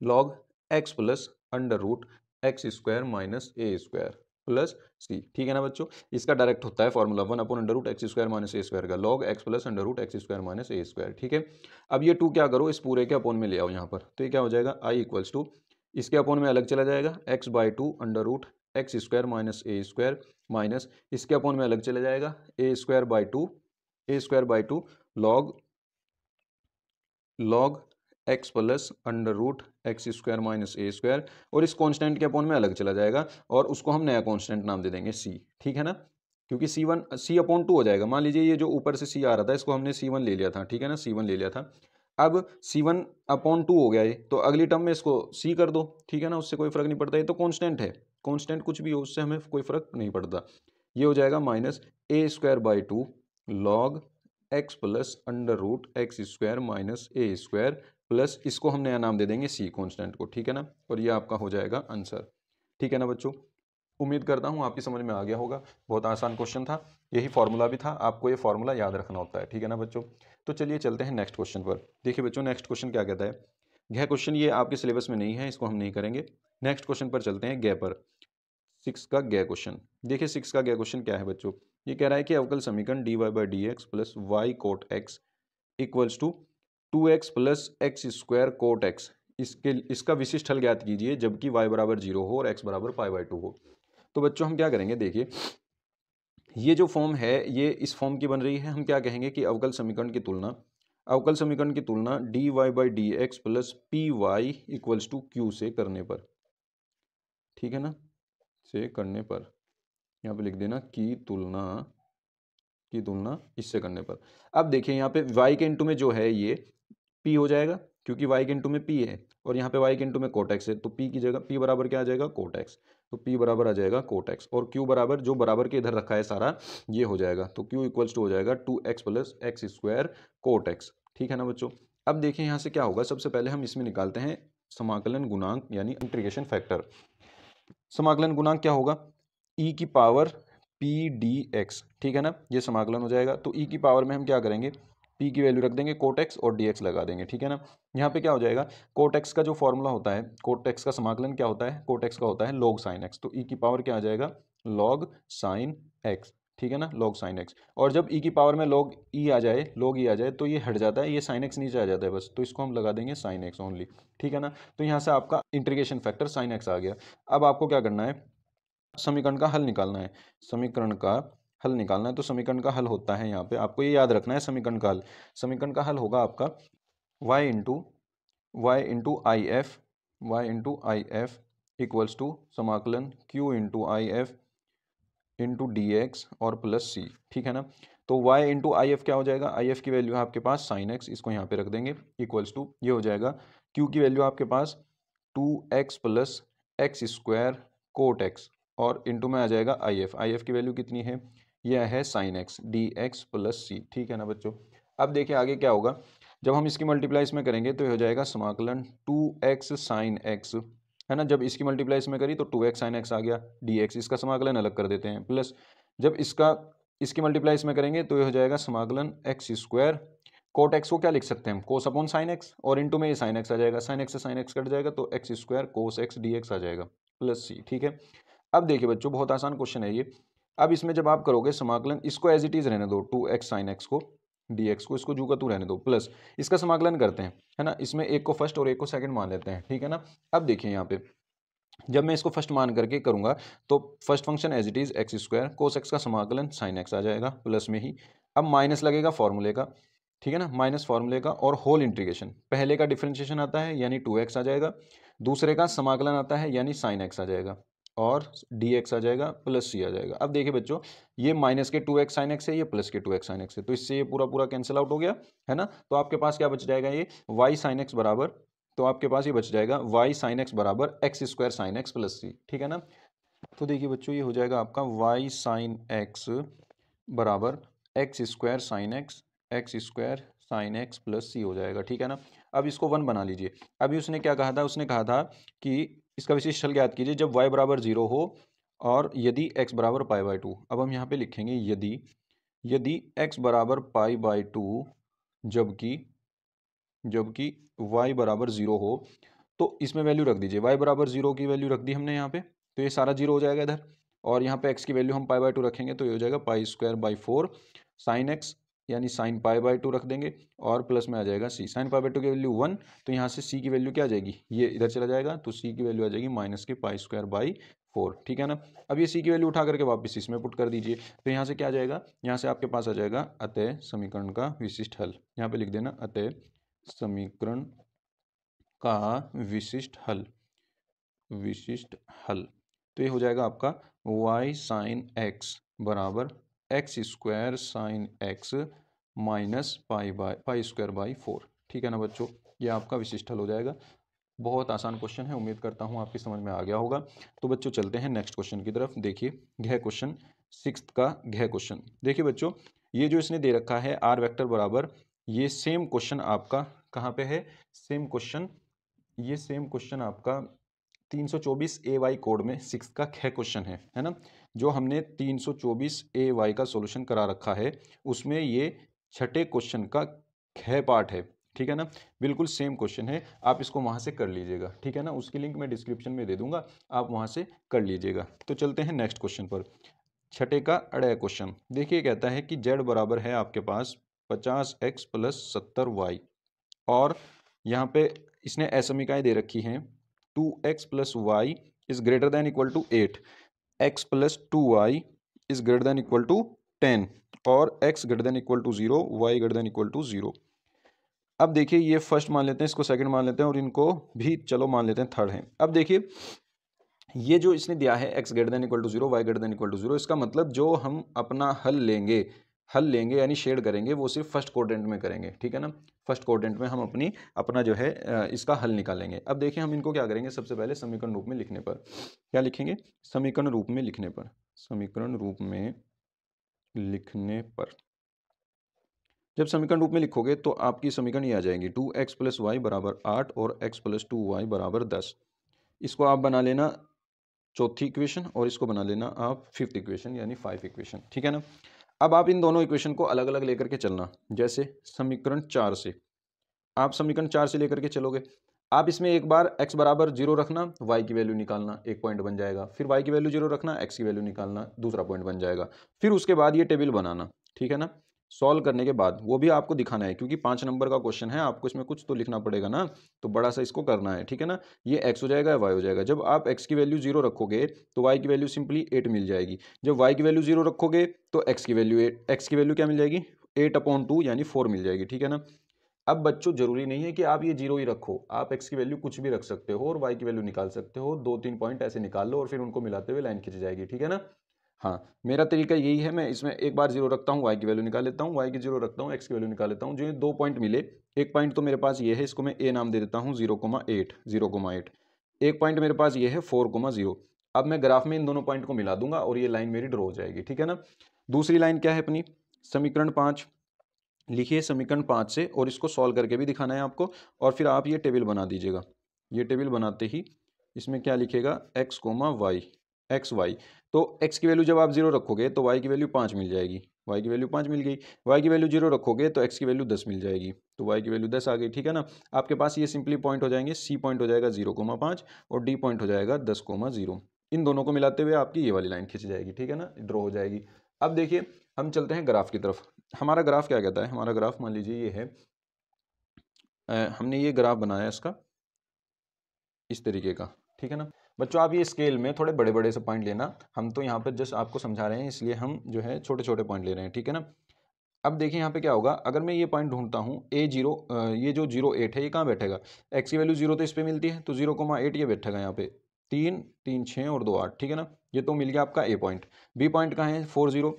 Speaker 2: log x plus under root x square minus a square plus c, ठीक है ना बच्चों। इसका डायरेक्ट होता है formula 1 under root x square minus a square का log x plus under root x square minus a square, ठीक है। अब ये 2 क्या करो इस पूरे के अपॉन में ले आओ यहाँ पर, तो ये क्या हो जाएगा आई इक्वल्स टू इसके अपॉन में अलग चला जाएगा x/2 under root x square minus a square minus इसके अपॉन में अलग चला जाएगा a square by two log x plus under root x square minus a square, और इस कांस्टेंट के अपॉन में अलग चला जाएगा और उसको हम नया कांस्टेंट नाम दे देंगे सी, ठीक है ना, क्योंकि C/2 हो जाएगा। मान लीजिए ये जो ऊपर से C आ रहा था इसको हमने C1 ले लिया था, ठीक है ना, C1 ले लिया था, अब C1/2 हो गया है तो अगली टर्म में इसको C कर दो, ठीक है ना, उससे कोई फर्क नहीं पड़ता, ये तो कांस्टेंट है, कांस्टेंट कुछ भी हो उससे हमें कोई फर्क नहीं पड़ता। ये हो जाएगा minus a square by 2 log x plus under root x square minus a square plus इसको हम नया नाम दे देंगे सी कांस्टेंट को, ठीक है ना, और ये आपका हो जाएगा आंसर, ठीक है ना बच्चों। उम्मीद करता हूँ आपकी समझ में आ गया होगा। बहुत आसान क्वेश्चन था, यही फॉर्मूला भी था, आपको ये फॉर्मूला याद रखना होता है, ठीक है ना बच्चों। तो चलिए चलते हैं नेक्स्ट क्वेश्चन पर। देखिए बच्चों नेक्स्ट क्वेश्चन क्या कहता है। यह क्वेश्चन ये आपके सिलेबस में नहीं है, इसको हम नहीं करेंगे। नेक्स्ट क्वेश्चन पर चलते हैं, गे पर। 6 का गे क्वेश्चन। देखिए 6 का गे क्वेश्चन क्या है बच्चों। ये कह रहा है कि अवकल समीकरण d y by d x plus y cot x equals to 2x plus x square cot x, इसका विशिष्ट हल ज्ञात कीजिए जबकि y बराबर 0 हो और x बराबर पाई बाई 2 हो। तो बच्चों हम क्या करेंगे, देखिए ये जो फॉर्म है ये इस फॉर्म की बन रही है। हम क्या कहेंगे कि अवकल समीकरण की तुलना d y by d x plus p y equals to q से करने पर, ठीक है ना, से करने पर, यहाँ पे लिख देना की तुलना इससे करने पर। अब देखिए यहाँ पे y के इंटू में जो है ये p हो जाएगा, क्योंकि y के इंटू में p है और यहाँ पे y के इंटू में कोट एक्स है, तो p की जगह p बराबर क्या आ जाएगा, कोट एक्स। तो p बराबर आ जाएगा कोट एक्स, और q बराबर जो बराबर के इधर रखा है सारा ये हो जाएगा, तो q इक्वल्स टू हो जाएगा 2x plus x square cot x, ठीक है ना बच्चों। अब देखिए यहाँ से क्या होगा, सबसे पहले हम इसमें निकालते हैं समाकलन गुणांक यानी इंटीग्रेशन फैक्टर। समाकलन गुणांक क्या होगा, e की पावर पी डी एक्स, ठीक है ना, ये समाकलन हो जाएगा। तो e की पावर में हम क्या करेंगे, p की वैल्यू रख देंगे कोट एक्स और dx लगा देंगे, ठीक है ना। यहाँ पे क्या हो जाएगा, कोट एक्स का जो फॉर्मूला होता है, कोट एक्स का समाकलन क्या होता है, कोट एक्स का होता है लॉग साइन एक्स, तो e की पावर क्या आ जाएगा, लॉग साइन एक्स, ठीक है ना, लॉग साइन एक्स। और जब e की पावर में लॉग e आ जाए तो ये हट जाता है, ये साइन एक्स नीचे आ जाता है बस, तो इसको हम लगा देंगे साइन एक्स ओनली, ठीक है ना। तो यहाँ से आपका इंटीग्रेशन फैक्टर साइन एक्स आ गया। अब आपको क्या करना है, समीकरण का हल निकालना है। समीकरण का हल निकालना है, तो समीकरण का हल होता है, यहाँ पे आपको ये याद रखना है, समीकरण का हल होगा आपका y into I F equals to समाकलन q into I F into d x और प्लस सी, ठीक है ना। तो y इंटू आई एफ क्या हो जाएगा, आई एफ की वैल्यू है आपके पास साइन एक्स, इसको यहाँ पे रख देंगे, इक्वल्स टू ये हो जाएगा q की वैल्यू आपके पास 2x plus x square cot x, और इंटू में आ जाएगा आई एफ की वैल्यू कितनी है, यह है sine x d x plus c, ठीक है ना बच्चों। अब देखिए आगे क्या होगा, जब हम इसकी मल्टीप्लाई इसमें करेंगे तो ये हो जाएगा समाकलन 2x साइन एक्स, है ना, जब इसकी मल्टीप्लाई इसमें करी तो 2x साइन एक्स आ गया, dx इसका समाकलन अलग कर देते हैं, प्लस जब इसकी मल्टीप्लाई इसमें करेंगे तो ये हो जाएगा समाकलन एक्स स्क्वायर कोट एक्स को क्या लिख सकते हैं हम, कोस अपॉन साइन एक्स, और इंटू में ये साइन एक्स आ जाएगा, साइन एक्स से साइन एक्स कट जाएगा तो x square cos x d x आ जाएगा प्लस सी, ठीक है। अब देखिए बच्चों बहुत आसान क्वेश्चन है ये। अब इसमें जब आप करोगे समाकलन, इसको एज इट इज रहने दो, 2x साइन एक्स को dx को, इसको जू का तू रहने दो, प्लस इसका समाकलन करते हैं, है ना, इसमें एक को फर्स्ट और एक को सेकंड मान लेते हैं, ठीक है ना। अब देखिए यहाँ पे जब मैं इसको फर्स्ट मान करके करूंगा तो first function as it is x square cos x का समाकलन साइन एक्स आ जाएगा प्लस में ही, अब माइनस लगेगा फॉर्मूले का, ठीक है ना, माइनस फॉर्मूले का, और होल इंटीग्रेशन, पहले का डिफरेंशिएशन आता है यानी 2x आ जाएगा, दूसरे का समाकलन आता है यानी साइन एक्स आ जाएगा, और dx आ जाएगा प्लस c आ जाएगा। अब देखिए बच्चों ये माइनस के 2x साइन एक्स है, ये प्लस के 2x साइन एक्स है, तो इससे ये पूरा पूरा कैंसिल आउट हो गया, है ना। तो आपके पास क्या बच जाएगा, ये y साइन एक्स बराबर, तो आपके पास ये बच जाएगा y साइन एक्स बराबर x square sine x plus c, ठीक है ना। तो देखिए बच्चों ये हो जाएगा आपका y साइन एक्स बराबर x square sine x plus c हो जाएगा, ठीक है ना। अब इसको 1 बना लीजिए। अभी उसने क्या कहा था, उसने कहा था कि इसका विशिष्ट हल ज्ञात कीजिए जब y बराबर 0 हो और यदि x बराबर पाई बाई 2। अब हम यहाँ पे लिखेंगे यदि x बराबर पाई बाई 2 जबकि y बराबर 0 हो, तो इसमें वैल्यू रख दीजिए, y बराबर 0 की वैल्यू रख दी हमने यहाँ पे, तो ये सारा 0 हो जाएगा इधर, और यहाँ पे x की वैल्यू हम पाई बाई 2 रखेंगे तो ये हो जाएगा pi square by 4 sine x यानी साइन पाई बाई 2 रख देंगे, और प्लस में आ जाएगा c, साइन पाई बाई 2 की वैल्यू 1, तो यहाँ से c की वैल्यू क्या आ जाएगी, ये इधर चला जाएगा, तो c की वैल्यू आ जाएगी माइनस के पाई स्क्वायर बाई 4, ठीक है ना। अब ये c की वैल्यू उठा करके वापस इसमें पुट कर दीजिए, तो यहाँ से क्या आ जाएगा, यहाँ से आपके पास आ जाएगा अतः समीकरण का विशिष्ट हल, यहाँ पे लिख देना अतः समीकरण का विशिष्ट हल, तो ये हो जाएगा आपका y साइन एक्स बराबर x square sine x minus pi square by 4, ठीक है ना बच्चों, ये आपका विशिष्ट हल हो जाएगा। बहुत आसान क्वेश्चन है, उम्मीद करता हूँ आपकी समझ में आ गया होगा। तो बच्चों चलते हैं नेक्स्ट क्वेश्चन की तरफ। देखिए घ क्वेश्चन 6 का घ क्वेश्चन, देखिए बच्चों ये जो इसने दे रखा है आर वेक्टर बराबर, ये सेम क्वेश्चन आपका कहाँ पे है, सेम क्वेश्चन आपका 324 AY कोड में 6 का ख क्वेश्चन है ना। जो हमने 324 AY का सॉल्यूशन करा रखा है उसमें ये छठे क्वेश्चन का ख पार्ट है, ठीक है ना। बिल्कुल सेम क्वेश्चन है, आप इसको वहाँ से कर लीजिएगा, ठीक है ना। उसकी लिंक मैं डिस्क्रिप्शन में दे दूंगा, आप वहाँ से कर लीजिएगा। तो चलते हैं नेक्स्ट क्वेश्चन पर। छठे का अड़े क्वेश्चन देखिए, कहता है कि z बराबर है आपके पास 50x + 70y और यहाँ पे इसने असमीकाएँ दे रखी हैं 2x + y is greater than equal to 8, x + 2y is greater than equal to 10 और x greater than equal to 0, y greater than equal to 0। अब देखिए ये फर्स्ट मान लेते हैं, इसको सेकंड मान लेते हैं और इनको भी चलो मान लेते हैं थर्ड है। अब देखिए ये जो इसने दिया है x greater than equal to 0, y greater than equal to 0, इसका मतलब जो हम अपना हल लेंगे यानी शेड करेंगे वो सिर्फ फर्स्ट क्वाड्रेंट में करेंगे, ठीक है ना। फर्स्ट क्वाड्रेंट में हम अपना जो है इसका हल निकालेंगे। अब देखिए हम इनको क्या करेंगे, सबसे पहले समीकरण रूप में लिखने पर क्या लिखेंगे, समीकरण रूप में लिखने पर, समीकरण रूप में लिखने पर जब समीकरण रूप में लिखोगे तो आपकी समीकरण ये आ जाएंगी 2x + y बराबर 8 और x + 2y बराबर 10। इसको आप बना लेना चौथी इक्वेशन और इसको बना लेना आप फिफ्थ इक्वेशन यानी 5 इक्वेशन, ठीक है ना। अब आप इन दोनों इक्वेशन को अलग अलग लेकर के चलना। जैसे समीकरण 4 से आप समीकरण 4 से लेकर के चलोगे, आप इसमें एक बार x बराबर 0 रखना, y की वैल्यू निकालना, एक पॉइंट बन जाएगा। फिर y की वैल्यू 0 रखना, x की वैल्यू निकालना, दूसरा पॉइंट बन जाएगा। फिर उसके बाद ये टेबल बनाना, ठीक है ना। सॉल्व करने के बाद वो भी आपको दिखाना है क्योंकि 5 नंबर का क्वेश्चन है, आपको इसमें कुछ तो लिखना पड़ेगा ना, तो बड़ा सा इसको करना है, ठीक है ना। ये x हो जाएगा, y हो जाएगा। जब आप x की वैल्यू 0 रखोगे तो y की वैल्यू सिंपली 8 मिल जाएगी। जब y की वैल्यू 0 रखोगे तो x की वैल्यू क्या मिल जाएगी, 8/2 यानी 4 मिल जाएगी, ठीक है ना। अब बच्चों जरूरी नहीं है कि आप ये 0 ही रखो, आप x की वैल्यू कुछ भी रख सकते हो और y की वैल्यू निकाल सकते हो। 2-3 पॉइंट ऐसे निकाल लो और फिर उनको मिलाते हुए लाइन खींच जाएगी, ठीक है ना। हाँ, मेरा तरीका यही है, मैं इसमें एक बार 0 रखता हूँ, y की वैल्यू निकाल लेता हूँ, y की 0 रखता हूँ, x की वैल्यू निकाल लेता हूँ। जो ये 2 पॉइंट मिले, एक पॉइंट तो मेरे पास ये है, इसको मैं a नाम दे देता हूँ 0,8। एक पॉइंट मेरे पास ये है 4,0। अब मैं ग्राफ में इन दोनों पॉइंट को मिला दूंगा और ये लाइन मेरी ड्रॉ हो जाएगी, ठीक है ना। दूसरी लाइन क्या है अपनी, समीकरण 5 लिखिए, समीकरण 5 से, और इसको सॉल्व करके भी दिखाना है आपको। और फिर आप ये टेबल बना दीजिएगा। ये टेबल बनाते ही इसमें क्या लिखेगा, x, y, एक्स वाई। तो x की वैल्यू जब आप 0 रखोगे तो y की वैल्यू 5 मिल जाएगी, y की वैल्यू 5 मिल गई। y की वैल्यू 0 रखोगे तो x की वैल्यू 10 मिल जाएगी, तो y की वैल्यू 10 आ गई, ठीक है ना। आपके पास ये सिंपली पॉइंट हो जाएंगे, c पॉइंट हो जाएगा 0,5 और d पॉइंट हो जाएगा 10,0। इन दोनों को मिलाते हुए आपकी ये वाली लाइन खींच जाएगी, ठीक है ना, ड्रॉ हो जाएगी। अब देखिए हम चलते हैं ग्राफ की तरफ। हमारा ग्राफ क्या कहता है, हमारा ग्राफ मान लीजिए ये है, हमने ये ग्राफ बनाया इसका इस तरीके का, ठीक है ना। बच्चों आप ये स्केल में थोड़े बड़े बड़े से पॉइंट लेना, हम तो यहाँ पर जस्ट आपको समझा रहे हैं इसलिए हम जो है छोटे छोटे पॉइंट ले रहे हैं, ठीक है ना। अब देखिए यहाँ पे क्या होगा, अगर मैं ये पॉइंट ढूंढता हूँ A0, ये जो 0,8 है ये कहाँ बैठेगा, x की वैल्यू 0 तो इस पर मिलती है, तो 0,8 ये बैठेगा यहाँ पे, 3, 3, 6 और 2, 8, ठीक है ना। ये तो मिल गया आपका A पॉइंट। B पॉइंट कहाँ है, 4, 0,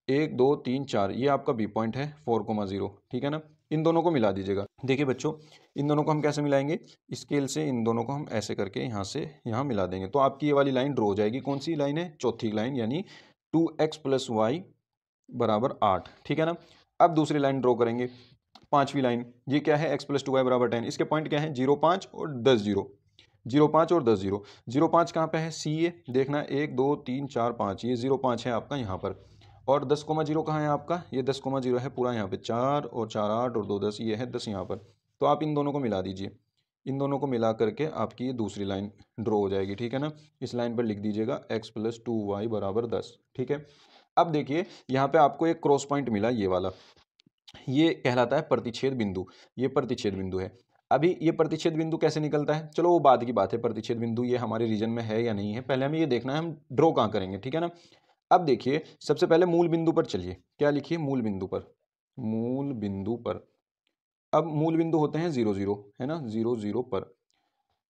Speaker 2: 1, 2, 3, 4, ये आपका B पॉइंट है 4,0, ठीक है ना। इन दोनों को मिला दीजिएगा। देखिए बच्चों इन दोनों को हम कैसे मिलाएंगे, स्केल से इन दोनों को हम ऐसे करके यहाँ से यहाँ मिला देंगे, तो आपकी ये वाली लाइन ड्रॉ हो जाएगी। कौन सी लाइन है, चौथी लाइन, यानी 2x + y बराबर 8, ठीक है ना। अब दूसरी लाइन ड्रॉ करेंगे, पांचवी लाइन, ये क्या है, x + 2y बराबर 10। इसके पॉइंट क्या है, 0, 5 और 10, 0, 0, 5 और 10, 0, 0, 5 कहाँ पे है, सी ए, देखना 1, 2, 3, 4, 5, ये 0, 5 है आपका यहाँ पर। और 10,0 कहाँ है आपका, ये 10,0 है पूरा यहाँ पे, 4 और 4, 8 और 2, 10, ये है 10 यहाँ पर। तो आप इन दोनों को मिला दीजिए, इन दोनों को मिला करके आपकी ये दूसरी लाइन ड्रॉ हो जाएगी, ठीक है ना। इस लाइन पर लिख दीजिएगा x + 2y बराबर 10, ठीक है। अब देखिए यहाँ पे आपको एक क्रॉस पॉइंट मिला, ये वाला, ये कहलाता है प्रतिच्छेद बिंदु। ये प्रतिच्छेद बिंदु है। अभी ये प्रतिच्छेद बिंदु कैसे निकलता है, चलो वो बाद की बात है, प्रतिच्छेद बिंदु ये हमारे रीजन में है या नहीं है, पहले हमें ये देखना है हम ड्रॉ कहाँ करेंगे, ठीक है ना। अब देखिए सबसे पहले मूल बिंदु पर चलिए, क्या लिखिए, मूल बिंदु पर, मूल बिंदु पर। अब मूल बिंदु होते हैं 0, 0, है ना, 0, 0 पर।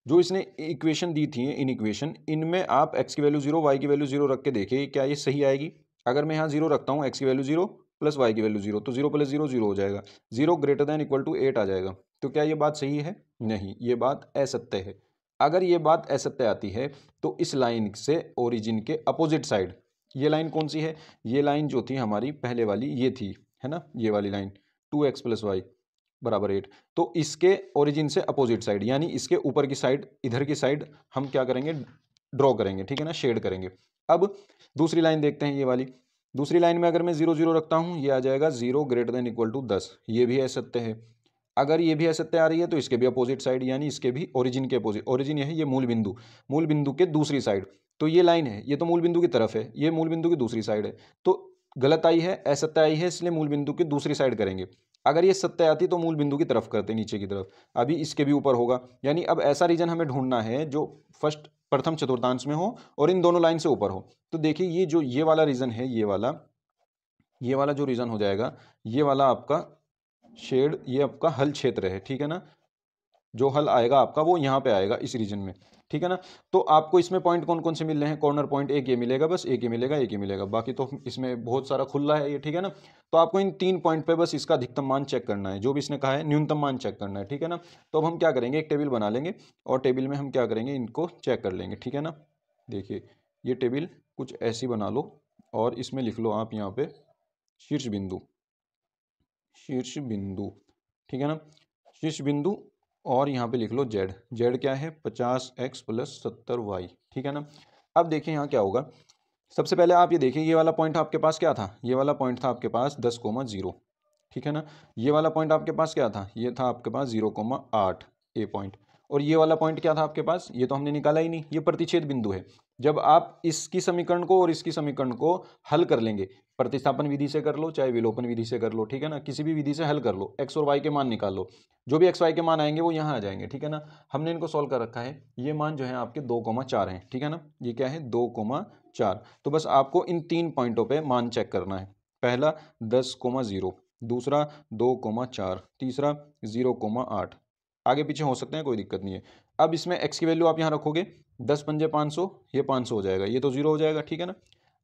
Speaker 2: जो इसने इक्वेशन दी थी, इन इक्वेशन, इनमें आप x की वैल्यू 0, y की वैल्यू 0 रख के देखिए क्या ये सही आएगी। अगर मैं यहाँ 0 रखता हूँ, x की वैल्यू 0 प्लस y की वैल्यू 0, तो 0 + 0 0 हो जाएगा, 0 ग्रेटर दैन इक्वल टू 8 आ जाएगा। तो क्या ये बात सही है, नहीं, ये बात असत्य है। अगर ये बात असत्य आती है तो इस लाइन से ओरिजिन के अपोजिट साइड, ये लाइन कौन सी है, ये लाइन जो थी हमारी पहले वाली ये थी, है ना, ये वाली लाइन 2x + y, बराबर 8। तो इसके ओरिजिन से अपोजिट साइड यानी इसके ऊपर की साइड, इधर की साइड हम क्या करेंगे, ड्रॉ करेंगे, ठीक है ना, शेड करेंगे। अब दूसरी लाइन देखते हैं, ये वाली दूसरी लाइन में अगर मैं 0 0 रखता हूं, ये आ जाएगा 0 > 10। ये भी असत्य है। अगर ये भी असत्य आ रही है तो इसके भी अपोजिट साइड यानी इसके भी ओरिजिन के अपोजिट, ओरिजिन ये है, ये मूल बिंदु के दूसरी साइड। तो ये लाइन है, ये तो मूल बिंदु की तरफ है, ये मूल बिंदु की दूसरी साइड है। तो गलत आई है, असत्य आई है, इसलिए मूल बिंदु की दूसरी साइड करेंगे। अगर ये सत्य आती तो मूल बिंदु की तरफ करते, नीचे की तरफ। अभी इसके भी ऊपर होगा, यानी अब ऐसा रीजन हमें ढूंढना है जो प्रथम चतुर्थांश में हो और इन दोनों लाइन से ऊपर हो। तो देखिए ये जो ये वाला रीजन है, ये वाला जो रीजन हो जाएगा, ये वाला आपका शेड, ये आपका हल क्षेत्र है, ठीक है ना। जो हल आएगा आपका वो यहाँ पे आएगा इस रीजन में, ठीक है ना। तो आपको इसमें पॉइंट कौन कौन से मिल रहे हैं, कॉर्नर पॉइंट एक ये मिलेगा, बस एक ही मिलेगा, एक ही मिलेगा, बाकी तो इसमें बहुत सारा खुला है ये, ठीक है ना। तो आपको इन 3 पॉइंट पे बस इसका अधिकतम मान चेक करना है, जो भी इसने कहा है न्यूनतम मान चेक करना है, ठीक है ना। तो अब हम क्या करेंगे, एक टेबल बना लेंगे और टेबल में हम क्या करेंगे, इनको चेक कर लेंगे, ठीक है ना। देखिए ये टेबल कुछ ऐसी बना लो और इसमें लिख लो आप यहाँ पे शीर्ष बिंदु, ठीक है ना, शीर्ष बिंदु। और यहाँ पे लिख लो जेड क्या है, 50x + 70y, ठीक है ना। अब देखिए यहाँ क्या होगा, सबसे पहले आप ये देखिए, ये वाला पॉइंट आपके पास क्या था, ये वाला पॉइंट था आपके पास 10,0, ठीक है ना। ये वाला पॉइंट आपके पास क्या था, ये था आपके पास 0,8 ए पॉइंट। और ये वाला पॉइंट क्या था आपके पास, ये तो हमने निकाला ही नहीं, ये प्रतिच्छेद बिंदु है। जब आप इसकी समीकरण को और इसकी समीकरण को हल कर लेंगे, प्रतिस्थापन विधि से कर लो चाहे विलोपन विधि से कर लो, ठीक है ना, किसी भी विधि से हल कर लो, एक्स और वाई के मान निकाल लो, जो भी एक्स वाई के मान आएंगे वो यहाँ आ जाएंगे, ठीक है ना। हमने इनको सॉल्व कर रखा है, ये मान जो है आपके 2,4 हैं, ठीक है ना, ये क्या है 2,4। तो बस आपको इन 3 पॉइंटों पे मान चेक करना है। पहला 10,0, दूसरा 2,4, तीसरा 0,8। आगे पीछे हो सकते हैं, कोई दिक्कत नहीं है। अब इसमें x की वैल्यू आप यहाँ रखोगे, 10 पंजे 500, ये 500 हो जाएगा, ये तो 0 हो जाएगा, ठीक है ना।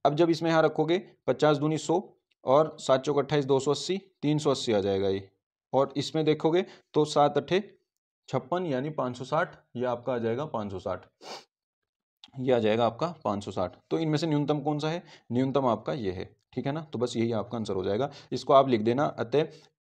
Speaker 2: अब जब इसमें यहाँ रखोगे 50 दूनी 100 और 7 चौक 28, 280, 380 आ जाएगा ये। और इसमें देखोगे तो 7 अट्ठे 56 यानी 560, ये आपका आ जाएगा 560, ये आ जाएगा आपका 560। तो इनमें से न्यूनतम कौन सा है, न्यूनतम आपका ये है, ठीक है ना। तो बस यही आपका आंसर हो जाएगा, इसको आप लिख देना, अतः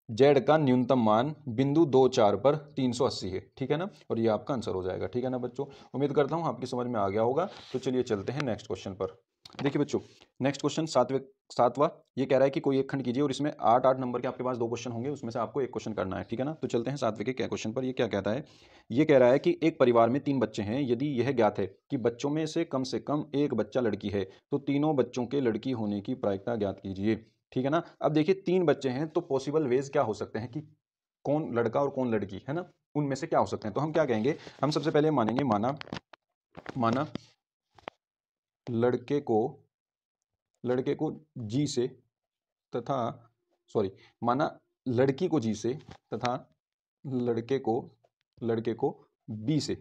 Speaker 2: जेड का न्यूनतम मान बिंदु 2 4 पर 380 है, ठीक है ना। और ये आपका आंसर हो जाएगा, ठीक है ना बच्चों। उम्मीद करता हूँ आपकी समझ में आ गया होगा। तो चलिए चलते हैं नेक्स्ट क्वेश्चन पर। देखिए बच्चों, नेक्स्ट क्वेश्चन सातवां ये कह रहा है कि कोई एक खंड कीजिए और इसमें 8 नंबर के आपके पास 2 क्वेश्चन होंगे, उसमें से आपको एक क्वेश्चन करना है, ठीक है ना। तो चलते हैं 7वें के क्या क्वेश्चन पर। ये क्या कहता है, ये कह रहा है कि एक परिवार में 3 बच्चे हैं, यदि यह ज्ञात है कि बच्चों में से कम एक बच्चा लड़की है, तो तीनों बच्चों के लड़की होने की प्रायिकता ज्ञात कीजिए, ठीक है ना। अब देखिए 3 बच्चे हैं तो पॉसिबल वेज क्या हो सकते हैं कि कौन लड़का और कौन लड़की है ना, उनमें से क्या हो सकते हैं। तो हम क्या कहेंगे, हम सबसे पहले मानेंगे माना लड़के को जी से तथा माना लड़की को जी से तथा लड़के को बी से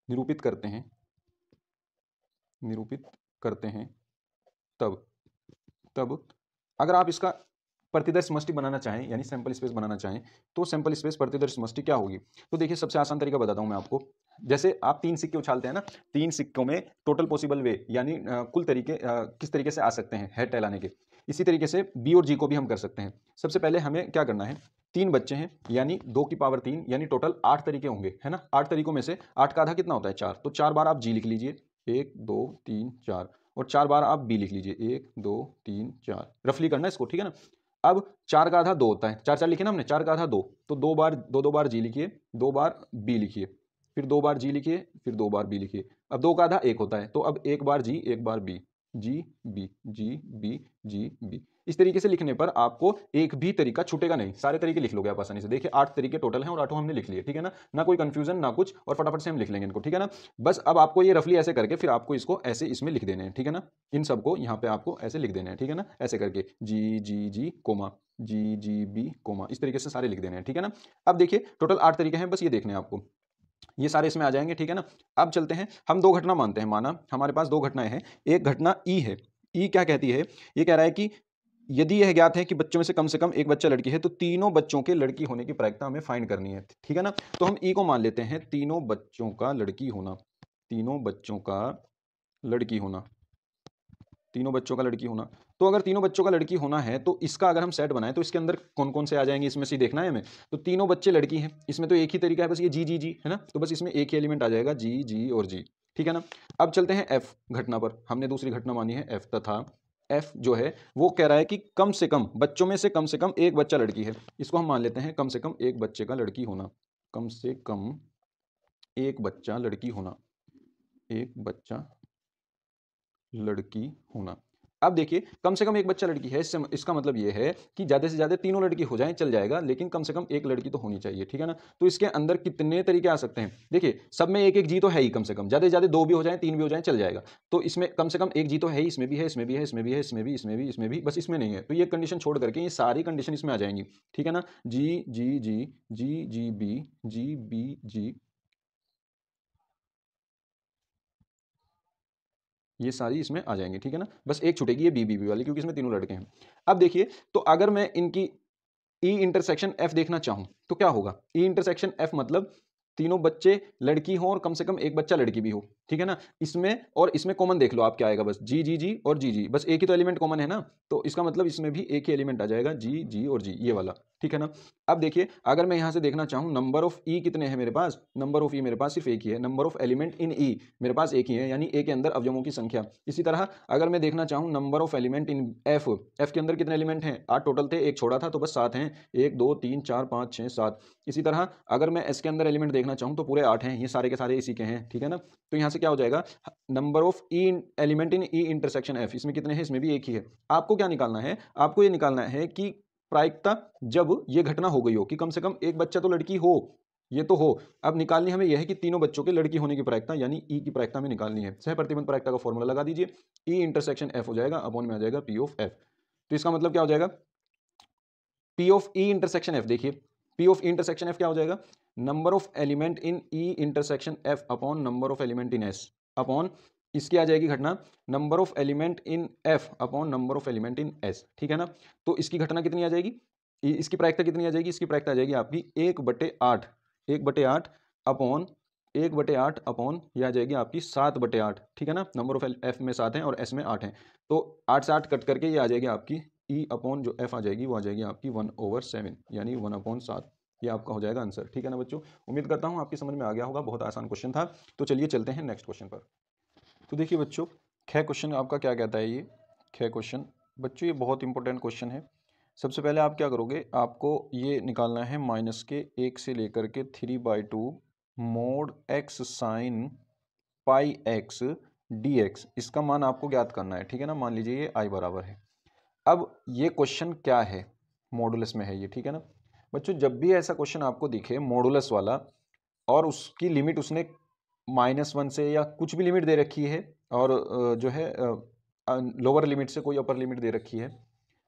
Speaker 2: निरूपित करते हैं तब अगर आप इसका प्रतिदर्श समष्टि बनाना चाहें यानी सैंपल स्पेस बनाना चाहें, तो सैंपल स्पेस प्रतिदर्श समष्टि क्या होगी। तो देखिए सबसे आसान तरीका बताता हूं मैं आपको। जैसे आप 3 सिक्के उछालते हैं ना, 3 सिक्कों में टोटल पॉसिबल वे यानी कुल तरीके किस तरीके से आ सकते हैं हेड टहलाने के, इसी तरीके से बी और जी को भी हम कर सकते हैं। सबसे पहले हमें क्या करना है, 3 बच्चे हैं यानी 2 की पावर 3 यानी टोटल 8 तरीके होंगे, है ना। 8 तरीकों में से 8 का आधा कितना होता है 4, तो 4 बार आप जी लिख लीजिए, 1 2 3 4, और 4 बार आप बी लिख लीजिए, 1 2 3 4, रफली करना इसको, ठीक है ना। अब 4 का आधा 2 होता है, 4 4 लिखे ना हमने, 4 का आधा 2, तो 2 बार जी लिखिए, 2 बार बी लिखिए, फिर 2 बार जी लिखिए, फिर 2 बार बी लिखिए। अब 2 का आधा 1 होता है, तो अब 1 बार जी 1 बार b, g b g b g b. इस तरीके से लिखने पर आपको एक भी तरीका छूटेगा नहीं, सारे तरीके लिख लोगे आप आसानी से। देखिए 8 तरीके टोटल हैं और 8 हमने लिख लिए, ठीक है ना, ना कोई कंफ्यूजन ना कुछ, और फटाफट से हम लिख लेंगे इनको, ठीक है ना। बस अब आपको ये रफली ऐसे करके फिर आपको इसको ऐसे इसमें लिख देने हैं, ठीक है ना। इन सबको यहाँ पे आपको ऐसे लिख देने हैं, ठीक है ना, ऐसे करके जी जी जी कोमा जी जी बी कोमा, इस तरीके से सारे लिख देने हैं, ठीक है ना। अब देखिए टोटल 8 तरीके हैं, बस ये देखने हैं आपको, ये सारे इसमें आ जाएंगे, ठीक है ना। अब चलते हैं, हम 2 घटना मानते हैं, माना हमारे पास 2 घटनाएं हैं। एक घटना ई है, ई क्या कहती है, ये कह रहा है कि यदि यह ज्ञात है कि बच्चों में से कम एक बच्चा लड़की है, तो तीनों बच्चों के लड़की होने की प्रायिकता हमें फाइंड करनी है, ठीक है ना। तो हम ई को मान लेते हैं, तीनों बच्चों का लड़की होना, तीनों बच्चों का लड़की होना, तीनों बच्चों का लड़की होना। तो अगर तीनों बच्चों का लड़की होना है तो इसका अगर हम सेट बनाएं तो इसके अंदर कौन कौन से आ जाएंगे, इसमें से देखना है हमें। तो तीनों बच्चे लड़की हैं, इसमें तो एक ही तरीका है, बस ये जी जी जी है ना, तो बस इसमें एक ही एलिमेंट आ जाएगा, जी जी और जी, ठीक है ना। अब चलते हैं एफ घटना पर, हमने दूसरी घटना मानी है एफ, तथा एफ जो है वो कह रहा है कि कम से कम बच्चों में से कम से कम एक बच्चा लड़की है। इसको हम मान लेते हैं कम से कम एक बच्चे का लड़की होना, कम से कम एक बच्चा लड़की होना, एक बच्चा लड़की होना। अब देखिए कम से कम एक बच्चा लड़की है, इससे इसका मतलब ये है कि ज़्यादा से ज़्यादा तीनों लड़की हो जाएं चल जाएगा, लेकिन कम से कम एक लड़की तो होनी चाहिए, ठीक है ना। तो इसके अंदर कितने तरीके आ सकते हैं, देखिए सब में एक एक जी तो है ही, कम से कम ज़्यादा से ज़्यादा दो भी हो जाए तीन भी हो जाए चल जाएगा। तो इसमें कम से कम एक जी तो है ही, इसमें भी है, इसमें भी है, इसमें भी है, इसमें भी, इसमें भी, इसमें भी, बस इसमें नहीं है। तो ये कंडीशन छोड़ करके ये सारी कंडीशन इसमें आ जाएंगी, ठीक है ना। जी जी जी जी जी बी जी, ये सारी इसमें आ जाएंगी, ठीक है ना। बस एक छूटेगी ये बी वाली, क्योंकि इसमें तीनों लड़के हैं। अब देखिए तो अगर मैं इनकी ई इंटरसेक्शन एफ देखना चाहूं तो क्या होगा, ई इंटरसेक्शन एफ मतलब तीनों बच्चे लड़की हो और कम से कम एक बच्चा लड़की भी हो, ठीक है ना। इसमें और इसमें कॉमन देख लो आप क्या आएगा, बस जी जी जी और जी जी, बस एक ही तो एलिमेंट कॉमन है ना, तो इसका मतलब इसमें भी एक ही एलिमेंट आ जाएगा, जी जी और जी, ये वाला, ठीक है ना। अब देखिए अगर मैं यहां से देखना चाहूं नंबर ऑफ ई कितने हैं मेरे पास, नंबर ऑफ ई मेरे पास सिर्फ एक ही है, नंबर ऑफ एलिमेंट इन ई मेरे पास एक ही है, यानी ए के अंदर अवयवों की संख्या। इसी तरह अगर मैं देखना चाहूं number of element in F, F के अंदर कितने एलिमेंट हैं, 8 टोटल थे, एक छोड़ा था तो बस 7 हैं, 1 2 3 4 5 6 7। इसी तरह अगर मैं एस के अंदर एलिमेंट देखना चाहूं तो पूरे 8 हैं, ये सारे के सारे इसी के हैं, ठीक है ना। तो यहां से क्या हो जाएगा, number of E element in E intersection F, इसमें कितने हैं, इसमें भी एक ही है। आपको क्या निकालना है, आपको ये निकालना है कि प्रायिकता जब ये घटना हो गई हो कि कम से कम एक बच्चा तो लड़की हो, ये तो हो। अब निकालनी हमें यह है कि तीनों बच्चों के लड़की होने की प्रायिकता, यानी ई की प्रायिकता में निकालनी है। सह प्रतिबंध प्रायिकता का फॉर्मूला लगा दीजिए, ई इंटरसेक्शन एफ हो जाएगा, अपॉन में आ जाएगा पी ऑफ एफ। तो इसका मतलब क्या हो जाएगा, P of E intersection F, देखिए P of E intersection F क्या हो जाएगा, number of element in E intersection F upon number of element in S, upon इसकी आ जाएगी घटना number of element in F upon number of element in S, ठीक है ना। तो इसकी घटना कितनी आ जाएगी, इसकी प्रायिकता कितनी आ जाएगी, इसकी प्रायिकता आ जाएगी आपकी 1/8, 1/8 अपॉन 1/8 अपॉन यह आ जाएगी आपकी 7/8, ठीक है ना। नंबर ऑफ एफ में 7 हैं और एस में 8 हैं, तो 8 से 8 कट करके ये आ जाएगी आपकी ई अपॉन जो एफ आ जाएगी वो आ जाएगी आपकी 1/7, यानी 1/7। ये आपका हो जाएगा आंसर, ठीक है ना बच्चों। उम्मीद करता हूँ आपकी समझ में आ गया होगा, बहुत आसान क्वेश्चन था। तो चलिए चलते हैं नेक्स्ट क्वेश्चन पर। तो देखिए बच्चों ख क्वेश्चन आपका क्या कहता है, ये ख क्वेश्चन बच्चों ये बहुत इंपॉर्टेंट क्वेश्चन है। सबसे पहले आप क्या करोगे, आपको ये निकालना है माइनस के 1 से लेकर के 3/2 mode x sine pi x d x, इसका मान आपको ज्ञात करना है, ठीक है ना। मान लीजिए ये आई बराबर है। अब ये क्वेश्चन क्या है, मॉडुलस में है ये, ठीक है ना बच्चों। जब भी ऐसा क्वेश्चन आपको दिखे मॉडुलस वाला और उसकी लिमिट उसने -1 से या कुछ भी लिमिट दे रखी है और जो है लोअर लिमिट से कोई अपर लिमिट दे रखी है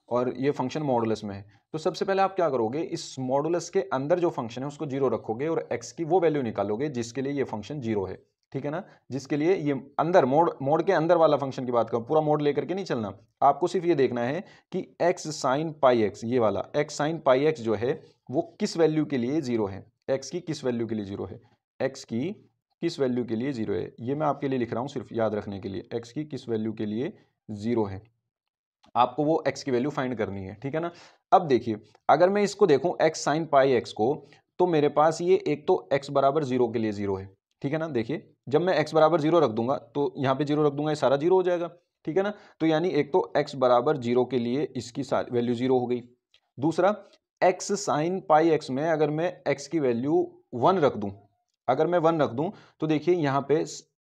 Speaker 2: और ये फंक्शन मॉडुलस में है, तो सबसे पहले आप क्या करोगे, इस मॉडुलस के अंदर जो फंक्शन है उसको 0 रखोगे और x की वो वैल्यू निकालोगे जिसके लिए ये फंक्शन 0 है, ठीक है ना। जिसके लिए ये अंदर मोड के अंदर वाला फंक्शन की बात करूं, पूरा मोड लेकर के नहीं चलना, आपको सिर्फ ये देखना है कि x साइन पाई एक्स, ये वाला x साइन पाई एक्स जो है वो किस वैल्यू के लिए 0 है, x की किस वैल्यू के लिए 0 है, x की किस वैल्यू के लिए 0 है, ये मैं आपके लिए लिख रहा हूं सिर्फ याद रखने के लिए, x की किस वैल्यू के लिए 0 है, आपको वो x की वैल्यू फाइंड करनी है, ठीक है ना। अब देखिए अगर मैं इसको देखूं x साइन पाई x को, तो मेरे पास ये एक तो x बराबर 0 के लिए 0 है, ठीक है ना। देखिए जब मैं x बराबर 0 रख दूंगा तो यहाँ पे 0 रख दूंगा, ये सारा 0 हो जाएगा, ठीक है ना। तो यानी एक तो x बराबर 0 के लिए इसकी वैल्यू 0 हो गई। दूसरा x साइन पाई x में अगर मैं x की वैल्यू 1 रख दूं, अगर मैं 1 रख दूं तो देखिए यहाँ पे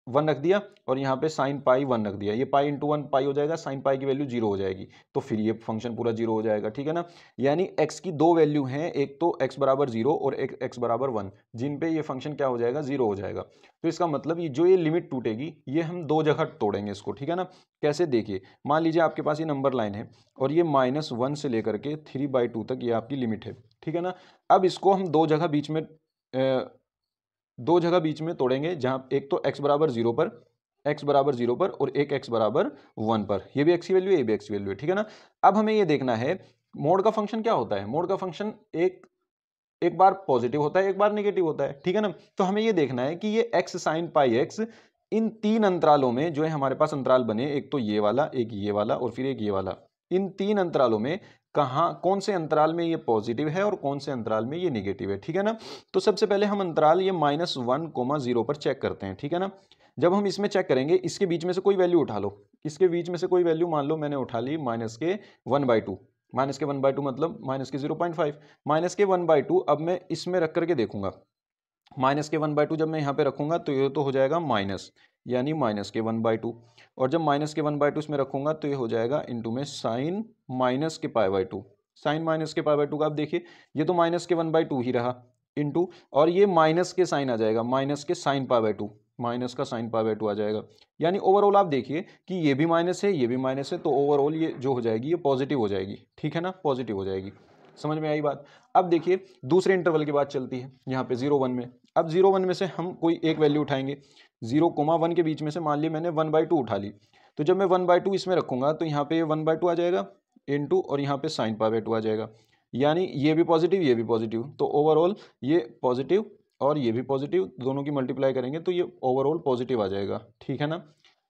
Speaker 2: 1 रख दिया और यहाँ पे साइन पाई 1 रख दिया, ये पाई इंटू 1 पाई हो जाएगा, साइन पाई की वैल्यू 0 हो जाएगी, तो फिर ये फंक्शन पूरा 0 हो जाएगा, ठीक है ना। यानी x की दो वैल्यू हैं, एक तो x बराबर 0 और एक x बराबर 1, जिन पे ये फंक्शन क्या हो जाएगा 0 हो जाएगा। तो इसका मतलब ये जो ये लिमिट टूटेगी ये हम दो जगह तोड़ेंगे इसको, ठीक है ना। कैसे, देखिए मान लीजिए आपके पास ये नंबर लाइन है और ये -1 से लेकर के 3/2 तक ये आपकी लिमिट है, ठीक है ना। अब इसको हम दो जगह बीच में तोड़ेंगे, जहां एक तो x बराबर 0 पर, x बराबर 0 पर और एक x बराबर 1 पर, ये भी x की वैल्यू है, ये भी x की वैल्यू है, ठीक है ना। अब हमें ये देखना है मोड का फंक्शन क्या होता है, मोड का फंक्शन एक बार पॉजिटिव होता है, एक बार नेगेटिव होता है, ठीक है ना। तो हमें ये देखना है कि ये x साइन पाई x इन 3 अंतरालों में जो है हमारे पास अंतराल बने, एक तो ये वाला, एक ये वाला और फिर एक ये वाला। इन 3 अंतरालों में कौन से अंतराल में ये पॉजिटिव है और कौन से अंतराल में ये निगेटिव है, ठीक है ना। तो सबसे पहले हम अंतराल ये -1, 0 पर चेक करते हैं, ठीक है ना। जब हम इसमें चेक करेंगे, इसके बीच में से कोई वैल्यू उठा लो, इसके बीच में से कोई वैल्यू मान लो मैंने उठा ली -1/2, -1/2 मतलब -0.5, -1/2। अब मैं इसमें रख करके देखूंगा, -1/2 जब मैं यहाँ पे रखूंगा तो ये तो हो जाएगा माइनस, यानी -1/2। और जब -1/2 इसमें रखूंगा तो ये हो जाएगा इंटू में साइन -π/2। साइन -π/2 का आप देखिए, ये तो -1/2 ही रहा, इंटू और ये माइनस के साइन आ जाएगा, माइनस के साइन π/2, माइनस का साइन π/2 आ जाएगा। यानी ओवरऑल आप देखिए कि ये भी माइनस है, ये भी माइनस है, तो ओवरऑल ये जो हो जाएगी ये पॉजिटिव हो जाएगी, ठीक है ना, पॉजिटिव हो जाएगी। समझ में आई बात। अब देखिए दूसरे इंटरवल की बात चलती है, यहाँ पे 0, 1 में। अब 0, 1 में से हम कोई एक वैल्यू उठाएंगे, 0, 1 के बीच में से मान ली मैंने 1/2 उठा ली। तो जब मैं 1/2 इसमें रखूंगा तो यहाँ पे 1/2 आ जाएगा इंटू और यहाँ पे साइन π/2 आ जाएगा, यानी ये भी पॉजिटिव ये भी पॉजिटिव, तो ओवरऑल ये पॉजिटिव और ये भी पॉजिटिव, दोनों की मल्टीप्लाई करेंगे तो ये ओवरऑल पॉजिटिव आ जाएगा, ठीक है ना।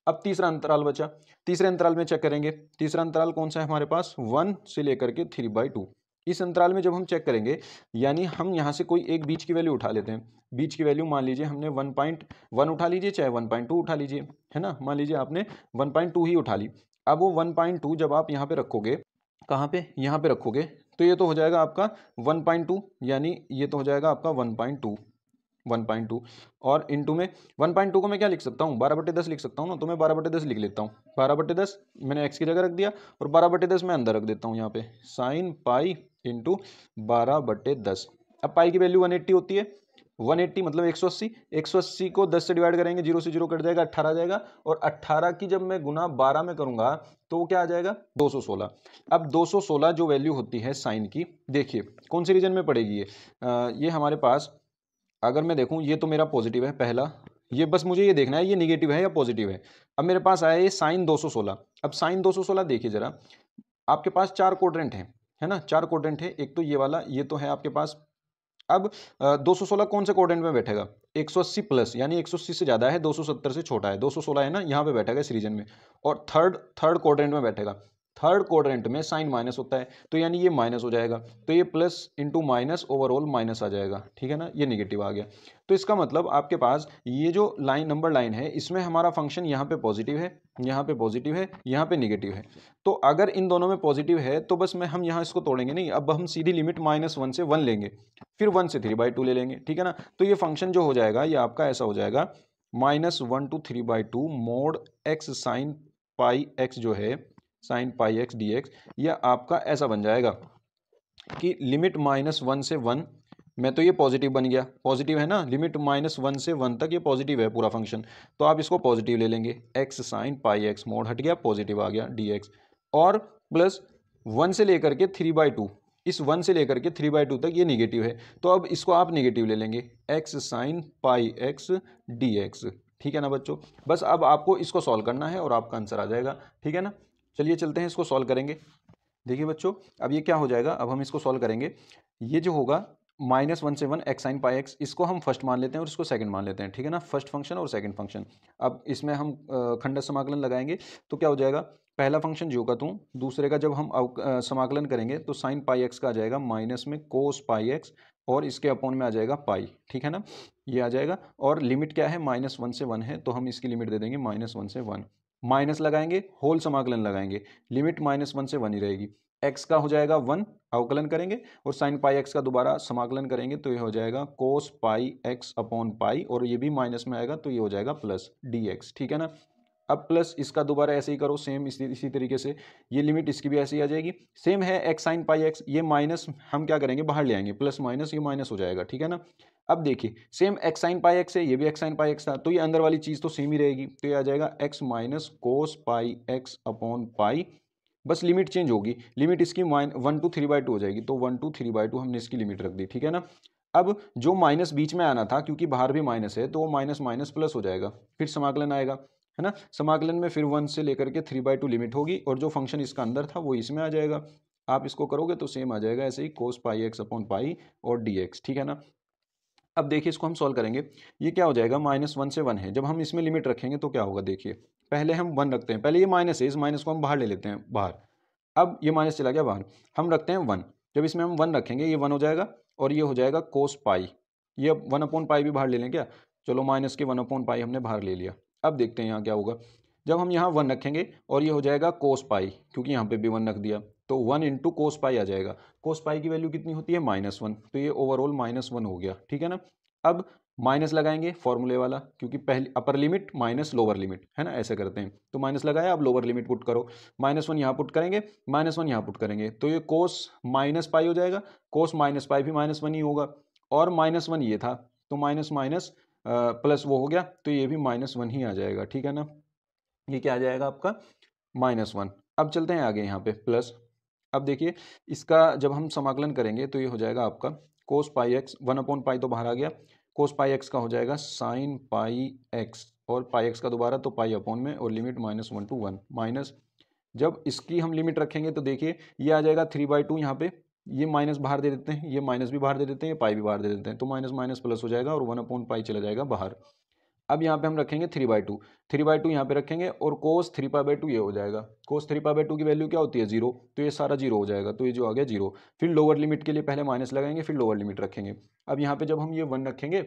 Speaker 2: अब तीसरा अंतराल बचा, तीसरे अंतराल में चेक करेंगे। तीसरा अंतराल कौन सा है हमारे पास, 1 से लेकर के 3/2। इस अंतराल में जब हम चेक करेंगे, यानी हम यहाँ से कोई एक बीच की वैल्यू उठा लेते हैं। बीच की वैल्यू मान लीजिए हमने 1.1 उठा लीजिए, चाहे 1.2 उठा लीजिए, है ना। मान लीजिए आपने 1.2 ही उठा ली। अब वो 1.2 जब आप यहाँ पे रखोगे, कहाँ पे, यहाँ पे रखोगे, तो ये तो हो जाएगा आपका 1.2, यानी ये तो हो जाएगा आपका 1.2 और इंटू में 1.2 को मैं क्या लिख सकता हूँ, 12/10 लिख सकता हूँ ना। तो मैं 12/10 लिख लेता हूँ, 12/10 मैंने x की जगह रख दिया और 12/10 मैं अंदर रख देता हूँ यहाँ पे, साइन पाई इंटू 12/10। अब पाई की वैल्यू 180 होती है, 180 मतलब 180, 180 को 10 से डिवाइड करेंगे, 0 से 0 कट जाएगा, 18 आ जाएगा। और 18 की जब मैं गुना 12 में करूंगा तो वो क्या आ जाएगा, 216। अब 216 जो वैल्यू होती है साइन की, देखिए कौन से रीजन में पड़ेगी ये हमारे पास, अगर मैं देखूं ये तो मेरा पॉजिटिव है पहला, ये बस मुझे ये देखना है ये निगेटिव है या पॉजिटिव है। अब मेरे पास आया ये साइन 216। अब साइन 216 देखिए जरा, आपके पास 4 क्वाड्रेंट है ना, 4 क्वाड्रेंट है। एक तो ये वाला, ये तो है आपके पास। अब 216 कौन से क्वाड्रेंट में बैठेगा, 180 प्लस, यानी 180 से ज्यादा है, 270 से छोटा है, 216 है ना, यहाँ पे बैठेगा इस रीजन में। और थर्ड क्वाड्रेंट में बैठेगा, थर्ड क्वाड्रेंट में साइन माइनस होता है, तो यानी ये माइनस हो जाएगा, तो ये plus into minus overall minus आ जाएगा, ठीक है ना, ये निगेटिव आ गया। तो इसका मतलब आपके पास ये जो लाइन नंबर लाइन है, इसमें हमारा फंक्शन यहाँ पे पॉजिटिव है, यहाँ पे पॉजिटिव है, यहाँ पे निगेटिव है। तो अगर इन दोनों में पॉजिटिव है तो बस हम यहाँ इसको तोड़ेंगे नहीं, अब हम सीधी लिमिट -1 से 1 लेंगे, फिर 1 से 3/2 ले लेंगे, ठीक है ना। तो ये फंक्शन जो हो जाएगा ये आपका ऐसा हो जाएगा, -1 to 3/2 mode x sine pi x जो है, साइन पाई x dx, यह आपका ऐसा बन जाएगा कि लिमिट -1 से 1 में, तो ये पॉजिटिव बन गया, पॉजिटिव है ना, लिमिट -1 से 1 तक ये पॉजिटिव है पूरा फंक्शन, तो आप इसको पॉजिटिव ले लेंगे, x sine pi x mode हट गया, पॉजिटिव आ गया dx, और प्लस 1 से लेकर के 3/2, इस 1 से लेकर के 3/2 तक ये निगेटिव है, तो अब इसको आप निगेटिव ले लेंगे, x sine pi x dx, ठीक है ना बच्चों। बस अब आपको इसको सॉल्व करना है और आपका आंसर आ जाएगा, ठीक है ना। चलिए चलते हैं इसको सॉल्व करेंगे। देखिए बच्चों अब ये क्या हो जाएगा, अब हम इसको सॉल्व करेंगे। ये जो होगा -1 से 1 x साइन पाई x, इसको हम फर्स्ट मान लेते हैं और इसको सेकंड मान लेते हैं, ठीक है ना, फर्स्ट फंक्शन और सेकंड फंक्शन। अब इसमें हम खंडक समाकलन लगाएंगे तो क्या हो जाएगा, पहला फंक्शन जो का तू, दूसरे का जब हम समाकलन करेंगे तो साइन पाई x का आ जाएगा माइनस में कोस पाई x, और इसके अपॉन में आ जाएगा पाई, ठीक है ना, ये आ जाएगा। और लिमिट क्या है, -1 से 1 है, तो हम इसकी लिमिट दे देंगे -1 से 1, माइनस लगाएंगे, होल समाकलन लगाएंगे, लिमिट -1 से 1 ही रहेगी। x का हो जाएगा 1, अवकलन करेंगे, और साइन पाई x का दोबारा समाकलन करेंगे तो ये हो जाएगा कोस पाई x अपॉन पाई, और ये भी माइनस में आएगा तो ये हो जाएगा प्लस dx, ठीक है ना। अब प्लस इसका दोबारा ऐसे ही करो, सेम इसी तरीके से, ये लिमिट इसकी भी ऐसे ही आ जाएगी, सेम है x साइन पाई x, ये माइनस हम क्या करेंगे बाहर ले आएंगे, प्लस माइनस ये माइनस हो जाएगा, ठीक है ना। अब देखिए same x sine pi x है, ये भी x साइन पाई x था, तो ये अंदर वाली चीज़ तो सेम ही रहेगी, तो ये आ जाएगा x माइनस कोस पाई x अपॉन पाई, बस लिमिट चेंज होगी, लिमिट इसकी 1 to 3/2 हो जाएगी, तो 1 to 3/2 हमने इसकी लिमिट रख दी, ठीक है ना। अब जो माइनस बीच में आना था, क्योंकि बाहर भी माइनस है, तो वो माइनस माइनस प्लस हो जाएगा, फिर समाकलन आएगा, है ना। समाकलन में फिर 1 से लेकर के 3/2 लिमिट होगी, और जो फंक्शन इसका अंदर था वो इसमें आ जाएगा। आप इसको करोगे तो सेम आ जाएगा ऐसे ही, कोस पाई x अपॉन पाई और dx, ठीक है ना। अब देखिए इसको हम सॉल्व करेंगे, ये क्या हो जाएगा, -1 से 1 है, जब हम इसमें लिमिट रखेंगे तो क्या होगा, देखिए पहले हम 1 रखते हैं, पहले ये माइनस है, इस माइनस को हम बाहर ले लेते हैं बाहर, अब ये माइनस चला गया बाहर, हम रखते हैं 1, जब इसमें हम 1 रखेंगे ये 1 हो जाएगा और ये हो जाएगा कोस पाई, ये अब 1/पाई भी बाहर ले लें क्या, चलो माइनस के 1/पाई हमने बाहर ले लिया। अब देखते हैं यहाँ क्या होगा, जब हम यहाँ 1 रखेंगे और ये हो जाएगा कोस पाई, क्योंकि यहाँ पे भी 1 रख दिया तो 1 इंटू कोस पाई आ जाएगा, कोस पाई की वैल्यू कितनी होती है, -1, तो ये ओवरऑल -1 हो गया, ठीक है ना। अब माइनस लगाएंगे फॉर्मूले वाला, क्योंकि पहली upper limit minus lower limit है ना, ऐसे करते हैं, तो माइनस लगाया, अब लोअर लिमिट पुट करो, -1 यहाँ पुट करेंगे, -1 यहाँ पुट करेंगे, तो ये कोस माइनस पाई हो जाएगा, कोस माइनस पाई भी -1 ही होगा, और -1 ये था, तो माइनस माइनस प्लस वो हो गया, तो ये भी -1 ही आ जाएगा, ठीक है ना, ये क्या आ जाएगा आपका -1। अब चलते हैं आगे यहाँ पे प्लस, अब देखिए इसका जब हम समाकलन करेंगे तो ये हो जाएगा आपका कोस पाई एक्स, 1/पाई तो बाहर आ गया, कोस पाई एक्स का हो जाएगा साइन पाई एक्स, और पाई एक्स का दोबारा तो पाई अपॉन में, और लिमिट -1 to 1 माइनस, जब इसकी हम लिमिट रखेंगे तो देखिए ये आ जाएगा 3/2, यहाँ पे ये माइनस बाहर दे देते हैं, ये माइनस भी बाहर दे देते हैं, ये पाई भी बाहर दे देते हैं, तो माइनस माइनस प्लस हो जाएगा और 1/पाई चला जाएगा बाहर। अब यहाँ पे हम रखेंगे 3/2, 3/2 यहाँ पे रखेंगे, और कोस 3π/2 ये हो जाएगा, कोस 3π/2 की वैल्यू क्या होती है, 0, तो ये सारा 0 हो जाएगा, तो ये जो आ गया 0, फिर लोअर लिमिट के लिए पहले माइनस लगाएंगे, फिर लोअर लिमिट रखेंगे। अब यहाँ पे जब हम ये 1 रखेंगे,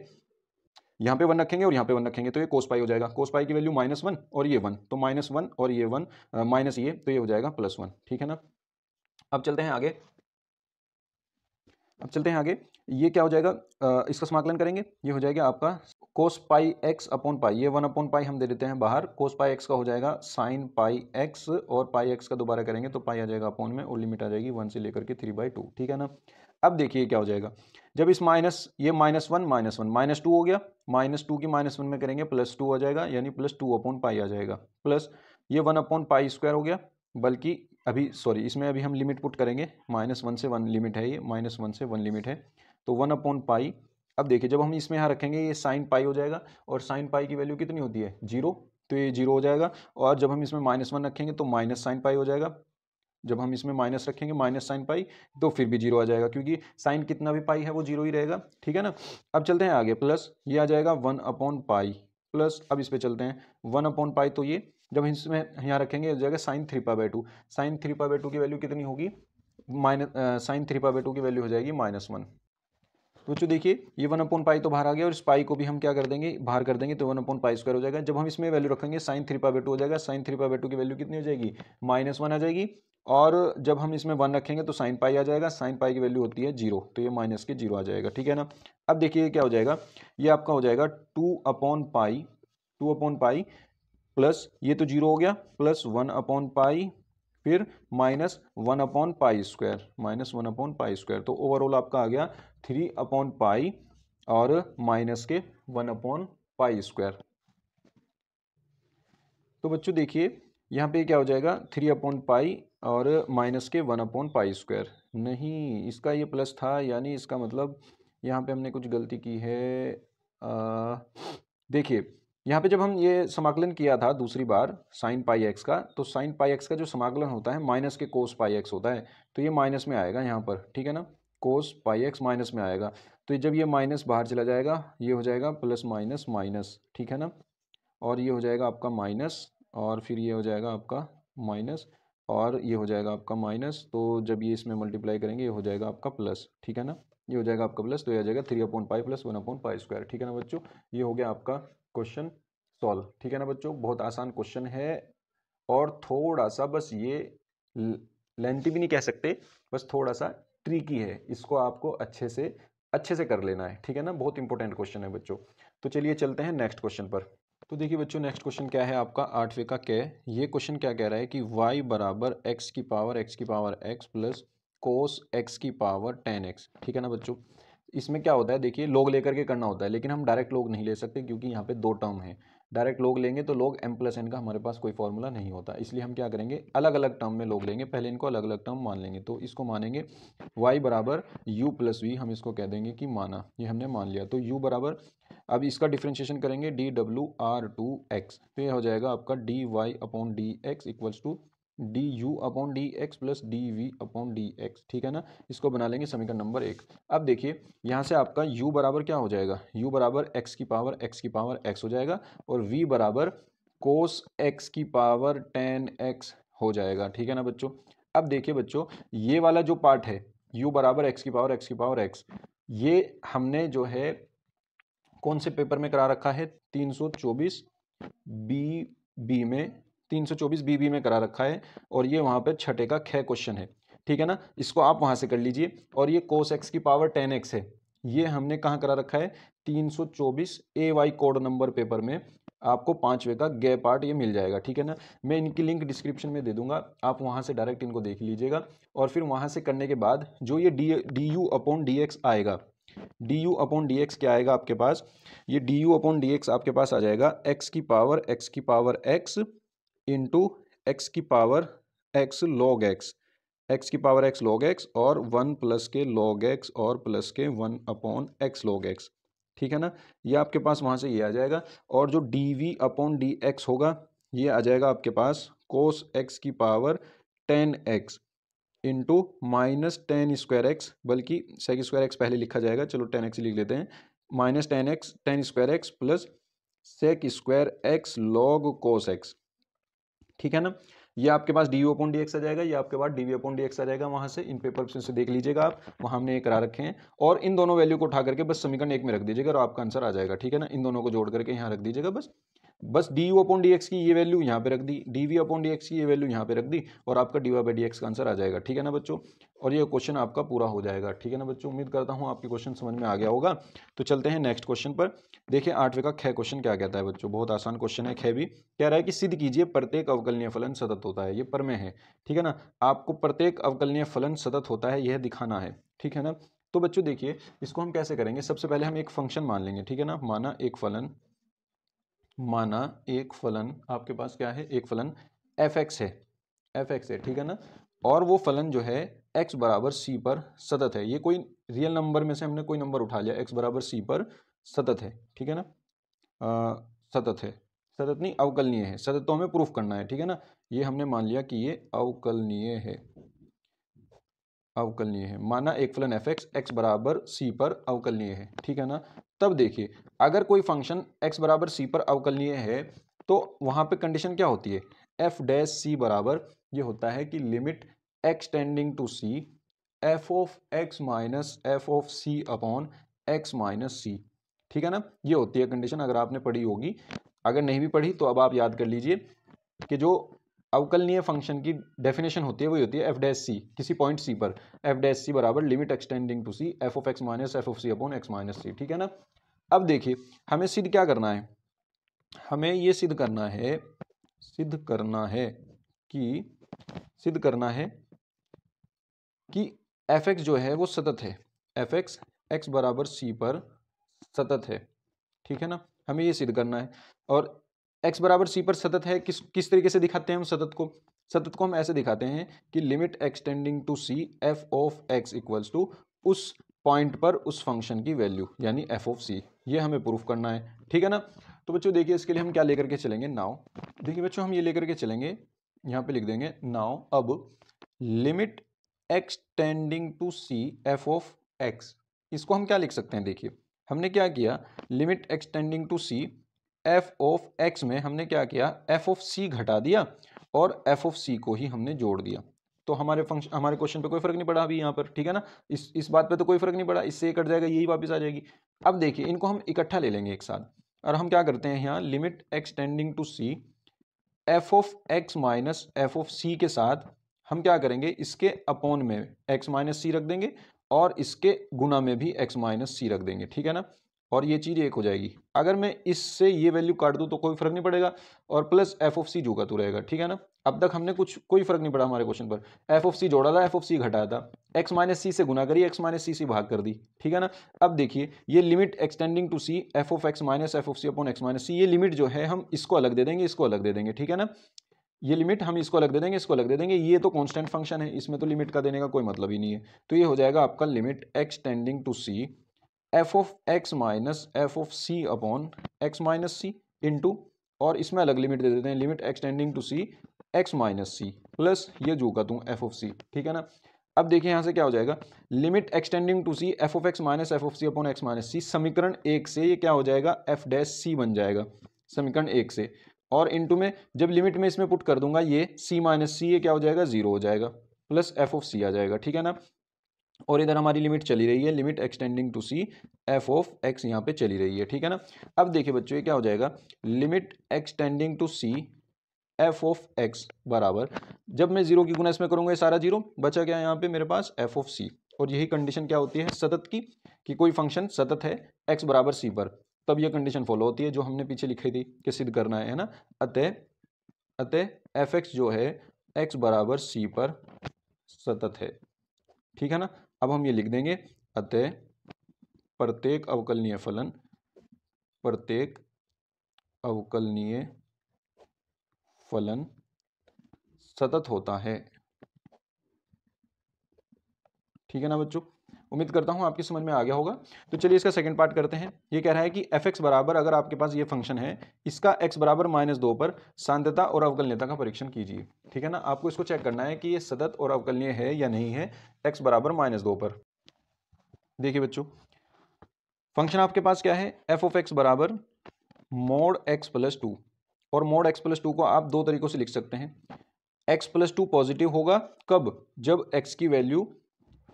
Speaker 2: यहाँ पे 1 रखेंगे और यहाँ पे 1 रखेंगे, तो ये कोस पाई हो जाएगा, कोस पाई की वैल्यू -1 और ये 1, तो -1 और ये 1 माइनस ये, तो ये हो जाएगा +1, ठीक है ना। अब चलते हैं आगे, अब चलते हैं आगे, ये क्या हो जाएगा, इसका समाकलन करेंगे, ये हो जाएगा आपका कोस पाई एक्स अपॉन पाई, ये 1/पाई हम दे देते हैं बाहर, कोस पाई एक्स का हो जाएगा साइन पाई एक्स, और पाई एक्स का दोबारा करेंगे तो पाई आ जाएगा अपॉन में, और लिमिट आ जाएगी 1 से लेकर के 3/2, ठीक है ना। अब देखिए क्या हो जाएगा, जब इस माइनस, ये -1 -2 हो गया, -2 की -1 में करेंगे +2 आ जाएगा, यानी +2/पाई आ जाएगा, प्लस ये 1/पाई² हो गया, बल्कि अभी सॉरी इसमें अभी हम लिमिट पुट करेंगे, -1 से 1 लिमिट है, ये -1 से 1 लिमिट है, तो 1/पाई। अब देखिए जब हम इसमें यहाँ रखेंगे ये साइन पाई हो जाएगा, और साइन पाई की वैल्यू कितनी होती है, 0, तो ये 0 हो जाएगा, और जब हम इसमें -1 रखेंगे तो माइनस साइन पाई हो जाएगा, जब हम इसमें माइनस रखेंगे माइनस साइन पाई, तो फिर भी 0 आ जाएगा, क्योंकि साइन कितना भी पाई है वो 0 ही रहेगा, ठीक है ना। अब चलते हैं आगे, प्लस ये आ जाएगा 1/पाई, प्लस अब इस पे चलते हैं 1/पाई, तो ये जब हम इसमें यहाँ रखेंगे हो जाएगा साइन 3π/2, साइन 3π/2 की वैल्यू कितनी होगी, साइन 3π/2 की वैल्यू हो जाएगी -1। तो बच्चों देखिए ये 1/पाई तो बाहर आ गया, और इस पाई को भी हम क्या कर देंगे, बाहर कर देंगे, तो 1/पाई² हो जाएगा, जब हम इसमें वैल्यू रखेंगे साइन 3π/2 हो जाएगा, साइन 3π/2 की वैल्यू कितनी हो जाएगी, -1 आ जाएगी, और जब हम इसमें 1 रखेंगे तो साइन पाई आ जाएगा, साइन पाई की वैल्यू होती है 0, तो ये माइनस के 0 आ जाएगा, ठीक है ना। अब देखिए क्या हो जाएगा, ये आपका हो जाएगा 2/पाई, 2/पाई प्लस ये तो 0 हो गया, प्लस 1/पाई, फिर -1/पाई², -1/पाई², तो ओवरऑल आपका आ गया 3/पाई और माइनस के 1/पाई²। तो बच्चों देखिए यहाँ पे क्या हो जाएगा, 3/पाई और माइनस के 1/पाई², नहीं इसका ये प्लस था, यानी इसका मतलब यहाँ पे हमने कुछ गलती की है। देखिए यहाँ पे जब हम ये समाकलन किया था दूसरी बार साइन पाई एक्स का, तो साइन पाई एक्स का जो समाकलन होता है माइनस के कोस पाई एक्स होता है, तो ये माइनस में आएगा यहाँ पर, ठीक है ना, कोस पाई एक्स माइनस में आएगा, तो जब ये माइनस बाहर चला जाएगा ये हो जाएगा प्लस माइनस माइनस, ठीक है ना, और ये हो जाएगा आपका माइनस, और फिर ये हो जाएगा आपका माइनस, और ये हो जाएगा आपका माइनस, तो जब ये इसमें मल्टीप्लाई करेंगे ये हो जाएगा आपका प्लस, ठीक है ना, ये हो जाएगा आपका प्लस, तो ये आ जाएगा 3/पाई प्लस 1/पाई², ठीक है ना बच्चों, ये हो गया आपका क्वेश्चन सॉल्व, ठीक है ना बच्चों, बहुत आसान क्वेश्चन है, और थोड़ा सा बस ये लेंथी भी नहीं कह सकते, बस थोड़ा सा ट्रिकी है, इसको आपको अच्छे से कर लेना है, ठीक है ना, बहुत इंपॉर्टेंट क्वेश्चन है बच्चों। तो चलिए चलते हैं नेक्स्ट क्वेश्चन पर। तो देखिए बच्चों नेक्स्ट क्वेश्चन क्या है आपका 8वें का कै, ये क्वेश्चन क्या कह रहा है कि y बराबर x की power x plus cos x की पावर 10x, ठीक है ना बच्चों। इसमें क्या होता है देखिए, लोग लेकर के करना होता है, लेकिन हम डायरेक्ट लोग नहीं ले सकते, क्योंकि यहाँ पे दो टर्म है, डायरेक्ट लोग लेंगे तो लोग m+n का हमारे पास कोई फॉर्मूला नहीं होता, इसलिए हम क्या करेंगे अलग अलग टर्म में लोग लेंगे, पहले इनको अलग अलग टर्म मान लेंगे, तो इसको मानेंगे y बराबर u+v, हम इसको कह देंगे कि माना, ये हमने मान लिया, तो u बराबर, अब इसका डिफ्रेंशिएशन करेंगे dw r2x, तो ये हो जाएगा आपका dy/dx equals to d u upon d x plus d v upon d x, ठीक है ना। इसको बना लेंगे समीकरण नंबर 1। अब देखिए यहाँ से आपका u बराबर क्या हो जाएगा, u बराबर x की पावर x हो जाएगा और v बराबर कोस x की पावर tan x हो जाएगा, ठीक है ना बच्चों। अब देखिए बच्चों ये वाला जो पार्ट है u बराबर x की पावर x, ये हमने जो है कौन से पेपर में करा रखा है, 324 बी में, 324 बी में करा रखा है और ये वहाँ पे छठे का ख क्वेश्चन है, ठीक है ना। इसको आप वहाँ से कर लीजिए। और ये कोस एक्स की पावर 10x है, ये हमने कहाँ करा रखा है, 324 AY कोड नंबर पेपर में आपको 5वें का गे पार्ट ये मिल जाएगा, ठीक है ना। मैं इनकी लिंक डिस्क्रिप्शन में दे दूंगा, आप वहाँ से डायरेक्ट इनको देख लीजिएगा। और फिर वहाँ से करने के बाद जो ये d u upon d x आएगा, d u upon d x क्या आएगा आपके पास, ये d u upon d x आपके पास आ जाएगा x की पावर x इंटू एक्स की power x log x, x की पावर x लॉग x और 1 प्लस के लॉग x और प्लस के 1 अपॉन x लॉग x, ठीक है ना। ये आपके पास वहाँ से ये आ जाएगा। और जो d v upon d x होगा ये आ जाएगा आपके पास कोस x की power 10x into minus 10 square x, बल्कि सेक स्क्वायर एक्स पहले लिखा जाएगा, चलो 10x लिख लेते हैं, minus 10x 10 square x plus sec square x log cos x, ठीक है ना। ये आपके पास d u upon d x आ जाएगा, ये आपके पास d v upon d x आ जाएगा। वहाँ से इन पेपर से देख लीजिएगा आप, वहाँ हमने ये करा रखे हैं। और इन दोनों वैल्यू को उठा करके बस समीकरण 1 में रख दीजिएगा और आपका आंसर आ जाएगा, ठीक है ना। इन दोनों को जोड़ करके यहाँ रख दीजिएगा बस d u upon d x की ये वैल्यू यहाँ पे रख दी, d v upon d x की ये वैल्यू यहाँ पे रख दी और आपका d y by d x का आंसर आ जाएगा, ठीक है ना बच्चों। और ये क्वेश्चन आपका पूरा हो जाएगा, ठीक है ना बच्चों। उम्मीद करता हूँ आपके क्वेश्चन समझ में आ गया होगा। तो चलते हैं नेक्स्ट क्वेश्चन पर। देखिए 8वें का ख क्वेश्चन क्या कहता है बच्चों, बहुत आसान क्वेश्चन है। ख भी कह रहा है कि सिद्ध कीजिए प्रत्येक अवकलनीय फलन सतत होता है, ये पर में है, ठीक है ना। आपको प्रत्येक अवकलनीय फलन सतत होता है यह दिखाना है, ठीक है ना। तो बच्चों देखिए इसको हम कैसे करेंगे, सबसे पहले हम एक फंक्शन मान लेंगे, ठीक है ना। माना एक फलन आपके पास क्या है, एक फलन एफ एक्स है, ठीक है ना। और वो फलन जो है x बराबर c पर सतत है, ये कोई रियल नंबर में से हमने कोई नंबर उठा लिया, x बराबर c पर सतत है, ठीक है ना। सतत नहीं अवकलनीय है, सतत तो हमें प्रूफ करना है, ठीक है ना। ये हमने मान लिया कि ये अवकलनीय है। माना एक फलन एफ एक्स बराबर सी पर अवकलनीय है, ठीक है ना। तब देखिए अगर कोई फंक्शन x बराबर सी पर अवकलनीय है तो वहां पे कंडीशन क्या होती है, एफ डैश सी बराबर ये होता है कि limit x tending to c f of x minus f of c upon x minus c, ठीक है ना। ये होती है कंडीशन, अगर आपने पढ़ी होगी। अगर नहीं भी पढ़ी तो अब आप याद कर लीजिए कि जो अवकलनीय फंक्शन की डेफिनेशन होती है वही होती है एफ डैश सी, किसी पॉइंट सी पर एफ डैश सी बराबर limit x tending to c f of x minus f of c upon x minus c, ठीक है ना। अब देखिए हमें सिद्ध क्या करना है, हमें ये सिद्ध करना है कि एफ एक्स जो है वो सतत है, एफ एक्स एक्स बराबर सी पर सतत है, ठीक है ना। हमें ये सिद्ध करना है। और x बराबर सी पर सतत है, किस तरीके से दिखाते हैं हम सतत को हम ऐसे दिखाते हैं कि limit x tending to c f of x equals to उस पॉइंट पर उस फंक्शन की वैल्यू यानी एफ ऑफ सी, ये हमें प्रूफ करना है, ठीक है ना। तो बच्चों देखिए इसके लिए हम क्या लेकर के चलेंगे, नाउ देखिए बच्चों हम ये लेकर के चलेंगे, यहाँ पे लिख देंगे नाउ अब limit x tending to c f of x, इसको हम क्या लिख सकते हैं, देखिए हमने क्या किया, limit x tending to c f of x में हमने क्या किया, एफ ऑफ सी घटा दिया और एफ ऑफ सी को ही हमने जोड़ दिया। तो हमारे क्वेश्चन पे कोई फर्क नहीं पड़ा अभी यहाँ पर, ठीक है ना। इस बात पे तो कोई फर्क नहीं पड़ा, इससे कट जाएगा यही वापस आ जाएगी। अब देखिए इनको हम इकट्ठा ले लेंगे एक साथ और हम क्या करते हैं यहाँ limit x tending to c f of x minus f of c के साथ हम क्या करेंगे, इसके अपॉन में x माइनस सी रख देंगे और इसके गुना में भी x माइनस सी रख देंगे, ठीक है ना। और ये चीज़ एक हो जाएगी। अगर मैं इससे ये वैल्यू काट दूं तो कोई फर्क नहीं पड़ेगा और प्लस एफ ऑफ सी जो का तो रहेगा, ठीक है ना। अब तक हमने कोई फर्क नहीं पड़ा हमारे क्वेश्चन पर, एफ ऑफ सी जोड़ा था, एफ ऑफ सी घटाया था, एक्स माइनस सी से गुना करी, एक्स माइनस सी से भाग कर दी, ठीक है ना। अब देखिए ये limit x tending to c f of x minus f of c upon x minus c, ये लिमिट जो है हम इसको अलग दे देंगे, इसको अलग दे देंगे, ठीक है ना। ये लिमिट हम इसको अलग दे देंगे, इसको अलग दे देंगे, ये तो कांस्टेंट फंक्शन है, इसमें तो लिमिट का देने का कोई मतलब ही नहीं है। तो ये हो जाएगा आपका limit x tending to c f of x minus f of c upon x minus c into, और इसमें अलग लिमिट दे देते हैं, limit x tending to c x minus c plus ये जो का तू एफ ऑफ सी, ठीक है ना। अब देखिए यहाँ से क्या हो जाएगा, limit x tending to c f of x minus f of c upon x minus c, समीकरण 1 से ये क्या हो जाएगा, एफ डैश सी बन जाएगा समीकरण 1 से, और इनटू में जब लिमिट में इसमें पुट कर दूंगा ये सी माइनस सी, ये क्या हो जाएगा, 0 हो जाएगा, प्लस एफ ऑफ सी आ जाएगा, ठीक है ना। और इधर हमारी लिमिट चली रही है, limit x tending to c f of x यहाँ पे चली रही है, ठीक है ना। अब देखिए बच्चों ये क्या हो जाएगा, limit x tending to c f of x बराबर, जब मैं 0 की गुना इसमें करूंगा ये सारा 0 बचा, क्या यहाँ पे मेरे पास एफ ऑफ सी, और यही कंडीशन क्या होती है सतत की, कि कोई फंक्शन सतत है एक्स बराबर सी पर, तब यह कंडीशन फॉलो होती है जो हमने पीछे लिखी थी कि सिद्ध करना है ना। अतः एफ एक्स जो है एक्स बराबर सी पर सतत है, ठीक है ना। अब हम ये लिख देंगे, अतः प्रत्येक अवकलनीय फलन, प्रत्येक अवकलनीय फलन सतत होता है, ठीक है ना बच्चों। उम्मीद करता हूं आपकी समझ में आ गया होगा। तो चलिए इसका सेकंड पार्ट करते हैं। ये कह रहा है कि एफ एक्स बराबर, अगर आपके पास ये फंक्शन है, इसका एक्स बराबर -2 पर सांद्रता और अवकलनीयता का परीक्षण कीजिए, ठीक है ना। आपको इसको चेक करना है कि ये सतत और अवकलनीय है या नहीं है एक्स बराबर -2 पर। देखिए बच्चों फंक्शन आपके पास क्या है, एफ ऑफ एक्स बराबर मोड एक्स प्लस 2, और मोड एक्स प्लस 2 को आप दो तरीकों से लिख सकते हैं। एक्स प्लस 2 पॉजिटिव होगा कब, जब एक्स की वैल्यू,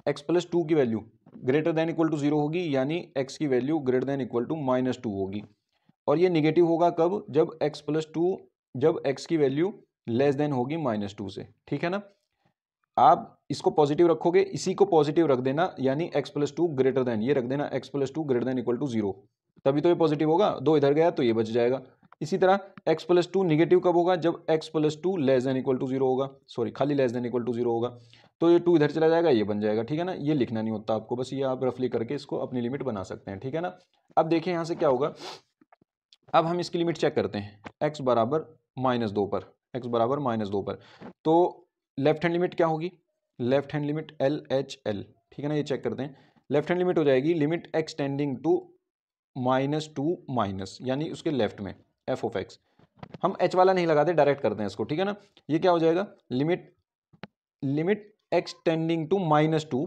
Speaker 2: एक्स प्लस 2 की value greater than equal to 0 होगी, यानी एक्स की value greater than equal to -2 होगी। और ये निगेटिव होगा कब, जब एक्स प्लस 2, जब एक्स की वैल्यू लेस देन होगी -2 से, ठीक है ना। आप इसको पॉजिटिव रखोगे, इसी को पॉजिटिव रख देना, यानी एक्स प्लस 2 ग्रेटर देन, ये रख देना x plus 2 greater than equal to 0, तभी तो ये पॉजिटिव होगा, 2 इधर गया तो ये बच जाएगा। इसी तरह एक्स प्लस 2 निगेटिव कब होगा, जब x plus 2 less than equal to 0 होगा, सॉरी खाली लेस देन इक्वल टू 0 होगा, तो ये 2 इधर चला जाएगा, ये बन जाएगा, ठीक है ना। ये लिखना नहीं होता आपको, बस ये आप रफली करके इसको अपनी लिमिट बना सकते हैं, ठीक है ना। अब देखिए यहाँ से क्या होगा, अब हम इसकी लिमिट चेक करते हैं, एक्स बराबर -2 पर, एक्स बराबर -2 पर, तो लेफ्ट हैंड लिमिट क्या होगी, left hand limit L H L, ठीक है ना। ये चेक करते हैं, लेफ्ट हैंड लिमिट हो जाएगी लिमिट एक्सटेंडिंग टू -2 माइनस, यानी उसके लेफ्ट में एफ ऑफ एक्स, हम एच वाला नहीं लगाते, डायरेक्ट करते हैं इसको, ठीक है ना। ये क्या हो जाएगा, लिमिट एक्सटेंडिंग टू -2,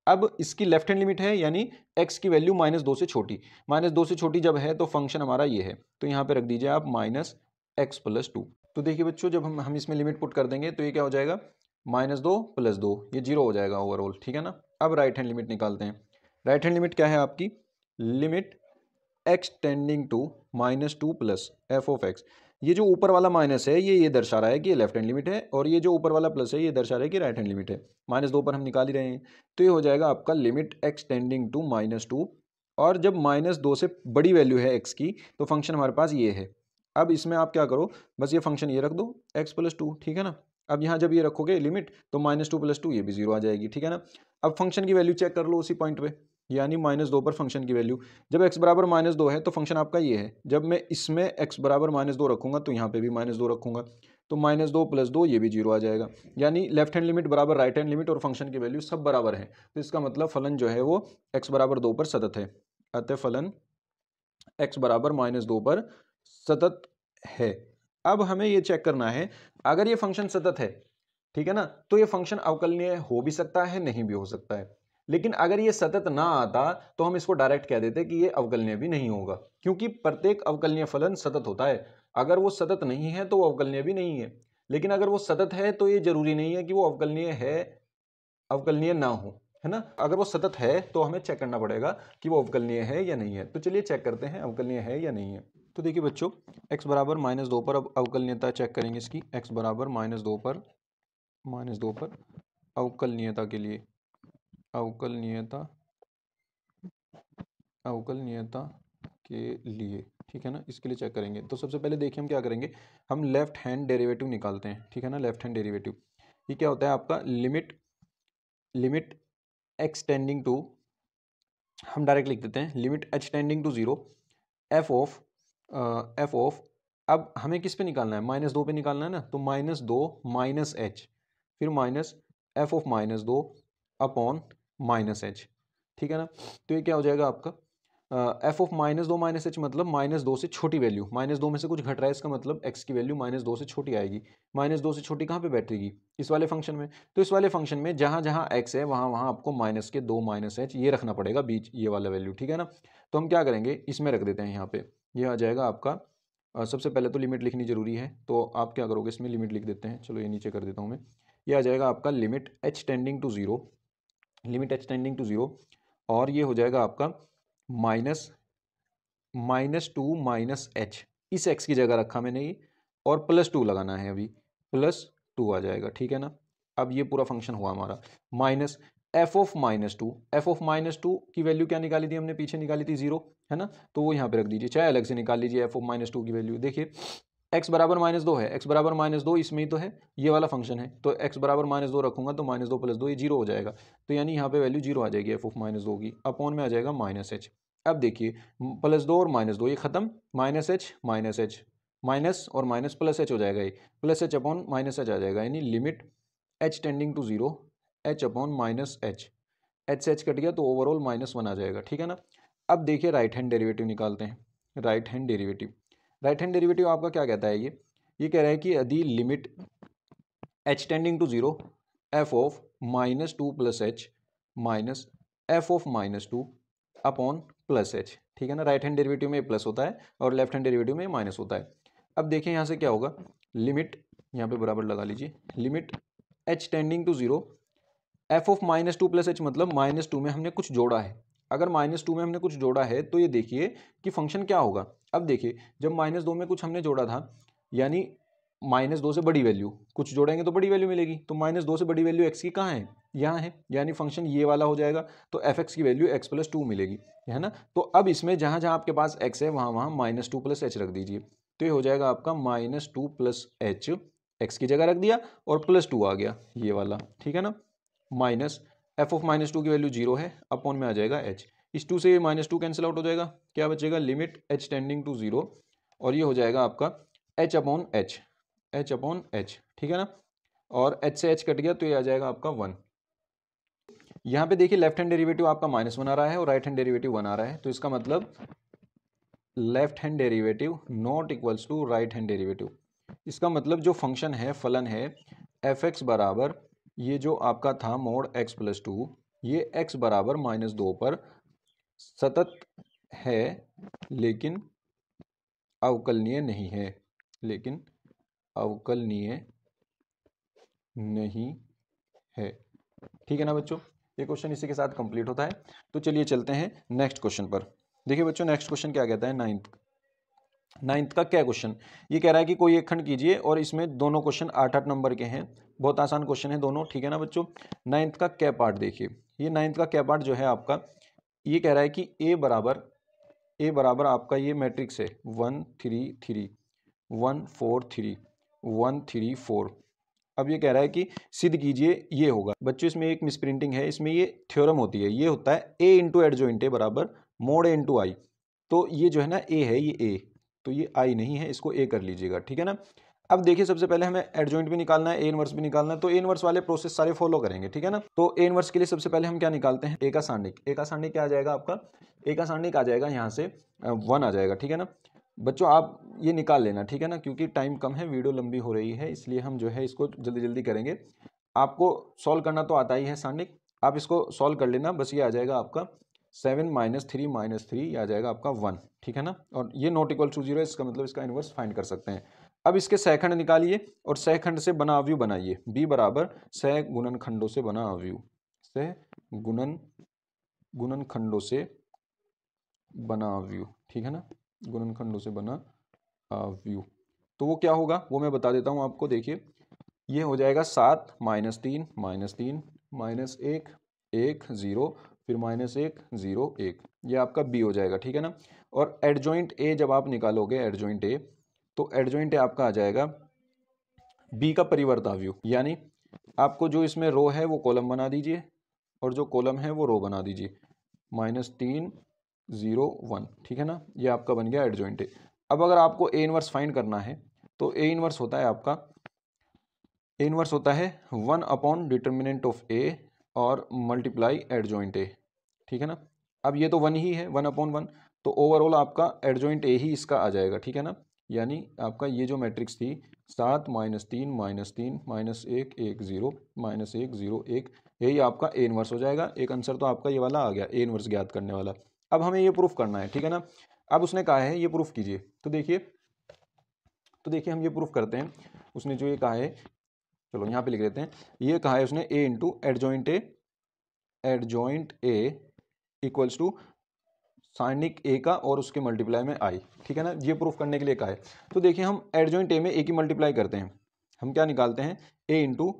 Speaker 2: अब इसकी लेफ्ट हैंड लिमिट है, यानी x की वैल्यू -2 से छोटी, -2 से छोटी जब है तो फंक्शन हमारा ये है, तो यहाँ पे रख दीजिए आप -x प्लस 2। तो देखिए बच्चों जब हम इसमें लिमिट पुट कर देंगे तो ये क्या हो जाएगा, -2 + 2, ये 0 हो जाएगा ओवरऑल, ठीक है ना। अब राइट हैंड लिमिट निकालते हैं। राइट हैंड लिमिट क्या है आपकी, limit x tending to -2 plus f of x, ये जो ऊपर वाला माइनस है ये दर्शा रहा है कि ये लेफ्ट हैंड लिमिट है, और ये जो ऊपर वाला प्लस है ये दर्शा रहा है कि राइट हैंड लिमिट है। -2 पर हम निकाल ही रहे हैं, तो ये हो जाएगा आपका लिमिट एक्सटेंडिंग टू -2, और जब -2 से बड़ी वैल्यू है एक्स की तो फंक्शन हमारे पास ये है। अब इसमें आप क्या करो, बस ये फंक्शन ये रख दो एक्स प्लस 2, ठीक है ना। अब यहाँ जब ये रखोगे लिमिट तो -2 + 2 ये भी 0 आ जाएगी, ठीक है ना। अब फंक्शन की वैल्यू चेक कर लो उसी पॉइंट पे, यानी -2 पर फंक्शन की वैल्यू, जब x बराबर -2 है तो फंक्शन आपका ये है, जब मैं इसमें x बराबर -2 रखूंगा तो यहाँ पे भी -2 रखूंगा, तो -2 + 2 ये भी 0 आ जाएगा, यानी लेफ्ट हैंड लिमिट बराबर राइट हैंड लिमिट, और फंक्शन की वैल्यू सब बराबर है, तो इसका मतलब फलन जो है वो x बराबर 2 पर सतत है। अतः फलन x बराबर -2 पर सतत है। अब हमें ये चेक करना है, अगर ये फंक्शन सतत है, ठीक है ना, तो ये फंक्शन अवकलनीय हो भी सकता है, नहीं भी हो सकता है। लेकिन अगर ये सतत ना आता तो हम इसको डायरेक्ट कह देते कि ये अवकलनीय भी नहीं होगा, क्योंकि प्रत्येक अवकलनीय फलन सतत होता है। अगर वो सतत नहीं है तो वो अवकलनीय भी नहीं है, लेकिन अगर वो सतत है तो ये जरूरी नहीं है कि वो अवकलनीय है, अवकलनीय ना हो, है ना। अगर वो सतत है तो हमें चेक करना पड़ेगा कि वो अवकलनीय है या नहीं है। तो चलिए चेक करते हैं अवकलनीय है या नहीं है। तो देखिए बच्चों x बराबर -2 पर अब अवकलनीयता चेक करेंगे इसकी, x बराबर -2 पर अवकलनीयता के लिए, अवकलनीयता के लिए, ठीक है ना, इसके लिए चेक करेंगे। तो सबसे पहले देखिए हम क्या करेंगे, हम लेफ्ट हैंड डेरिवेटिव निकालते हैं, ठीक है ना। लेफ्ट हैंड डेरिवेटिव ये क्या होता है आपका, लिमिट एक्सटेंडिंग टू, हम डायरेक्ट लिख देते हैं limit x tending to 0 f of, अब हमें किस पे निकालना है, -2 पे निकालना है ना, तो -2 माइनस एच, फिर minus f of -2 upon -h, ठीक है ना। तो ये क्या हो जाएगा आपका, एफ ऑफ माइनस दो माइनस एच मतलब माइनस दो से छोटी वैल्यू, माइनस दो में से कुछ घट रहा है, इसका मतलब एक्स की वैल्यू माइनस दो से छोटी आएगी। माइनस दो से छोटी कहाँ पे बैठेगी? इस वाले फंक्शन में। तो इस वाले फंक्शन में जहाँ जहाँ एक्स है वहाँ वहाँ आपको माइनस के दो माइनस एच ये रखना पड़ेगा बीच, ये वाला वैल्यू, ठीक है ना। तो हम क्या करेंगे, इसमें रख देते हैं यहाँ पे, ये आ जाएगा आपका सबसे पहले तो लिमिट लिखनी जरूरी है, तो आप क्या करोगे, इसमें लिमिट लिख देते हैं। चलो ये नीचे कर देता हूँ मैं। ये आ जाएगा आपका limit h tending to zero, limit h tending to zero, और ये हो जाएगा आपका माइनस टू माइनस एच, इस एक्स की जगह रखा मैंने ये, और प्लस टू लगाना है अभी, प्लस टू आ जाएगा, ठीक है ना। अब ये पूरा फंक्शन हुआ हमारा minus f of minus to, F of minus to की वैल्यू क्या निकाली थी हमने, पीछे निकाली थी जीरो, है ना। तो वो यहाँ पे रख दीजिए, चाहे अलग से निकाल लीजिए एफ ऑफ माइनस टू की वैल्यू। देखिए एक्स बराबर माइनस दो है, एक्स बराबर माइनस दो इसमें ही तो है, ये वाला फंक्शन है, तो एक्स बराबर माइनस दो रखूंगा तो माइनस दो प्लस दो ये जीरो हो जाएगा, तो यानी यहाँ पे वैल्यू जीरो आ जाएगी एफ ऑफ माइनस दो की, अपॉन में आ जाएगा माइनस एच। अब देखिए प्लस दो और माइनस दो ये खत्म, माइनस एच माइनस और माइनस प्लस एच हो जाएगा, ये plus h upon minus h आ जाएगा, यानी limit h tending to zero h upon minus h, h से एच कट गया तो ओवरऑल माइनस वन आ जाएगा, ठीक है ना। अब देखिए राइट हैंड डेरिवेटिव निकालते हैं, right hand derivative, right hand derivative आपका क्या कहता है, ये कह रहा है कि यदि limit h tending to zero f of minus two plus h minus f of minus two upon plus h, ठीक है ना। राइट हैंड डेरिवेटिव में प्लस होता है और लेफ्ट हैंड डेरिवेटिव में माइनस होता है। अब देखिए यहाँ से क्या होगा, लिमिट यहाँ पे बराबर लगा लीजिए, limit h tending to zero f of minus two plus h मतलब माइनस टू में हमने कुछ जोड़ा है, अगर माइनस टू में हमने कुछ जोड़ा है तो ये देखिए कि फंक्शन क्या होगा। अब देखिए जब माइनस दो में कुछ हमने जोड़ा था, यानी माइनस दो से बड़ी वैल्यू कुछ जोड़ेंगे तो बड़ी वैल्यू मिलेगी, तो माइनस दो से बड़ी वैल्यू एक्स की कहाँ है, यहाँ है, यानी फंक्शन ये वाला हो जाएगा, तो एफ एक्स की वैल्यू एक्स प्लस टू मिलेगी, है ना। तो अब इसमें जहाँ जहाँ आपके पास एक्स है वहाँ वहाँ माइनस टू प्लस एच रख दीजिए, तो ये हो जाएगा आपका minus two plus H, x की जगह रख दिया और प्लस टू आ गया ये वाला, ठीक है ना। Minus f of minus to की वैल्यू जीरो है, अपॉन में आ जाएगा एच, इस टू से माइनस टू कैंसिल आउट हो जाएगा, क्या बचेगा, limit h tending to zero, और ये हो जाएगा आपका h upon h, h upon h, ठीक है ना। और एच से एच कट गया तो ये आ जाएगा आपका वन। यहाँ पे देखिए लेफ्ट हैंड डेरिवेटिव आपका माइनस वन आ रहा है और राइट हैंड डेरिवेटिव वन आ रहा है, तो इसका मतलब left hand derivative not equals to right hand derivative. इसका मतलब जो फंक्शन है, फलन है एफ एक्स बराबर ये जो आपका था मोड एक्स प्लस टू, ये एक्स बराबर माइनस दो पर सतत है लेकिन अवकलनीय नहीं है, लेकिन अवकलनीय नहीं है, ठीक है ना बच्चों। ये क्वेश्चन इसी के साथ कंप्लीट होता है। तो चलिए चलते हैं नेक्स्ट क्वेश्चन पर। देखिए बच्चों नेक्स्ट क्वेश्चन क्या कहता है, नाइन्थ का क्या क्वेश्चन, ये कह रहा है कि कोई एक खंड कीजिए और इसमें दोनों क्वेश्चन 8-8 नंबर के हैं, बहुत आसान क्वेश्चन है दोनों, ठीक है ना बच्चों। नाइन्थ का क्या पार्ट देखिए, ये नाइन्थ का क्या पार्ट जो है आपका, ये कह रहा है कि ए बराबर आपका ये मैट्रिक्स है 1 3 3 1 4 3 1 3 4। अब ये कह रहा है कि सिद्ध कीजिए ये होगा। बच्चों इसमें एक मिसप्रिंटिंग है, इसमें ये थ्योरम होती है, ये होता है ए इंटू एडजॉइंट ए बराबर मोड ए इंटू आई, तो ये जो है ना ए है, ये ए, तो ये आई नहीं है, इसको ए कर लीजिएगा, ठीक है ना। अब देखिए सबसे पहले हमें एडजॉइंट भी निकालना है, ए इनवर्स भी निकालना है, तो ए इनवर्स वाले प्रोसेस सारे फॉलो करेंगे, ठीक है ना। तो ए इनवर्स के लिए सबसे पहले हम क्या निकालते हैं, ए का सारणिक, ए का सारणिक क्या आ जाएगा आपका, ए का सारणिक आ जाएगा यहाँ से 1 आ जाएगा, ठीक है ना। बच्चों आप ये निकाल लेना, ठीक है ना, क्योंकि टाइम कम है, वीडियो लंबी हो रही है, इसलिए हम जो है इसको जल्दी जल्दी करेंगे। आपको सॉल्व करना तो आता ही है सारणिक, आप इसको सॉल्व कर लेना, बस ये आ जाएगा आपका 7 माइनस थ्री आ जाएगा आपका 1, ठीक है ना। और ये नॉट इक्वल टू जीरो है, इसका मतलब इसका इनवर्स फाइंड कर सकते हैं। अब इसके सहखंड निकालिए और सहखंड से बना अवयव बनाइए, बी बराबर सह गुणन खंडों से बना अवयव, सह गुणन खंडों से बना अवयव, ठीक है ना, गुणन खंडों से बना अवयव। तो वो क्या होगा वो मैं बता देता हूँ आपको, देखिए ये हो जाएगा 7 -3 -1 1 0 फिर -1 0 1, ये आपका बी हो जाएगा, ठीक है ना। और एडजॉइंट ए जब आप निकालोगे एडजॉइंट ए, तो एडजॉइंट ए आपका आ जाएगा बी का परिवर्त अवयव, यानी आपको जो इसमें रो है वो कॉलम बना दीजिए और जो कॉलम है वो रो बना दीजिए, -3 0 1, ठीक है ना, ये आपका बन गया एडजॉइंट ए। अब अगर आपको ए इनवर्स फाइंड करना है तो ए इनवर्स होता है आपका, ए इनवर्स होता है 1 अपॉन डिटर्मिनेंट ऑफ ए और मल्टीप्लाई एडजॉइंट ए, ठीक है ना। अब ये तो 1 ही है, 1/1, तो ओवरऑल आपका एडजॉइंट ए ही इसका आ जाएगा, ठीक है ना। यानी आपका ये जो मैट्रिक्स थी 7 -3 -3 -1 1 0 -1 0 1, यही आपका ए इनवर्स हो जाएगा। एक आंसर तो आपका ये वाला आ गया, ए इनवर्स ज्ञात करने वाला। अब हमें ये प्रूफ करना है, ठीक है ना। अब उसने कहा है ये प्रूफ कीजिए, तो देखिए हम ये प्रूफ करते हैं। उसने जो ये कहा है, चलो यहाँ पे लिख देते हैं, ये कहा है उसने A into adjoint A equals to साइनिक ए का और उसके मल्टीप्लाई में आई, ठीक है ना। ये प्रूफ करने के लिए कहा है। तो देखिए हम एडजॉइंट ए में ए की मल्टीप्लाई करते हैं, हम क्या निकालते हैं, ए इंटू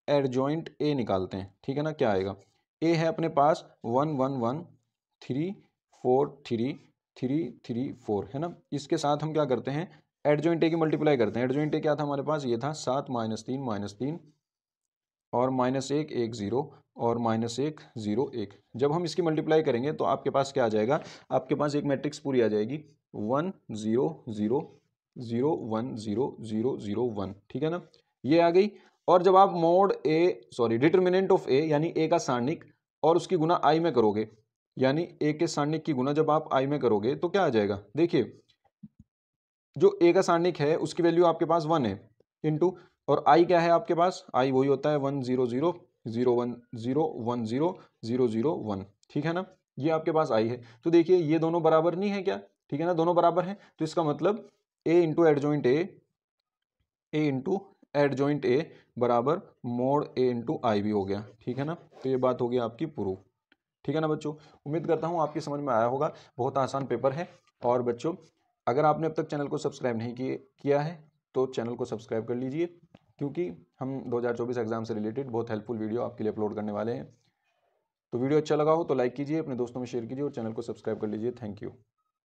Speaker 2: एडजॉइंट ए निकालते हैं, ठीक है ना। क्या आएगा, ए है अपने पास 1 1 1 3 4 3 3 3 4, है ना। इसके साथ हम क्या करते हैं, एडजॉइंट ए की मल्टीप्लाई करते हैं। एडजॉइंट ए क्या था हमारे पास, ये था 7 -3 और -1 1 0 और -1 0 1। जब हम इसकी मल्टीप्लाई करेंगे तो आपके पास क्या आ जाएगा, आपके पास एक मैट्रिक्स पूरी आ जाएगी 1 0 0 0 1 0 0 0 1, ठीक है ना, ये आ गई। और जब आप डिटर्मिनेंट ऑफ ए यानी ए का सारणिक और उसकी गुना आई में करोगे, यानी ए के सारणिक की गुना जब आप आई में करोगे तो क्या आ जाएगा, देखिए जो ए का सारणिक है उसकी वैल्यू आपके पास 1 है इंटू, और आई क्या है आपके पास, आई वही होता है 1 0 0 0 1 0 1 0 0 0 1, ठीक है ना। ये आपके पास आई है। तो देखिए ये दोनों बराबर नहीं है क्या, ठीक है ना, दोनों बराबर हैं। तो इसका मतलब ए इंटू एडजॉइंट ए बराबर मोड ए इंटू आई भी हो गया, ठीक है ना। तो ये बात हो गई आपकी प्रूफ, ठीक है ना बच्चों। उम्मीद करता हूँ आपकी समझ में आया होगा। बहुत आसान पेपर है। और बच्चों अगर आपने अब तक चैनल को सब्सक्राइब नहीं किया है तो चैनल को सब्सक्राइब कर लीजिए, क्योंकि हम 2024 एग्जाम से रिलेटेड बहुत हेल्पफुल वीडियो आपके लिए अपलोड करने वाले हैं। तो वीडियो अच्छा लगा हो तो लाइक कीजिए, अपने दोस्तों में शेयर कीजिए और चैनल को सब्सक्राइब कर लीजिए। Thank you.